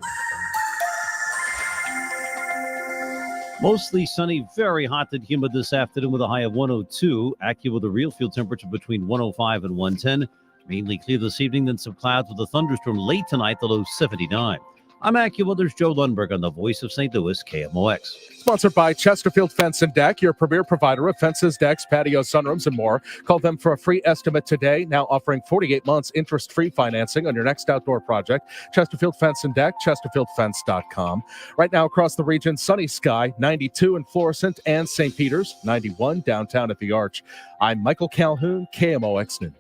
Mostly sunny, very hot and humid this afternoon with a high of 102. Accurate with a real field temperature between 105 and 110. Mainly clear this evening, then some clouds with a thunderstorm late tonight, the low 79. I'm AccuWeather's Joe Lundberg on the Voice of St. Louis, KMOX. Sponsored by Chesterfield Fence and Deck, your premier provider of fences, decks, patios, sunrooms, and more. Call them for a free estimate today. Now offering 48 months interest-free financing on your next outdoor project. Chesterfield Fence and Deck, chesterfieldfence.com. Right now across the region, sunny sky, 92 in Florissant and St. Peters, 91 downtown at the Arch. I'm Michael Calhoun, KMOX News.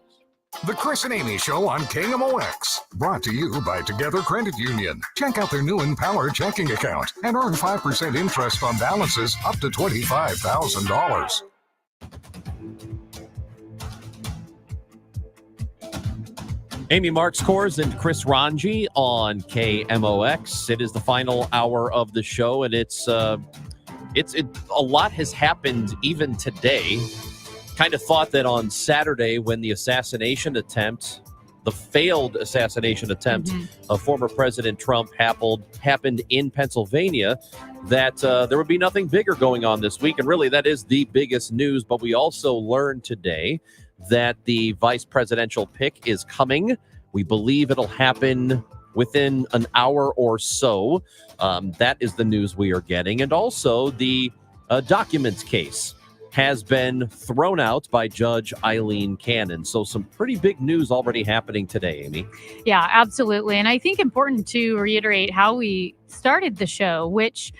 The Chris and Amy Show on KMOX. Brought to you by Together Credit Union. Check out their new Empower checking account and earn 5% interest on balances up to $25,000. Amy Marks Kors and Chris Ranji on KMOX. It is the final hour of the show, and a lot has happened even today. Kind of thought that on Saturday, when the failed assassination attempt of former President Trump happened in Pennsylvania, that there would be nothing bigger going on this week. And really, that is the biggest news. But we also learned today that the vice presidential pick is coming. We believe it'll happen within an hour or so. That is the news we are getting. And also the documents case has been thrown out by Judge Eileen Cannon. So some pretty big news already happening today, Amy. Yeah, absolutely. And I think important to reiterate how we started the show, which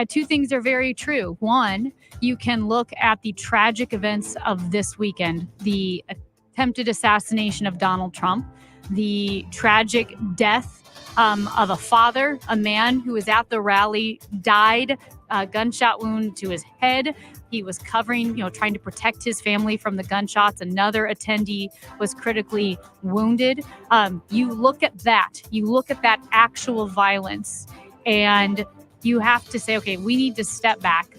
two things are very true. One, you can look at the tragic events of this weekend, the attempted assassination of Donald Trump, the tragic death of a father, a man who was at the rally, died, gunshot wound to his head. He was covering, trying to protect his family from the gunshots. Another attendee was critically wounded. You look at that actual violence, and you have to say, okay, we need to step back,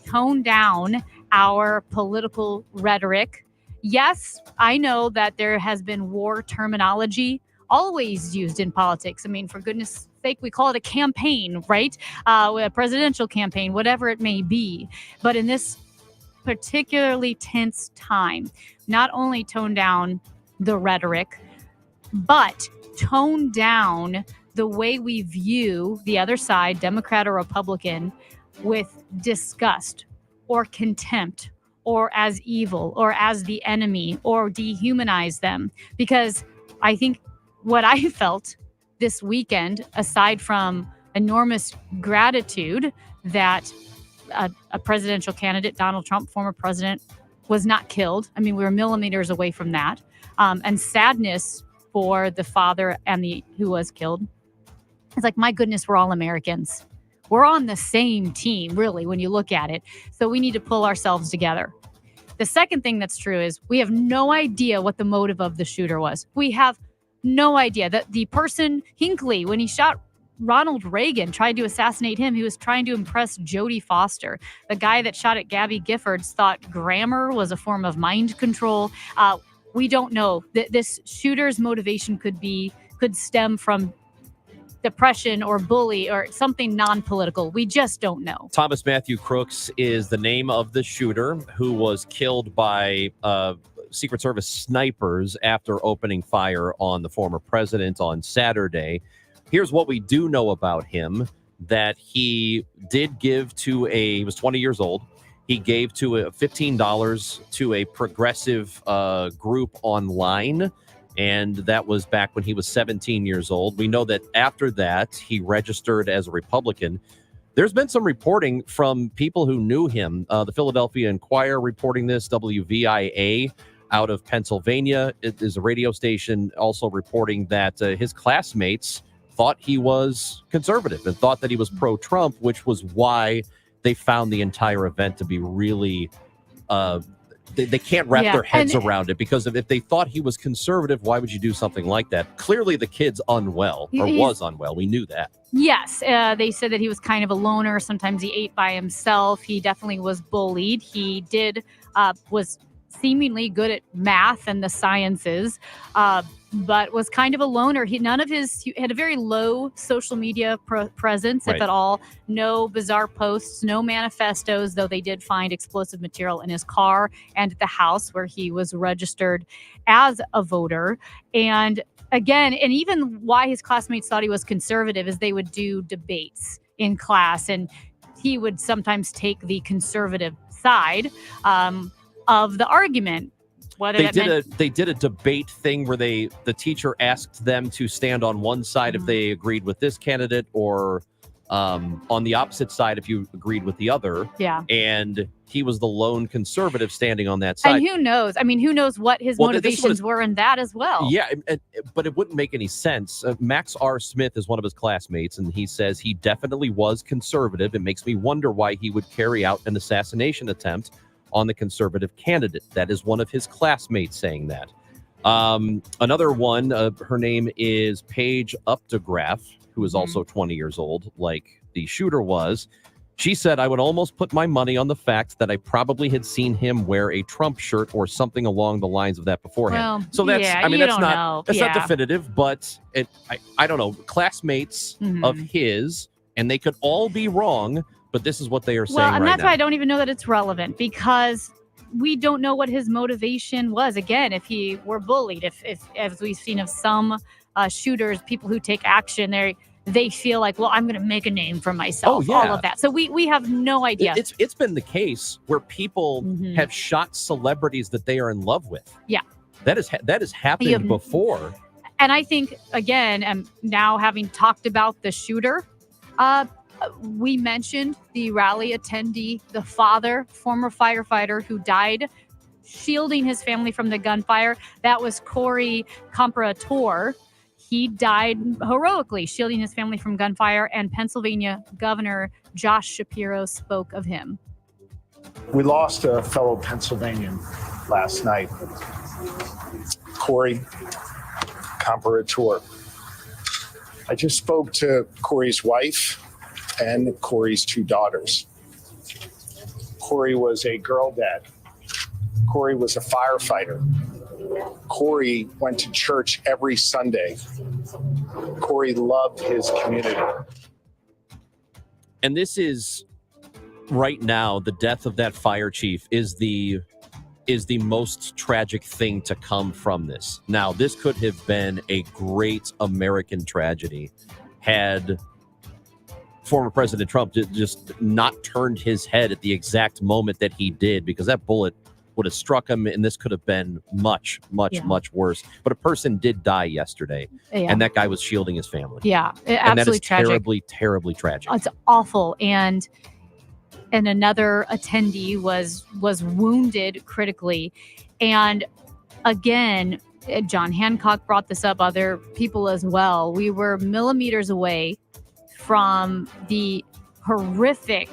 tone down our political rhetoric. Yes, I know that there has been war terminology always used in politics. I mean, for goodness sake, we call it a campaign, right? A presidential campaign, whatever it may be. But in this particularly tense time, not only tone down the rhetoric, but tone down the way we view the other side, Democrat or Republican, with disgust or contempt or as evil or as the enemy or dehumanize them. Because I think what I felt this weekend, aside from enormous gratitude that a presidential candidate, Donald Trump, former president, was not killed. I mean, we were millimeters away from that. And sadness for the father and who was killed. It's like, my goodness, we're all Americans. We're on the same team, really, when you look at it. So we need to pull ourselves together. The second thing that's true is we have no idea what the motive of the shooter was. We have no idea that the person, Hinckley, when he shot Ronald Reagan, tried to assassinate him. He was trying to impress Jodie Foster. The guy that shot at Gabby Giffords thought grammar was a form of mind control. We don't know. This shooter's motivation could stem from depression or bully or something non-political. We just don't know. Thomas Matthew Crooks is the name of the shooter who was killed by Secret Service snipers after opening fire on the former president on Saturday. Here's what we do know about him, that he did give he was 20 years old. He gave to $15 to a progressive group online, and that was back when he was 17 years old. We know that after that, he registered as a Republican. There's been some reporting from people who knew him. The Philadelphia Inquirer reporting this, WVIA out of Pennsylvania. It is a radio station also reporting that his classmates thought he was conservative and thought that he was pro-Trump, which was why they found the entire event to be really they can't wrap their heads around it, because if they thought he was conservative, why would you do something like that? Clearly the kid's unwell, or was unwell. We knew that. Yes, they said that he was kind of a loner. Sometimes he ate by himself. He definitely was bullied. He was seemingly good at math and the sciences, but was kind of a loner. He had a very low social media presence, if at all. No bizarre posts, no manifestos, though they did find explosive material in his car and at the house where he was registered as a voter. And again, and even why his classmates thought he was conservative is they would do debates in class, and he would sometimes take the conservative side of the argument. They did a debate thing where the teacher asked them to stand on one side if they agreed with this candidate, or on the opposite side if you agreed with the other. Yeah. And he was the lone conservative standing on that side. And who knows? I mean, who knows what his motivations were in that as well. Yeah, but it wouldn't make any sense. Max R. Smith is one of his classmates, and he says he definitely was conservative. It makes me wonder why he would carry out an assassination attempt on the conservative candidate. That is one of his classmates saying that. Another one, her name is Paige Updegraff, who is also 20 years old, like the shooter was. She said, I would almost put my money on the fact that I probably had seen him wear a Trump shirt or something along the lines of that beforehand. Well, so that's, yeah, I mean, you that's don't not, know. that's not Yeah. definitive, but I don't know, classmates of his, and they could all be wrong, but this is what they are saying Well, and right that's now. why I don't even know that it's relevant, because we don't know what his motivation was. Again, if he were bullied, if as we've seen of some shooters, people who take action, they feel like, well, I'm going to make a name for myself. Oh, yeah. All of that. So we have no idea. It's been the case where people have shot celebrities that they are in love with. Yeah. That has happened before. And I think, again, now having talked about the shooter, we mentioned the rally attendee, the father, former firefighter who died shielding his family from the gunfire. That was Corey Comparator. He died heroically shielding his family from gunfire, and Pennsylvania Governor Josh Shapiro spoke of him. We lost a fellow Pennsylvanian last night, Corey Comparator. I just spoke to Corey's wife and Corey's two daughters. Corey was a girl dad. Corey was a firefighter. Corey went to church every Sunday. Corey loved his community. And this is, right now, the death of that fire chief is the most tragic thing to come from this. Now, this could have been a great American tragedy had former President Trump just not turned his head at the exact moment that he did, because that bullet would have struck him, and this could have been much, much, much worse. But a person did die yesterday, and that guy was shielding his family. Yeah, And that absolutely is tragic. terribly, terribly tragic. It's awful. And another attendee was wounded critically. And again, John Hancock brought this up, other people as well. We were millimeters away from the horrific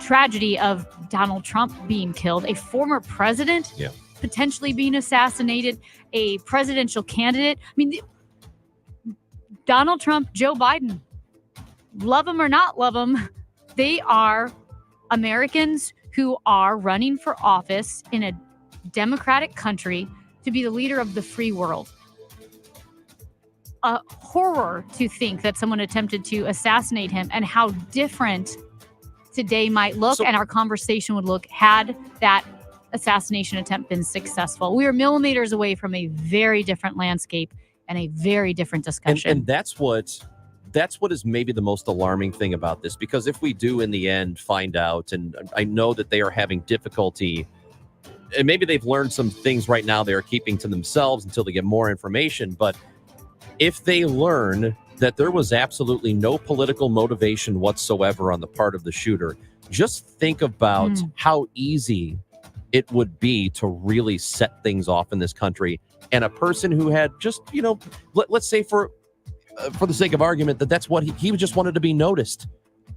tragedy of Donald Trump being killed, a former president potentially being assassinated, a presidential candidate. I mean, Donald Trump, Joe Biden, love them or not love them, they are Americans who are running for office in a democratic country to be the leader of the free world. A horror to think that someone attempted to assassinate him, and how different today might look and our conversation would look had that assassination attempt been successful. We are millimeters away from a very different landscape and a very different discussion. And that's what is maybe the most alarming thing about this, because if we do in the end find out, and I know that they are having difficulty, and maybe they've learned some things right now they are keeping to themselves until they get more information, but if they learn that there was absolutely no political motivation whatsoever on the part of the shooter, just think about how easy it would be to really set things off in this country. And a person who had just, let's say for the sake of argument, that's what he just wanted to be noticed.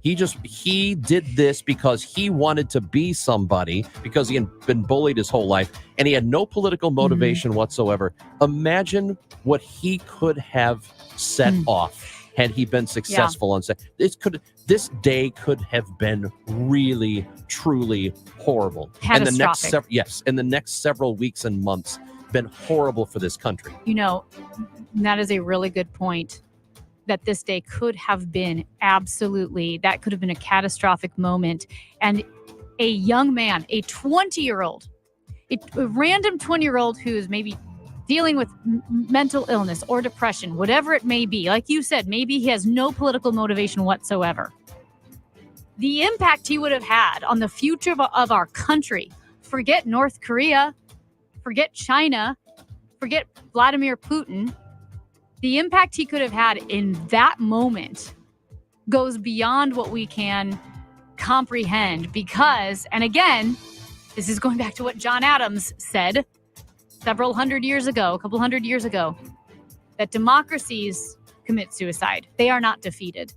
He did this because he wanted to be somebody, because he had been bullied his whole life, and he had no political motivation whatsoever. Imagine what he could have set off had he been successful on set. This day could have been really, truly horrible. And the next several weeks and months been horrible for this country. That is a really good point. That this day could have been that could have been a catastrophic moment. And a young man, a 20-year-old, a random 20-year-old who's maybe dealing with mental illness or depression, whatever it may be. Like you said, maybe he has no political motivation whatsoever. The impact he would have had on the future of our country, forget North Korea, forget China, forget Vladimir Putin, the impact he could have had in that moment goes beyond what we can comprehend, because, and again, this is going back to what John Adams said a couple hundred years ago, that democracies commit suicide. They are not defeated.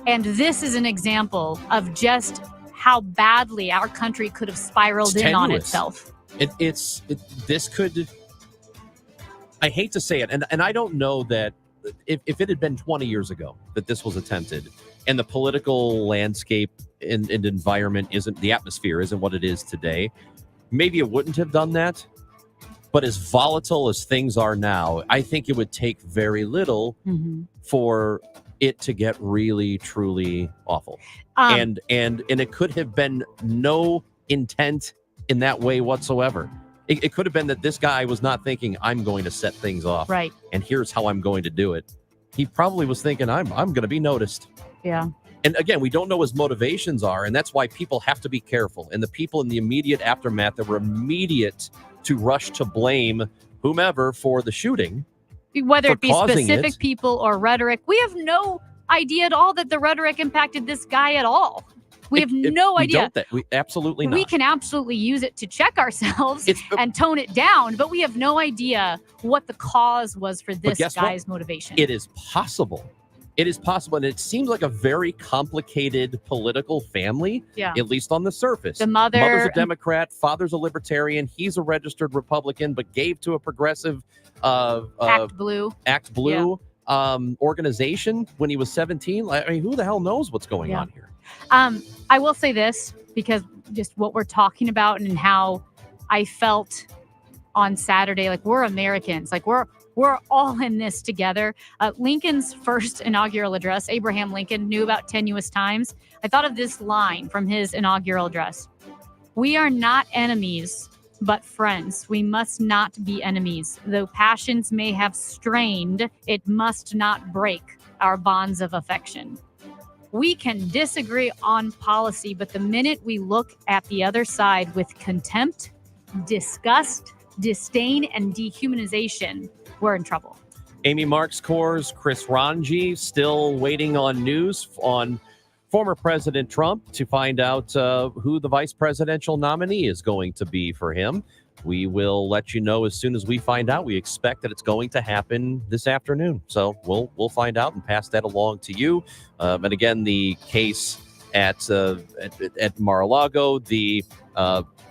And this is an example of just how badly our country could have spiraled in on itself. This could, I hate to say it, and I don't know that if it had been 20 years ago that this was attempted, and the political landscape and environment the atmosphere isn't what it is today, maybe it wouldn't have done that. But as volatile as things are now, I think it would take very little for it to get really, truly awful. And it could have been no intent in that way whatsoever. It could have been that this guy was not thinking, I'm going to set things off. Right. And here's how I'm going to do it. He probably was thinking, I'm going to be noticed. Yeah. And again, we don't know what his motivations are, and that's why people have to be careful. And the people in the immediate aftermath that were immediate to rush to blame whomever for the shooting, whether it be specific people or rhetoric, we have no idea at all that the rhetoric impacted this guy at all. We have no idea. We absolutely not. We can absolutely use it to check ourselves and tone it down, but we have no idea what the cause was for this guy's motivation. It is possible. It is possible, and it seems like a very complicated political family, at least on the surface. The mother's a Democrat, father's a libertarian, he's a registered Republican, but gave to a progressive Act Blue organization when he was 17. I mean, who the hell knows what's going on here? I will say this, because just what we're talking about and how I felt on Saturday, like we're Americans, like we're all in this together. Lincoln's first inaugural address, Abraham Lincoln knew about tenuous times. I thought of this line from his inaugural address. We are not enemies, but friends. We must not be enemies. Though passions may have strained, it must not break. our bonds of affection. We can disagree on policy, but the minute we look at the other side with contempt, disgust, disdain, and dehumanization, we're in trouble. Amy Marks Kors, Chris Ranji, still waiting on news on former President Trump to find out who the vice presidential nominee is going to be for him. We will let you know as soon as we find out. We expect that it's going to happen this afternoon. So we'll find out and pass that along to you. And again, the case at Mar-a-Lago, the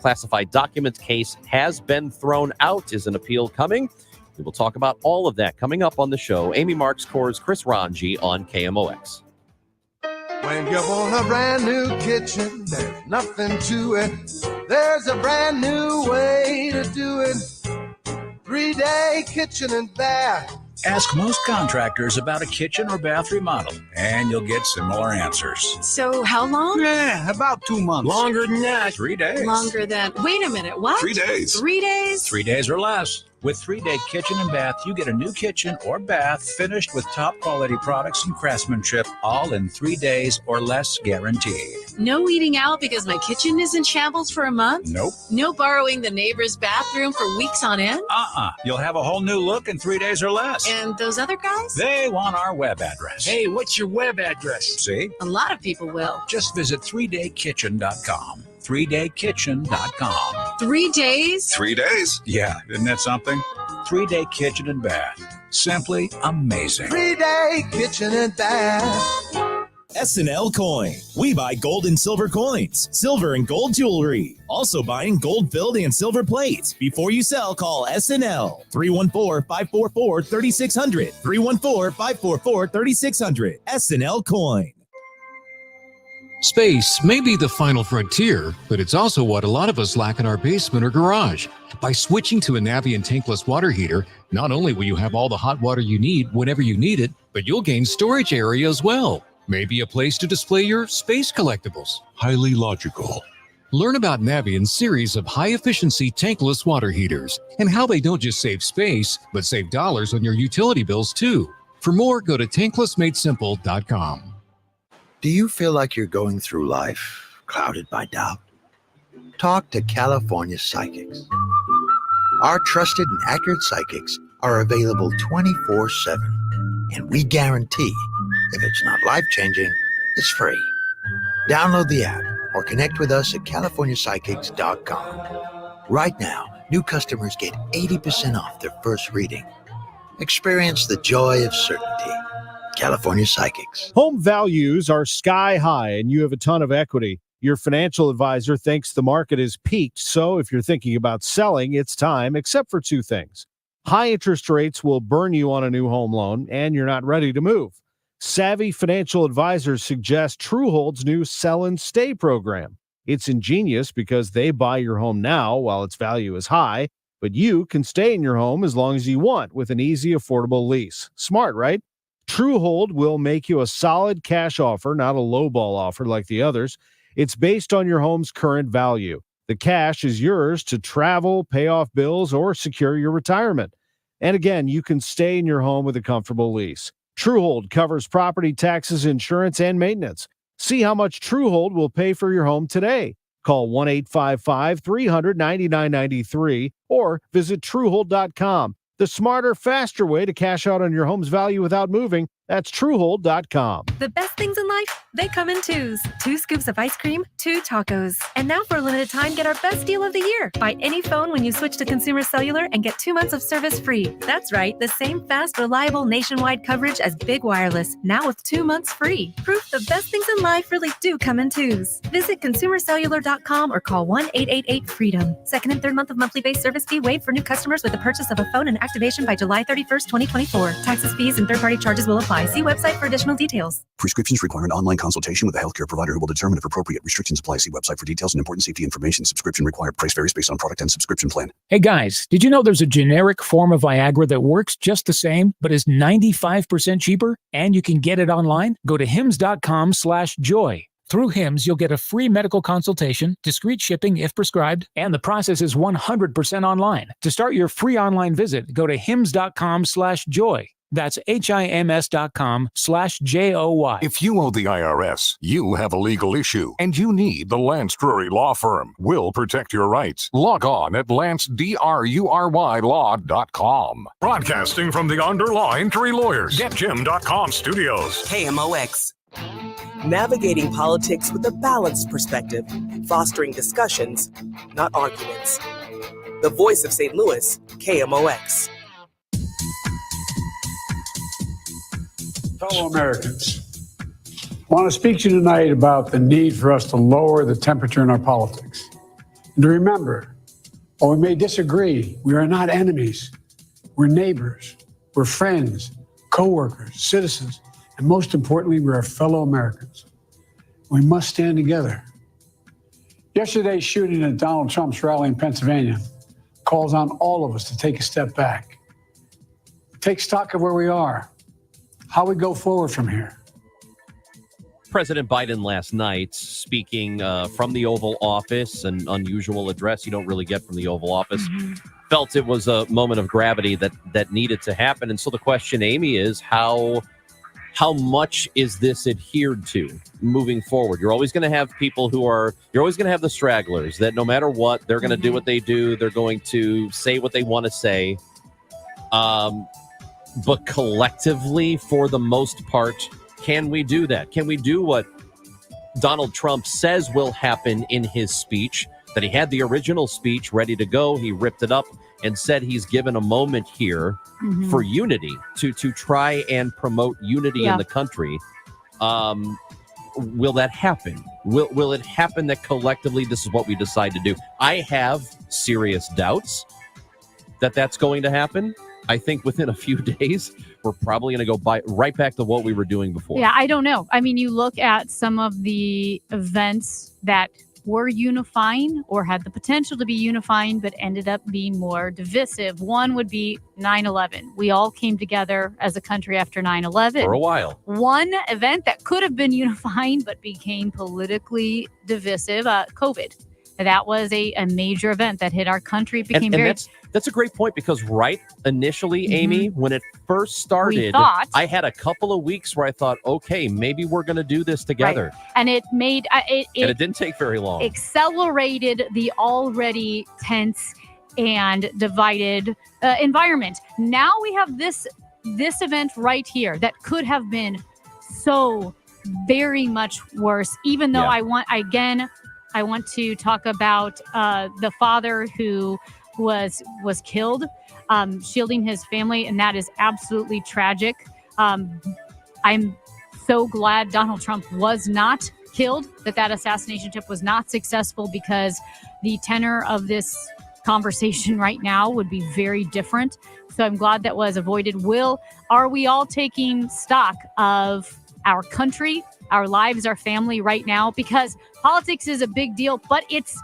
classified documents case has been thrown out. Is an appeal coming? We will talk about all of that coming up on the show. Amy Marks Kors, Chris Ranji on KMOX. When you want a brand new kitchen, there's nothing to it. There's a brand new way to do it. 3-day kitchen and bath. Ask most contractors about a kitchen or bath remodel, and you'll get similar answers. So how long? Yeah, about 2 months. Longer than that. 3 days. Longer than... Wait a minute, what? 3 days. 3 days? 3 days or less. With 3-day kitchen and bath, you get a new kitchen or bath finished with top quality products and craftsmanship, all in 3 days or less guaranteed. No eating out because my kitchen is in shambles for a month? Nope. No borrowing the neighbor's bathroom for weeks on end? You'll have a whole new look in 3 days or less. And those other guys? They want our web address. Hey, what's your web address? See? A lot of people will. Just visit 3daykitchen.com. 3daykitchen.com. 3 days? 3 days. Yeah, isn't that something? 3-day kitchen and bath. Simply amazing. 3-day kitchen and bath. SNL Coin. We buy gold and silver coins, silver and gold jewelry. Also buying gold-filled and silver plates. Before you sell, call SNL. 314-544-3600. 314-544-3600. SNL Coin. Space may be the final frontier, but it's also what a lot of us lack in our basement or garage. By switching to a Navien tankless water heater, not only will you have all the hot water you need whenever you need it, but you'll gain storage area as well. Maybe a place to display your space collectibles. Highly logical. Learn about Navien's series of high-efficiency tankless water heaters and how they don't just save space, but save dollars on your utility bills too. For more, go to tanklessmadesimple.com. Do you feel like you're going through life clouded by doubt? Talk to California Psychics. Our trusted and accurate psychics are available 24/7, and we guarantee if it's not life-changing, it's free. Download the app or connect with us at CaliforniaPsychics.com. Right now, new customers get 80% off their first reading. Experience the joy of certainty. California Psychics. Home values are sky high and you have a ton of equity. Your financial advisor thinks the market is peaked, so if you're thinking about selling, it's time, except for two things. High interest rates will burn you on a new home loan, and you're not ready to move. Savvy financial advisors suggest Truehold's new Sell and Stay program. It's ingenious because they buy your home now while its value is high, but you can stay in your home as long as you want with an easy, affordable lease. Smart, right? Truehold will make you a solid cash offer, not a lowball offer like the others. It's based on your home's current value. The cash is yours to travel, pay off bills, or secure your retirement. And again, you can stay in your home with a comfortable lease. Truehold covers property taxes, insurance, and maintenance. See how much Truehold will pay for your home today. Call 1-855-300-9993 or visit Truehold.com. The smarter, faster way to cash out on your home's value without moving. That's Truehold.com. The best things in life, they come in twos. 2 scoops of ice cream, 2 tacos. And now for a limited time, get our best deal of the year. Buy any phone when you switch to Consumer Cellular and get 2 months of service free. That's right, the same fast, reliable nationwide coverage as Big Wireless, now with 2 months free. Proof the best things in life really do come in twos. Visit ConsumerCellular.com or call 1-888-FREEDOM. Second and third month of monthly base service fee waived for new customers with the purchase of a phone and activation by July 31st, 2024. Taxes, fees, and third-party charges will apply. See website for additional details. Prescriptions require an online consultation with a healthcare provider who will determine if appropriate. Restrictions apply. See website for details and important safety information. Subscription required. Price varies based on product and subscription plan. Hey guys, did you know there's a generic form of Viagra that works just the same, but is 95% cheaper? And you can get it online? Go to hims.com/joy. Through Hims, you'll get a free medical consultation, discreet shipping if prescribed, and the process is 100% online. To start your free online visit, go to hims.com/joy. That's HIMS.com/JOY. If you owe the IRS, you have a legal issue, and you need the Lance Drury Law Firm. We'll protect your rights. Log on at LanceDruryLaw.com. Broadcasting from the Underline Drury Lawyers, GetJim.com studios. KMOX. Navigating politics with a balanced perspective, fostering discussions, not arguments. The voice of St. Louis, KMOX. Fellow Americans, I want to speak to you tonight about the need for us to lower the temperature in our politics. And to remember, while we may disagree, we are not enemies. We're neighbors, we're friends, co-workers, citizens, and most importantly, we're fellow Americans. We must stand together. Yesterday's shooting at Donald Trump's rally in Pennsylvania calls on all of us to take a step back, take stock of where we are, how we go forward from here. President Biden last night speaking from the Oval Office, an unusual address you don't really get from the Oval Office, felt it was a moment of gravity that needed to happen. And so the question, Amy, is how much is this adhered to moving forward? You're always going to have people you're always going to have the stragglers that no matter what, they're going to do what they do. They're going to say what they want to say. But collectively, for the most part, can we do that? Can we do what Donald Trump says will happen in his speech, that he had the original speech ready to go, he ripped it up and said he's given a moment here for unity, to try and promote unity in the country. Will that happen? Will it happen that collectively this is what we decide to do? I have serious doubts that that's going to happen. I think within a few days, we're probably going to go right back to what we were doing before. Yeah, I don't know. I mean, you look at some of the events that were unifying or had the potential to be unifying, but ended up being more divisive. One would be 9/11. We all came together as a country after 9/11. For a while. One event that could have been unifying, but became politically divisive, COVID. That was a major event that hit our country. It became very... That's a great point, because right initially, Amy, when it first started, I had a couple of weeks where I thought, okay, maybe we're going to do this together. Right. And it made... and it didn't take very long. Accelerated the already tense and divided environment. Now we have this event right here that could have been so very much worse, even though I want to talk about the father who was killed, shielding his family, and that is absolutely tragic. I'm so glad Donald Trump was not killed, that assassination attempt was not successful, because the tenor of this conversation right now would be very different. So I'm glad that was avoided. Are we all taking stock of our country, our lives, our family right now? Because politics is a big deal, but it's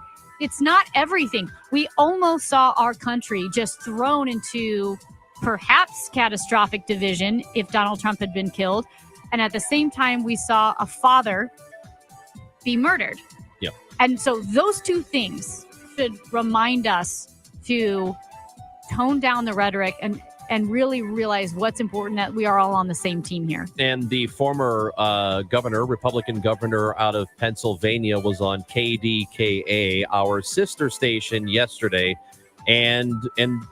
not everything. We almost saw our country just thrown into perhaps catastrophic division if Donald Trump had been killed. And at the same time, we saw a father be murdered. Yeah. And so those two things should remind us to tone down the rhetoric and really realize what's important, that we are all on the same team here. And the former Republican governor out of Pennsylvania was on KDKA, our sister station, yesterday. And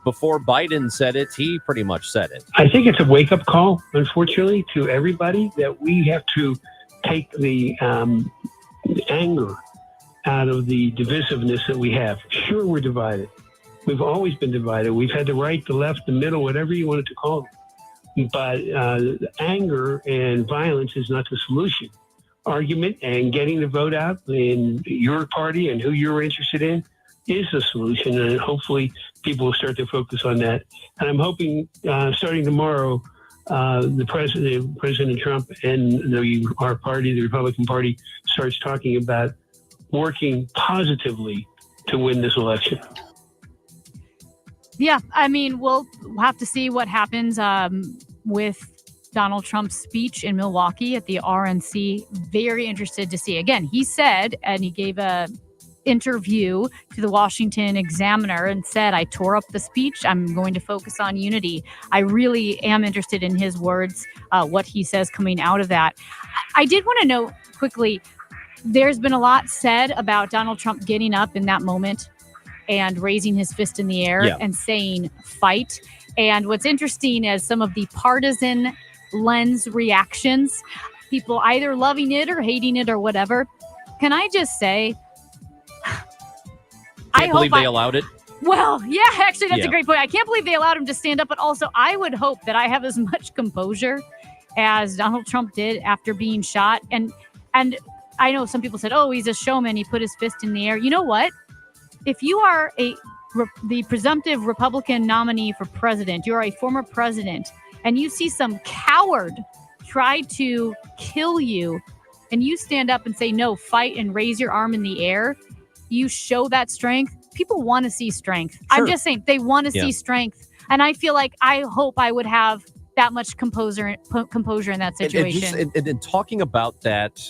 before Biden said it, he pretty much said it. I think it's a wake-up call, unfortunately, to everybody, that we have to take the anger out of the divisiveness that we have. Sure, we're divided. We've always been divided. We've had the right, the left, the middle, whatever you wanted to call it. But anger and violence is not the solution. Argument and getting the vote out in your party and who you're interested in is the solution. And hopefully people will start to focus on that. And I'm hoping starting tomorrow, President Trump and our party, the Republican Party, starts talking about working positively to win this election. Yeah, I mean, we'll have to see what happens with Donald Trump's speech in Milwaukee at the RNC. Very interested to see. Again, he said, and he gave a interview to the Washington Examiner and said, I tore up the speech. I'm going to focus on unity. I really am interested in his words, what he says coming out of that. I did want to know quickly, there's been a lot said about Donald Trump getting up in that moment and raising his fist in the air and saying fight. And what's interesting is some of the partisan lens reactions, people either loving it or hating it or whatever. Can I just say, I believe they allowed it. Well, yeah, actually, that's a great point. I can't believe they allowed him to stand up, but also I would hope that I have as much composure as Donald Trump did after being shot. And I know some people said, oh, he's a showman. He put his fist in the air. You know what? If you are the presumptive Republican nominee for president, you're a former president, and you see some coward try to kill you, and you stand up and say, no, fight, and raise your arm in the air, you show that strength. People want to see strength. Sure. I'm just saying they want to see strength. And I feel like I hope I would have that much composure in that situation. And talking about that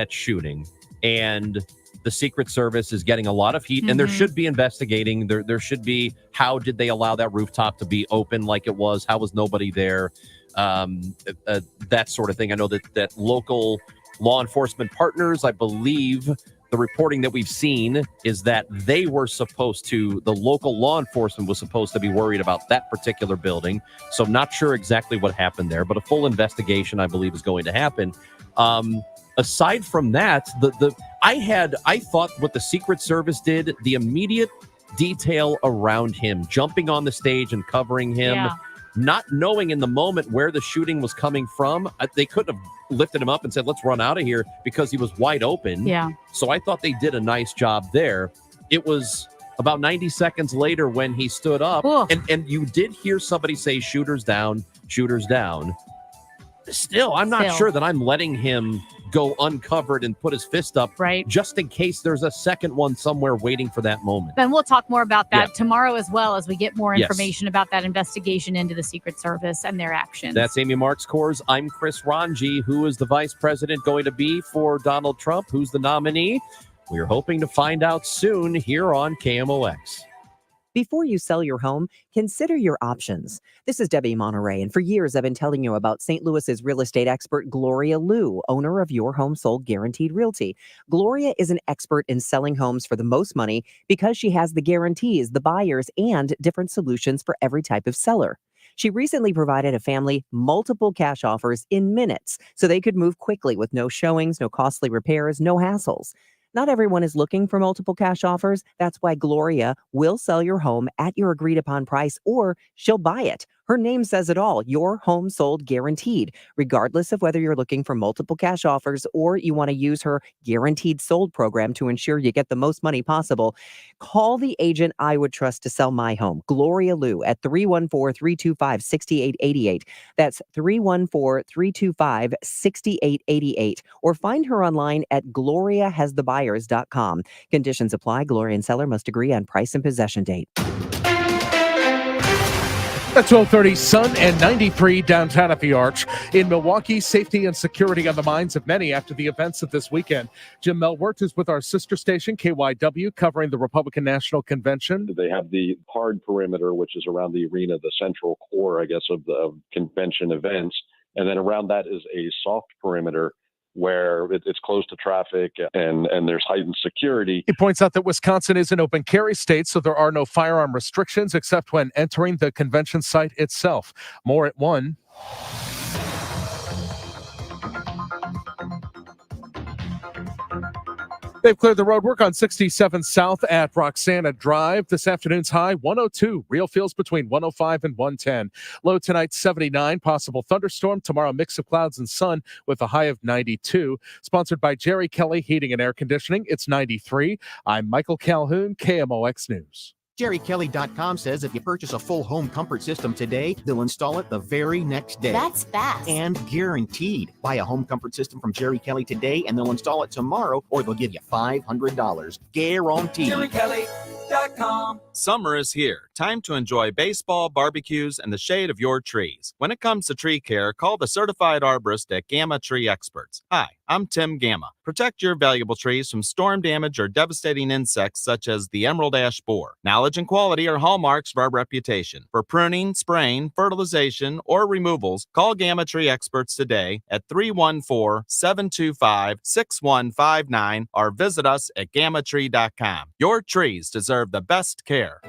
shooting, and the Secret Service is getting a lot of heat, and there should be investigating. There should be, how did they allow that rooftop to be open like it was? How was nobody there? That sort of thing. I know that local law enforcement partners, I believe the reporting that we've seen is that the local law enforcement was supposed to be worried about that particular building. So I'm not sure exactly what happened there, but a full investigation, I believe, is going to happen. Aside from that, I thought what the Secret Service did, the immediate detail around him, jumping on the stage and covering him, not knowing in the moment where the shooting was coming from. They couldn't have lifted him up and said, let's run out of here, because he was wide open. Yeah. So I thought they did a nice job there. It was about 90 seconds later when he stood up, and you did hear somebody say, shooters down, shooters down. Still, I'm not sure that I'm letting him go uncovered and put his fist up, just in case there's a second one somewhere waiting for that moment. And we'll talk more about that tomorrow as well, as we get more information about that investigation into the Secret Service and their actions. That's Amy Marks Kors. I'm Chris Ranji. Who is the vice president going to be for Donald Trump? Who's the nominee? We're hoping to find out soon here on KMOX. Before you sell your home, consider your options. This is Debbie Monterey, and for years I've been telling you about St. Louis's real estate expert Gloria Liu, owner of Your Home Sold Guaranteed Realty. Gloria is an expert in selling homes for the most money because she has the guarantees, the buyers, and different solutions for every type of seller. She recently provided a family multiple cash offers in minutes so they could move quickly with no showings, no costly repairs, no hassles. Not everyone is looking for multiple cash offers. That's why Gloria will sell your home at your agreed upon price, or she'll buy it. Her name says it all. Your Home Sold Guaranteed. Regardless of whether you're looking for multiple cash offers or you want to use her Guaranteed Sold program to ensure you get the most money possible, call the agent I would trust to sell my home, Gloria Liu, at 314-325-6888. That's 314-325-6888. Or find her online at gloriahasthebuyers.com. Conditions apply. Gloria and seller must agree on price and possession date. At 12:30, sun and 93 downtown at the Arch. In Milwaukee, safety and security on the minds of many after the events of this weekend. Jim Melwert is with our sister station, KYW, covering the Republican National Convention. They have the hard perimeter, which is around the arena, the central core, I guess, of convention events. And then around that is a soft perimeter where it's close to traffic and there's heightened security. He points out that Wisconsin is an open carry state, so there are no firearm restrictions except when entering the convention site itself. More at 1. They've cleared the road work on 67 South at Roxana Drive. This afternoon's high, 102. Real feels between 105 and 110. Low tonight, 79. Possible thunderstorm. Tomorrow, mix of clouds and sun with a high of 92. Sponsored by Jerry Kelly Heating and Air Conditioning. It's 93. I'm Michael Calhoun, KMOX News. JerryKelly.com says if you purchase a full home comfort system today, they'll install it the very next day. That's fast. And guaranteed. Buy a home comfort system from Jerry Kelly today and they'll install it tomorrow, or they'll give you $500. Guaranteed. JerryKelly.com. Summer is here. Time to enjoy baseball, barbecues, and the shade of your trees. When it comes to tree care, call the certified arborist at Gamma Tree Experts. Hi, I'm Tim Gamma. Protect your valuable trees from storm damage or devastating insects such as the emerald ash borer. Knowledge and quality are hallmarks of our reputation. For pruning, spraying, fertilization, or removals, call Gamma Tree experts today at 314-725-6159 or visit us at gammatree.com. Your trees deserve the best care.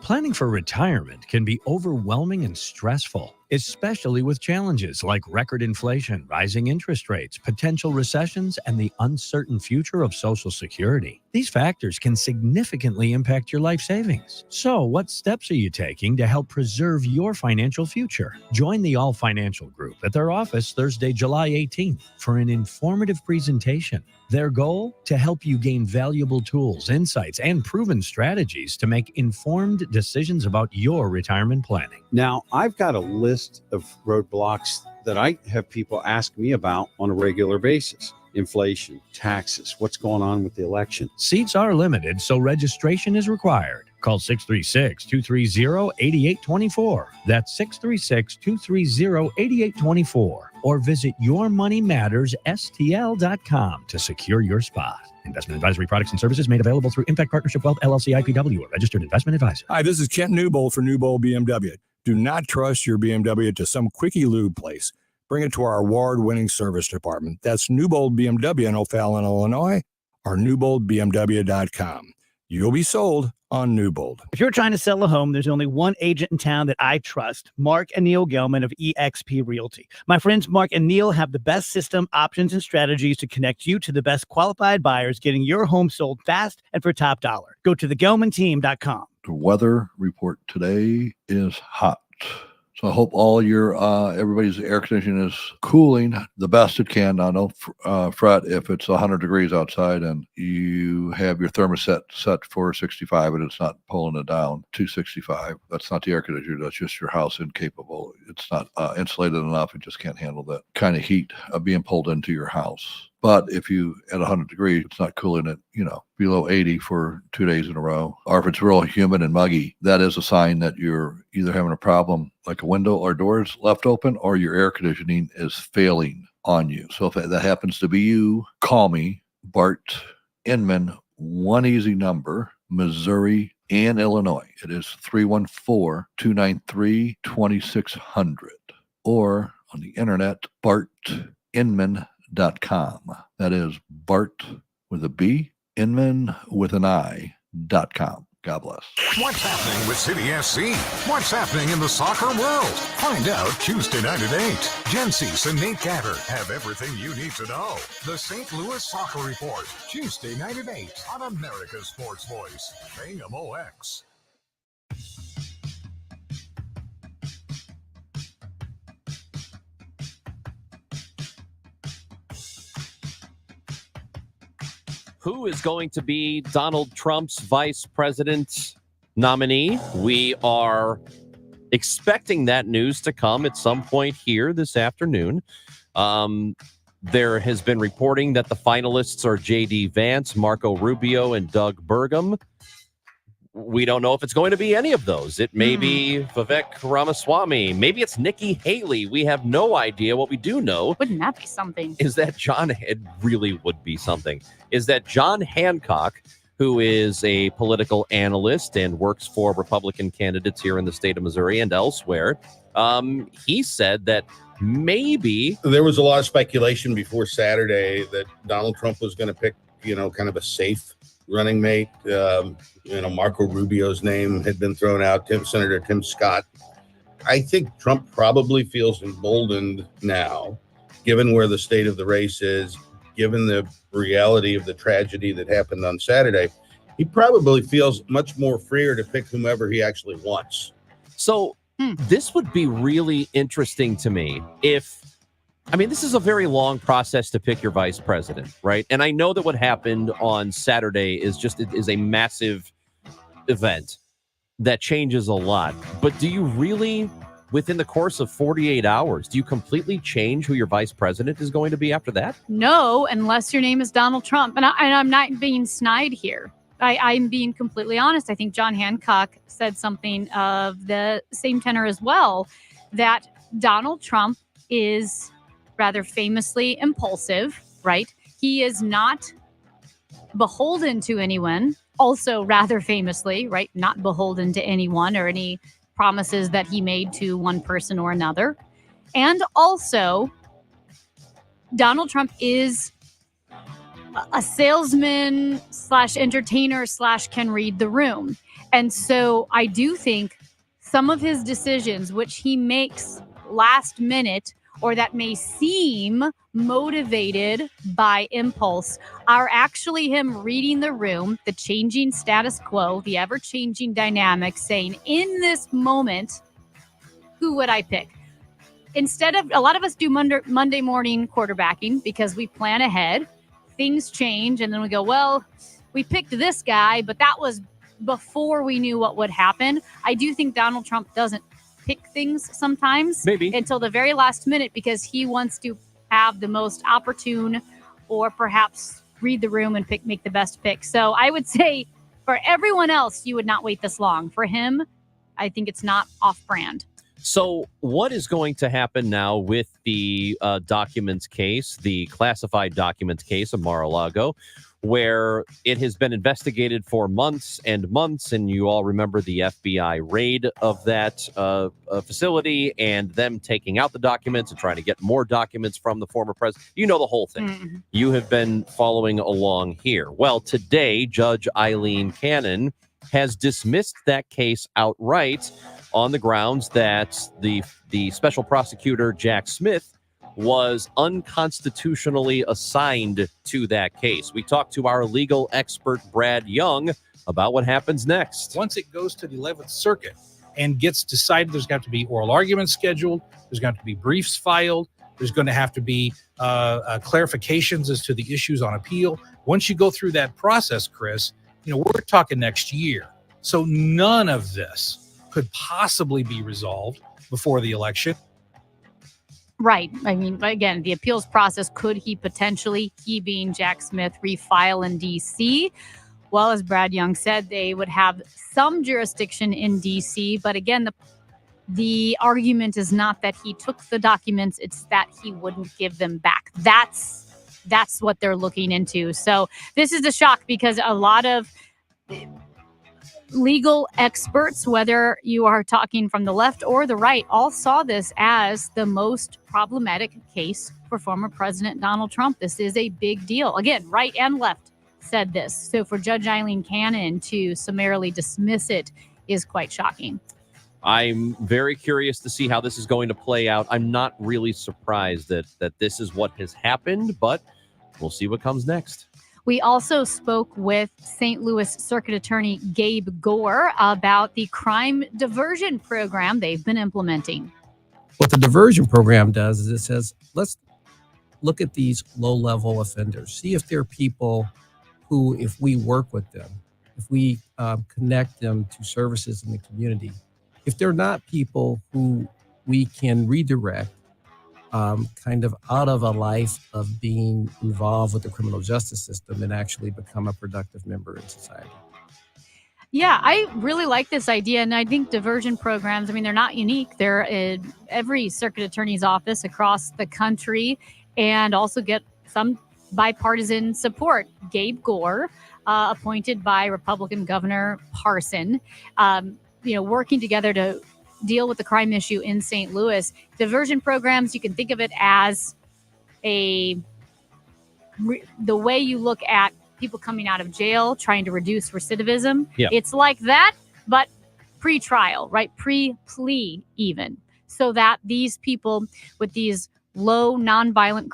Planning for retirement can be overwhelming and stressful, especially with challenges like record inflation, rising interest rates, potential recessions, and the uncertain future of Social Security. These factors can significantly impact your life savings. So, what steps are you taking to help preserve your financial future? Join the All Financial Group at their office Thursday, July 18th for an informative presentation. Their goal? To help you gain valuable tools, insights, and proven strategies to make informed decisions about your retirement planning. Now, I've got a list of roadblocks that I have people ask me about on a regular basis. Inflation, taxes, what's going on with the election. Seats are limited, so registration is required. Call 636-230-8824. That's 636-230-8824. Or visit yourmoneymattersstl.com to secure your spot. Investment advisory products and services made available through Impact Partnership Wealth LLC IPW, a registered investment advisor. Hi, this is Kent Newbold for Newbold BMW. Do not trust your BMW to some quickie lube place. Bring it to our award-winning service department. That's Newbold BMW in O'Fallon, Illinois, or newboldbmw.com. You'll be sold on Newbold. If you're trying to sell a home, there's only one agent in town that I trust, Mark and Neil Gelman of eXp Realty. My friends Mark and Neil have the best system, options, and strategies to connect you to the best qualified buyers, getting your home sold fast and for top dollar. Go to thegelmanteam.com. The weather report today is hot. So I hope all your everybody's air conditioning is cooling the best it can. Now, don't fret if it's 100 degrees outside and you have your thermostat set for 65 and it's not pulling it down to 65. That's not the air conditioner. That's just your house incapable. It's not insulated enough. It just can't handle that kind of heat being pulled into your house. But if you at 100 degrees, it's not cooling it, below 80 for 2 days in a row, or if it's real humid and muggy, that is a sign that you're either having a problem like a window or doors left open, or your air conditioning is failing on you. So if that happens to be you, call me, Bart Inman, one easy number, Missouri and Illinois. It is 314-293-2600, or on the internet, BartInman.com. That is Bart with a B, Inman with an I.com. God bless. What's happening with City SC? What's happening in the soccer world? Find out Tuesday night at 8. Jen Cease and Nate Gatter have everything you need to know. The St. Louis Soccer Report, Tuesday night at 8 on America's Sports Voice, KMOX. Who is going to be Donald Trump's vice president nominee? We are expecting that news to come at some point here this afternoon. There has been reporting that the finalists are J.D. Vance, Marco Rubio, and Doug Burgum. We don't know if it's going to be any of those. It may be Vivek Ramaswamy. Maybe it's Nikki Haley. We have no idea. What we do know, wouldn't that be something? Is that it really would be something, is that John Hancock, who is a political analyst and works for Republican candidates here in the state of Missouri and elsewhere, he said that maybe there was a lot of speculation before Saturday that Donald Trump was going to pick, kind of a safe running mate. Marco Rubio's name had been thrown out, Senator Tim Scott. I think Trump probably feels emboldened now, given where the state of the race is, given the reality of the tragedy that happened on Saturday. He probably feels much more freer to pick whomever he actually wants. So this would be really interesting to me this is a very long process to pick your vice president, right? And I know that what happened on Saturday is a massive event that changes a lot. But do you really, within the course of 48 hours, do you completely change who your vice president is going to be after that? No, unless your name is Donald Trump. And I'm not being snide here. I'm being completely honest. I think John Hancock said something of the same tenor as well, that Donald Trump is rather famously impulsive right? He is not beholden to anyone. Also, rather famously, right? Not beholden to anyone or any promises that he made to one person or another. And also, Donald Trump is a salesman / entertainer / can read the room. And so I do think some of his decisions, which he makes last minute or that may seem motivated by impulse, are actually him reading the room, the changing status quo, the ever-changing dynamic, saying, in this moment, who would I pick? Instead of, a lot of us do Monday morning quarterbacking because we plan ahead. Things change, and then we go, well, we picked this guy, but that was before we knew what would happen. I do think Donald Trump doesn't pick things sometimes until the very last minute because he wants to have the most opportune or perhaps read the room and make the best pick. So I would say for everyone else, you would not wait this long. For him, I think it's not off-brand. So what is going to happen now with the documents case, the classified documents case of Mar-a-Lago, where it has been investigated for months and months, and you all remember the FBI raid of that facility and them taking out the documents and trying to get more documents from the former president. You know the whole thing. Mm-hmm. You have been following along here. Well, today, Judge Eileen Cannon has dismissed that case outright on the grounds that the special prosecutor, Jack Smith, was unconstitutionally assigned to that case. We talked to our legal expert, Brad Young, about what happens next. Once it goes to the 11th Circuit and gets decided, there's got to be oral arguments scheduled, there's got to be briefs filed, there's going to have to be clarifications as to the issues on appeal. Once you go through that process, Chris, we're talking next year. So none of this could possibly be resolved before the election. Right. I mean, again, the appeals process, could he potentially, he being Jack Smith, refile in D.C.? Well, as Brad Young said, they would have some jurisdiction in D.C. But again, the argument is not that he took the documents, it's that he wouldn't give them back. That's what they're looking into. So this is a shock because a lot of legal experts, whether you are talking from the left or the right, all saw this as the most problematic case for former President Donald Trump. This is a big deal. Again, right and left said this. So for Judge Eileen Cannon to summarily dismiss it is quite shocking. I'm very curious to see how this is going to play out. I'm not really surprised that this is what has happened, but we'll see what comes next. We also spoke with St. Louis Circuit Attorney Gabe Gore about the crime diversion program they've been implementing. What the diversion program does is it says, let's look at these low-level offenders, see if they're people who, if we work with them, if we connect them to services in the community, if they're not people who we can redirect kind of out of a life of being involved with the criminal justice system and actually become a productive member in society. Yeah, I really like this idea. And I think diversion programs, I mean, they're not unique. They're in every circuit attorney's office across the country and also get some bipartisan support. Gabe Gore, appointed by Republican Governor Parson, working together to deal with the crime issue in St. Louis. Diversion programs, you can think of it as the way you look at people coming out of jail, trying to reduce recidivism. Yeah. It's like that, but pre-trial, right? Pre-plea even. So that these people with these low-level nonviolent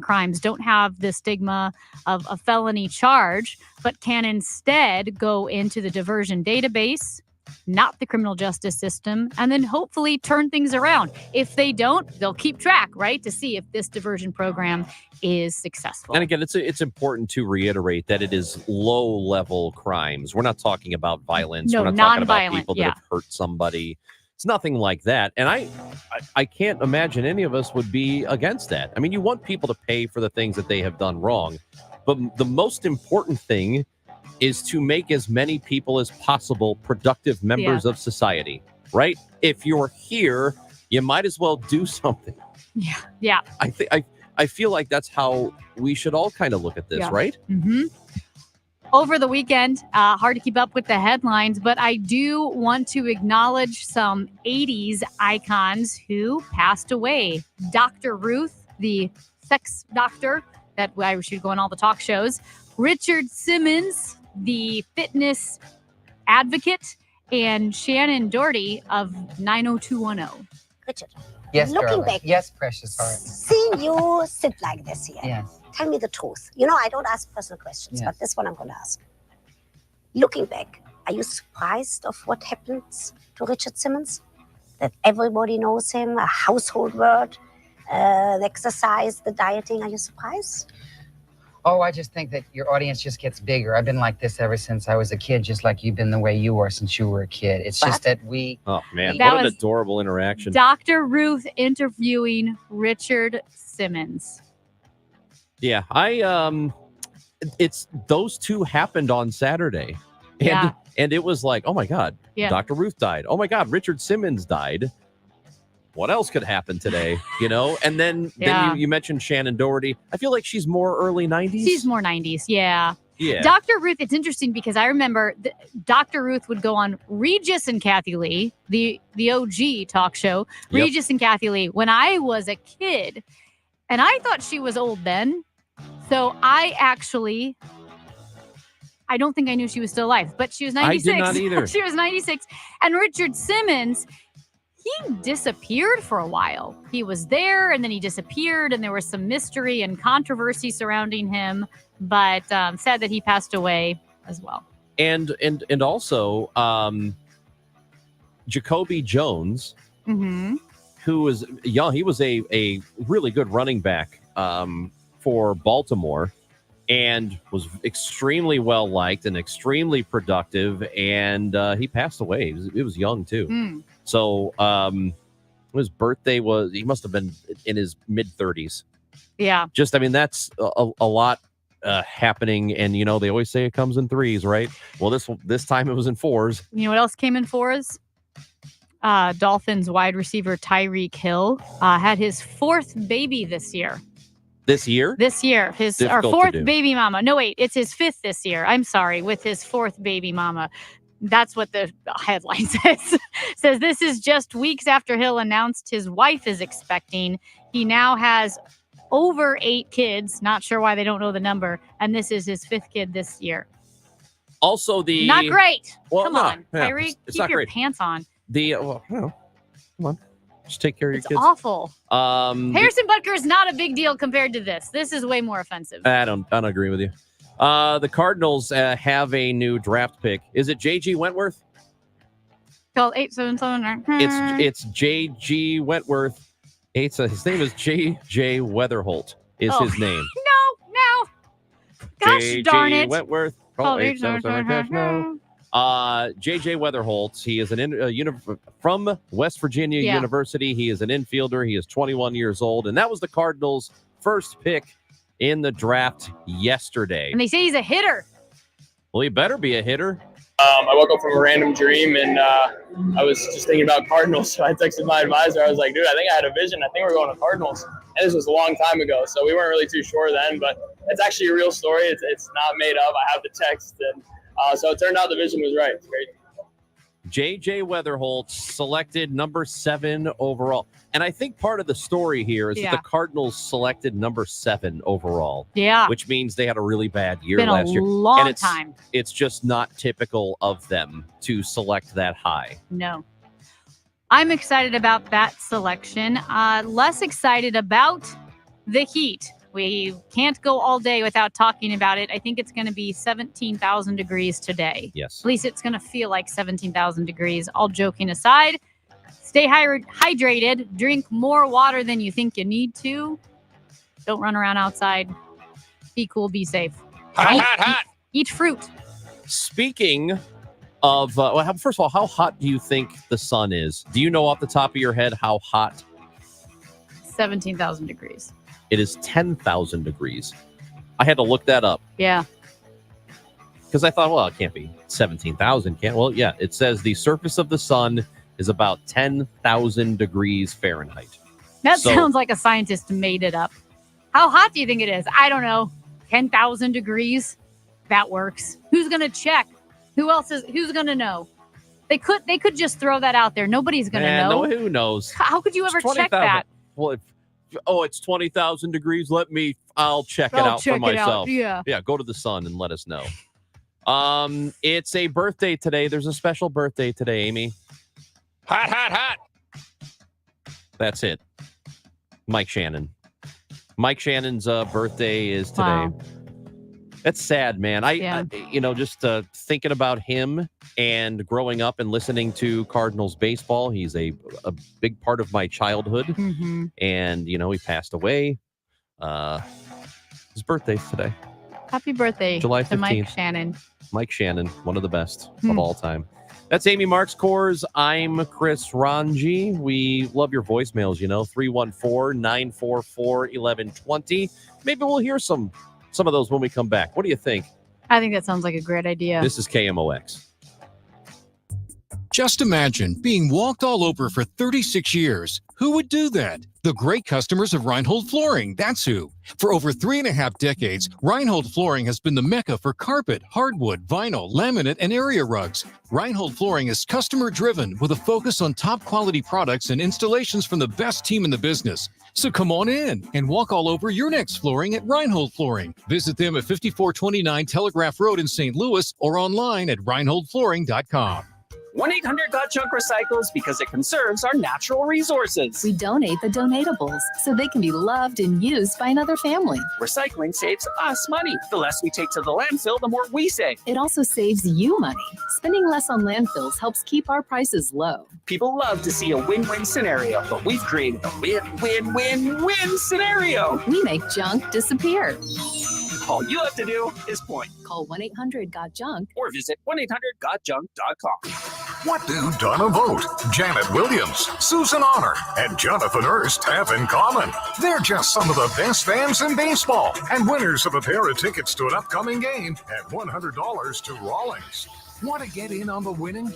crimes don't have the stigma of a felony charge, but can instead go into the diversion database, not the criminal justice system, and then hopefully turn things around. If they don't, they'll keep track, right, to see if this diversion program is successful. And again, it's important to reiterate that it is low-level crimes. We're not talking about violence. No, we're not talking about non-violent, people that have hurt somebody. It's nothing like that. And I can't imagine any of us would be against that. I mean, you want people to pay for the things that they have done wrong. But the most important thing is to make as many people as possible productive members of society, right? If you're here, you might as well do something. Yeah. I I feel like that's how we should all kind of look at this, Yeah. right? Mm-hmm. Over the weekend, hard to keep up with the headlines, but I do want to acknowledge some 80s icons who passed away. Dr. Ruth, the sex doctor that I should go on all the talk shows. Richard Simmons, the fitness advocate, and Shannon Doherty of 90210. Richard, Yes, looking darling. back, Yes, precious heart. seeing you sit like this here, Yes. tell me the truth. You know, I don't ask personal questions, Yes. but this one I'm going to ask. Looking back, are you surprised of what happens to Richard Simmons? That everybody knows him, a household word, the exercise, the dieting. Are you surprised? Oh, I just think that your audience just gets bigger. I've been like this ever since I was a kid, just like you've been the way you were since you were a kid. It's just that we... Oh, man. That What an was adorable interaction. Dr. Ruth interviewing Richard Simmons. Yeah, it's those two happened on Saturday. And, Yeah. and it was like, oh my God, Yeah. Dr. Ruth died. Oh my God, Richard Simmons died. What else could happen today? And then Yeah. you mentioned Shannon Doherty. I feel like she's more early 90s. She's more 90s, yeah. Yeah. Dr. Ruth, it's interesting because I remember Dr. Ruth would go on Regis and Kathy Lee, the OG talk show, Yep. Regis and Kathy Lee, when I was a kid. And I thought she was old then. So I don't think I knew she was still alive, but she was 96. I did not either. She was 96. And Richard Simmons, he disappeared for a while. He was there and then he disappeared, and there was some mystery and controversy surrounding him. But sad that he passed away as well. And also Jacoby Jones, Mm-hmm. who was young. He was a really good running back for Baltimore and was extremely well liked and extremely productive. And he passed away. He was young too. Mm. So his birthday he must have been in his mid 30s. Yeah. That's a lot happening. And, they always say it comes in threes, right? Well, this time it was in fours. You know what else came in for us? Dolphins wide receiver Tyreek Hill had his fourth baby this year. This year? This year, his Difficult to fourth do. baby mama. No, wait, it's his fifth this year. I'm sorry, with his fourth baby mama. That's what the headline says. Says this is just weeks after Hill announced his wife is expecting. He now has over 8 kids. Not sure why they don't know the number. And this is his 5th kid this year. Also, Not great. Well, Come no, on, yeah, Tyreek, it's keep not your great. pants on. Come on. Just take care of It's your kids. awful. The- Harrison Butker is not a big deal compared to this. This is way more offensive. I don't agree with you. The Cardinals have a new draft pick. Is it J.G. Wentworth? Call 877. It's J.G. Wentworth. His name is J.J. Weatherholt is Oh. his name. No. Gosh J.J. darn it. Wentworth. Call 877. J.J. Weatherholt. He is from West Virginia Yeah. University. He is an infielder. He is 21 years old. And that was the Cardinals' first pick in the draft yesterday. And they say he's a hitter. Well, he better be a hitter. I woke up from a random dream and I was just thinking about Cardinals. So I texted my advisor. I was like, dude, I think I had a vision. I think we're going to Cardinals. And this was a long time ago. So we weren't really too sure then, but it's actually a real story. It's not made up. I have the text. And so it turned out the vision was right. It's great. J.J. Weatherholt selected number 7 overall. And I think part of the story here is Yeah. that the Cardinals selected number 7 overall. Yeah. Which means they had a really bad year Been a last year. long and it's, time. It's just not typical of them to select that high. No. I'm excited about that selection. Less excited about the heat. We can't go all day without talking about it. I think it's going to be 17,000 degrees today. Yes. At least it's going to feel like 17,000 degrees. All joking aside, stay hydrated. Drink more water than you think you need to. Don't run around outside. Be cool. Be safe. Eat fruit. Speaking of, first of all, how hot do you think the sun is? Do you know off the top of your head how hot? 17,000 degrees. It is 10,000 degrees. I had to look that up Yeah. because I thought, well, it can't be 17,000. Well, yeah, it says the surface of the sun is about 10,000 degrees Fahrenheit. That So- sounds like a scientist made it up. How hot do you think it is? I don't know. 10,000 degrees. That works. Who's going to check? Who's going to know? They could just throw that out there. Nobody's going to know. No, who knows? How could you ever check that? Well, it's 20,000 degrees. I'll check it out for myself. Yeah. Yeah, go to the sun and let us know. It's a birthday today. There's a special birthday today, Amy. Hot, hot, hot. That's it. Mike Shannon. Mike Shannon's birthday is today. Wow. That's sad, man. I just thinking about him and growing up and listening to Cardinals baseball. He's a big part of my childhood. Mm-hmm. And, he passed away. His birthday's today. Happy birthday July to Mike 15th. Shannon. Mike Shannon, one of the best of all time. That's Amy Marks Coors. I'm Chris Ranji. We love your voicemails, 314-944-1120. Maybe we'll hear some of those when we come back. What do you think? I think that sounds like a great idea. This is KMOX. Just imagine being walked all over for 36 years. Who would do that? The great customers of Reinhold Flooring, that's who. For over 3.5 decades, Reinhold Flooring has been the mecca for carpet, hardwood, vinyl, laminate, and area rugs. Reinhold Flooring is customer-driven with a focus on top-quality products and installations from the best team in the business. So come on in and walk all over your next flooring at Reinhold Flooring. Visit them at 5429 Telegraph Road in St. Louis or online at reinholdflooring.com. 1-800-GOT-JUNK recycles because it conserves our natural resources. We donate the donatables so they can be loved and used by another family. Recycling saves us money. The less we take to the landfill, the more we save. It also saves you money. Spending less on landfills helps keep our prices low. People love to see a win-win scenario, but we've created a win-win-win-win scenario. We make junk disappear. All you have to do is point. Call 1-800-GOT-JUNK or visit 1-800-GOT-JUNK.com. What do Donna Vogt, Janet Williams, Susan Honor, and Jonathan Hurst have in common? They're just some of the best fans in baseball and winners of a pair of tickets to an upcoming game and $100 to Rawlings. Want to get in on the winning?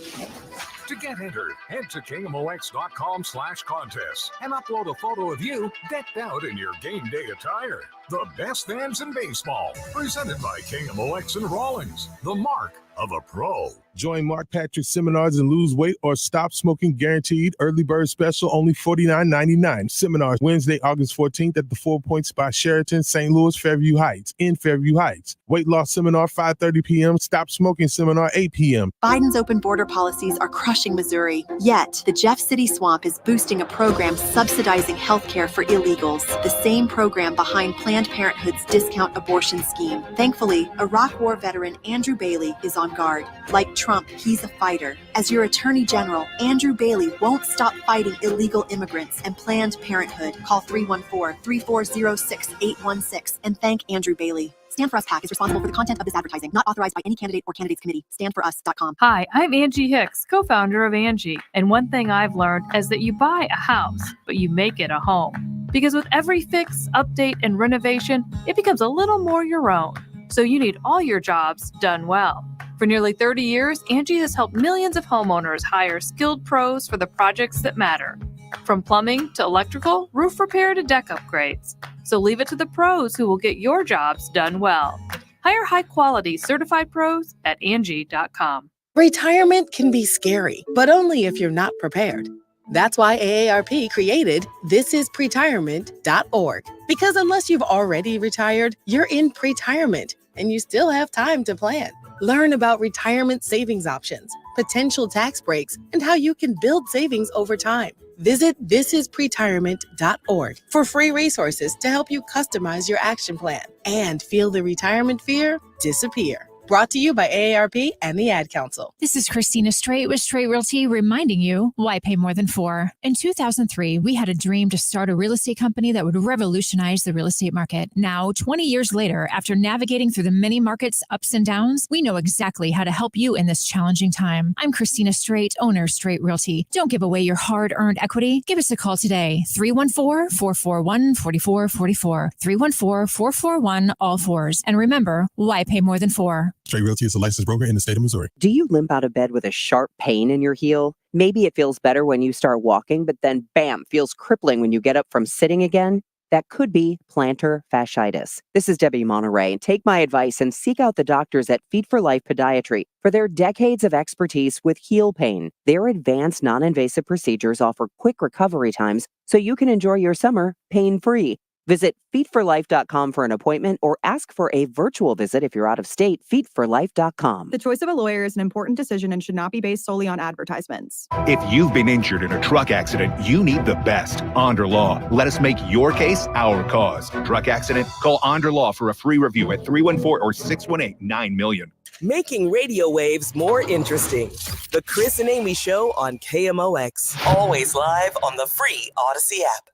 To get entered, head to KMOX.com/contest and upload a photo of you decked out in your game day attire. The best fans in baseball, presented by KMOX and Rawlings, the mark of a pro. Join Mark Patrick seminars and lose weight or stop smoking guaranteed. Early bird special, only $49.99. Seminars Wednesday, August 14th at the 4 Points by Sheraton, St. Louis, Fairview Heights, in Fairview Heights. Weight loss seminar, 5:30 p.m. Stop smoking seminar, 8 p.m. Biden's open border policies are crushing Missouri. Yet, the Jeff City Swamp is boosting a program subsidizing health care for illegals, the same program behind Planned Parenthood's discount abortion scheme. Thankfully, Iraq War veteran Andrew Bailey is on guard. Like Trump, he's a fighter. As your Attorney General, Andrew Bailey won't stop fighting illegal immigrants and Planned Parenthood. Call 314-340-6816 and thank Andrew Bailey. Stand For Us PAC is responsible for the content of this advertising, not authorized by any candidate or candidates committee. StandForUs.com. Hi, I'm Angie Hicks, co-founder of Angie. And one thing I've learned is that you buy a house, but you make it a home. Because with every fix, update, and renovation, it becomes a little more your own. So you need all your jobs done well. For nearly 30 years, Angie has helped millions of homeowners hire skilled pros for the projects that matter. From plumbing to electrical, roof repair to deck upgrades. So leave it to the pros who will get your jobs done well. Hire high-quality certified pros at Angie.com. Retirement can be scary, but only if you're not prepared. That's why AARP created thisispretirement.org. Because unless you've already retired, you're in pretirement, and you still have time to plan. Learn about retirement savings options, potential tax breaks, and how you can build savings over time. Visit thisispretirement.org for free resources to help you customize your action plan and feel the retirement fear disappear. Brought to you by AARP and the Ad Council. This is Christina Straight with Straight Realty reminding you why pay more than $4. In 2003, we had a dream to start a real estate company that would revolutionize the real estate market. Now, 20 years later, after navigating through the many market's ups and downs, we know exactly how to help you in this challenging time. I'm Christina Straight, owner of Straight Realty. Don't give away your hard-earned equity. Give us a call today, 314-441-4444, 314-441-ALL-4s. And remember, why pay more than $4? Straight Realty is a licensed broker in the state of Missouri. Do you limp out of bed with a sharp pain in your heel? Maybe it feels better when you start walking, but then bam, feels crippling when you get up from sitting again. That could be plantar fasciitis. This is Debbie Monterey. Take my advice and seek out the doctors at Feet for Life Podiatry for their decades of expertise with heel pain. Their advanced non-invasive procedures offer quick recovery times so you can enjoy your summer pain-free. Visit feetforlife.com for an appointment or ask for a virtual visit if you're out of state. Feetforlife.com. The choice of a lawyer is an important decision and should not be based solely on advertisements. If you've been injured in a truck accident, you need the best. Onder Law. Let us make your case our cause. Truck accident? Call Onder Law for a free review at 314 or 618-9-MILLION. Making radio waves more interesting. The Chris and Amy Show on KMOX. Always live on the free Odyssey app.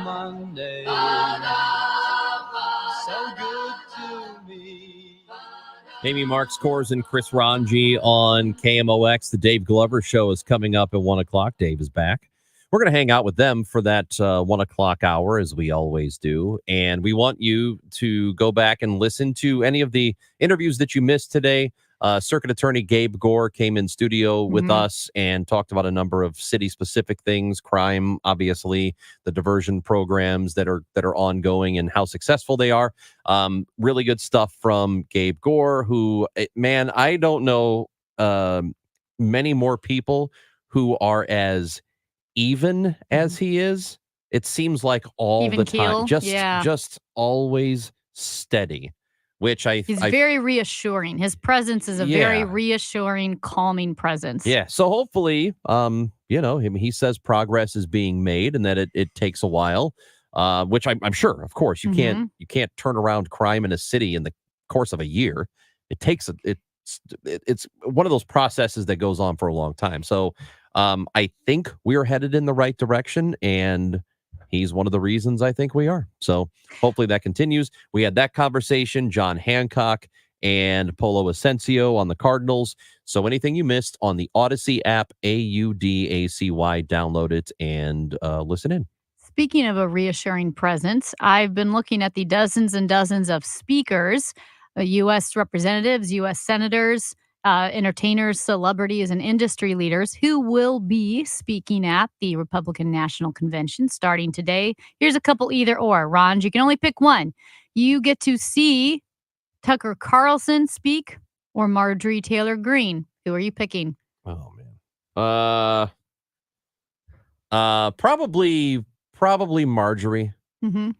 Monday. So good to me. Amy Marks, Kors, and Chris Ranji on KMOX. The Dave Glover Show is coming up at 1 o'clock. Dave is back. We're going to hang out with them for that 1 o'clock hour, as we always do. And we want you to go back and listen to any of the interviews that you missed today. Circuit Attorney Gabe Gore came in studio with us and talked about a number of city-specific things, crime, obviously, the diversion programs that are ongoing and how successful they are. Really good stuff from Gabe Gore, who, man, I don't know many more people who are as even as he is. It seems like all Even the keel? time, Yeah. just always steady. Which He's very reassuring. His presence is a very Yeah. reassuring, calming presence. Yeah. So hopefully, he says progress is being made and that it takes a while, which I'm sure, of course, you can't turn around crime in a city in the course of a year. It takes it's one of those processes that goes on for a long time. So I think we're headed in the right direction, and he's one of the reasons I think we are. So hopefully that continues. We had that conversation, John Hancock and Polo Asensio on the Cardinals. So anything you missed on the Odyssey app, AUDACY, download it and listen in. Speaking of a reassuring presence, I've been looking at the dozens and dozens of speakers, U.S. representatives, U.S. senators, entertainers, celebrities, and industry leaders who will be speaking at the Republican National Convention starting today. Here's a couple either or. Ron, you can only pick one. You get to see Tucker Carlson speak or Marjorie Taylor Greene. Who are you picking? Oh, man. Probably Marjorie. Mm-hmm.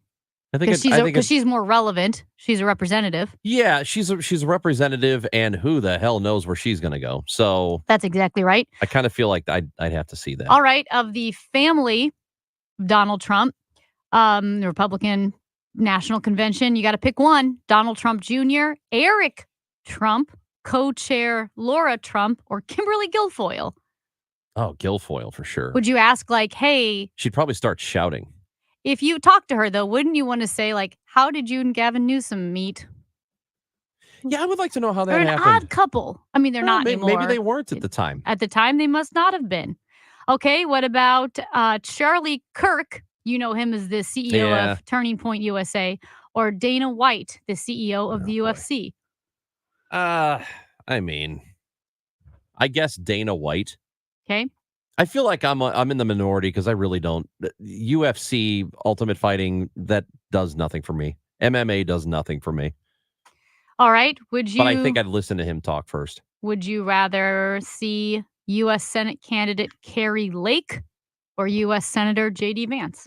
I think Because she's more relevant. She's a representative. Yeah, she's a representative, and who the hell knows where she's going to go. So That's exactly right. I kind of feel like I'd have to see that. All right. Of the family of Donald Trump, the Republican National Convention, you got to pick one. Donald Trump Jr., Eric Trump, co-chair Laura Trump, or Kimberly Guilfoyle. Oh, Guilfoyle for sure. Would you ask, like, hey, She'd probably start shouting. if you talk to her, though, wouldn't you want to say, like, how did you and Gavin Newsom meet? Yeah, I would like to know how that They're an happened. odd couple. I mean, they're not anymore. Maybe they weren't at the time. At the time, they must not have been. Okay, what about Charlie Kirk? You know him as the CEO Yeah. of Turning Point USA, or Dana White, the CEO of the UFC. I mean, I guess Dana White. Okay. I feel like I'm in the minority because I really don't. UFC, Ultimate Fighting, that does nothing for me. MMA does nothing for me. All right. Would you? But I think I'd listen to him talk first. Would you rather see U.S. Senate candidate Carrie Lake or U.S. Senator J.D. Vance?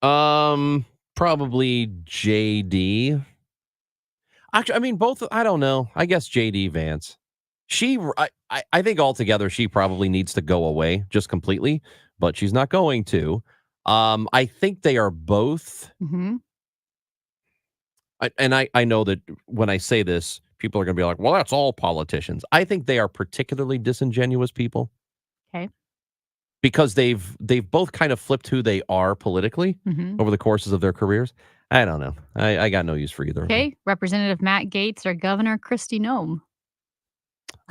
Probably JD. Actually, I mean, both. I don't know. I guess JD Vance. I think altogether she probably needs to go away just completely, but she's not going to. I think they are both. Mm-hmm. I know that when I say this, people are going to be like, well, that's all politicians. I think they are particularly disingenuous people. Okay. Because they've both kind of flipped who they are politically over the courses of their careers. I don't know. I got no use for either. Okay. Representative Matt Gaetz or Governor Kristi Noem?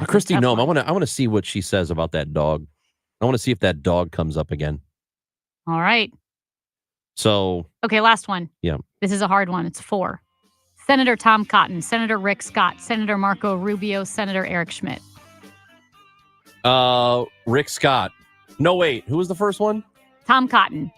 Kristi Noem, I want to see what she says about that dog. I want to see if that dog comes up again. All right. So. Okay, last one. Yeah. This is a hard one. It's 4. Senator Tom Cotton, Senator Rick Scott, Senator Marco Rubio, Senator Eric Schmidt. Rick Scott. No, wait. Who was the first one? Tom Cotton,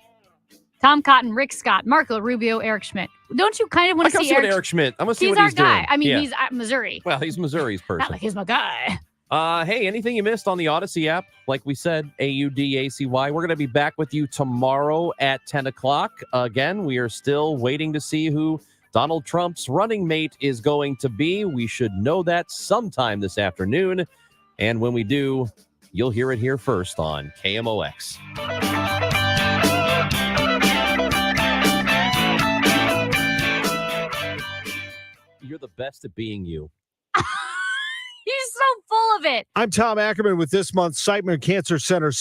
Rick Scott, Marco Rubio, Eric Schmidt. Don't you kind of want to see Eric Schmidt? I'm going to see he's what our he's guy. doing. I mean, Yeah. he's at Missouri. Well, he's Missouri's person. Not like he's my guy. Hey, anything you missed on the Odyssey app? Like we said, AUDACY. We're going to be back with you tomorrow at 10 o'clock. Again, we are still waiting to see who Donald Trump's running mate is going to be. We should know that sometime this afternoon. And when we do, you'll hear it here first on KMOX. You're the best at being you. He's so full of it. I'm Tom Ackerman with this month's Siteman Cancer Center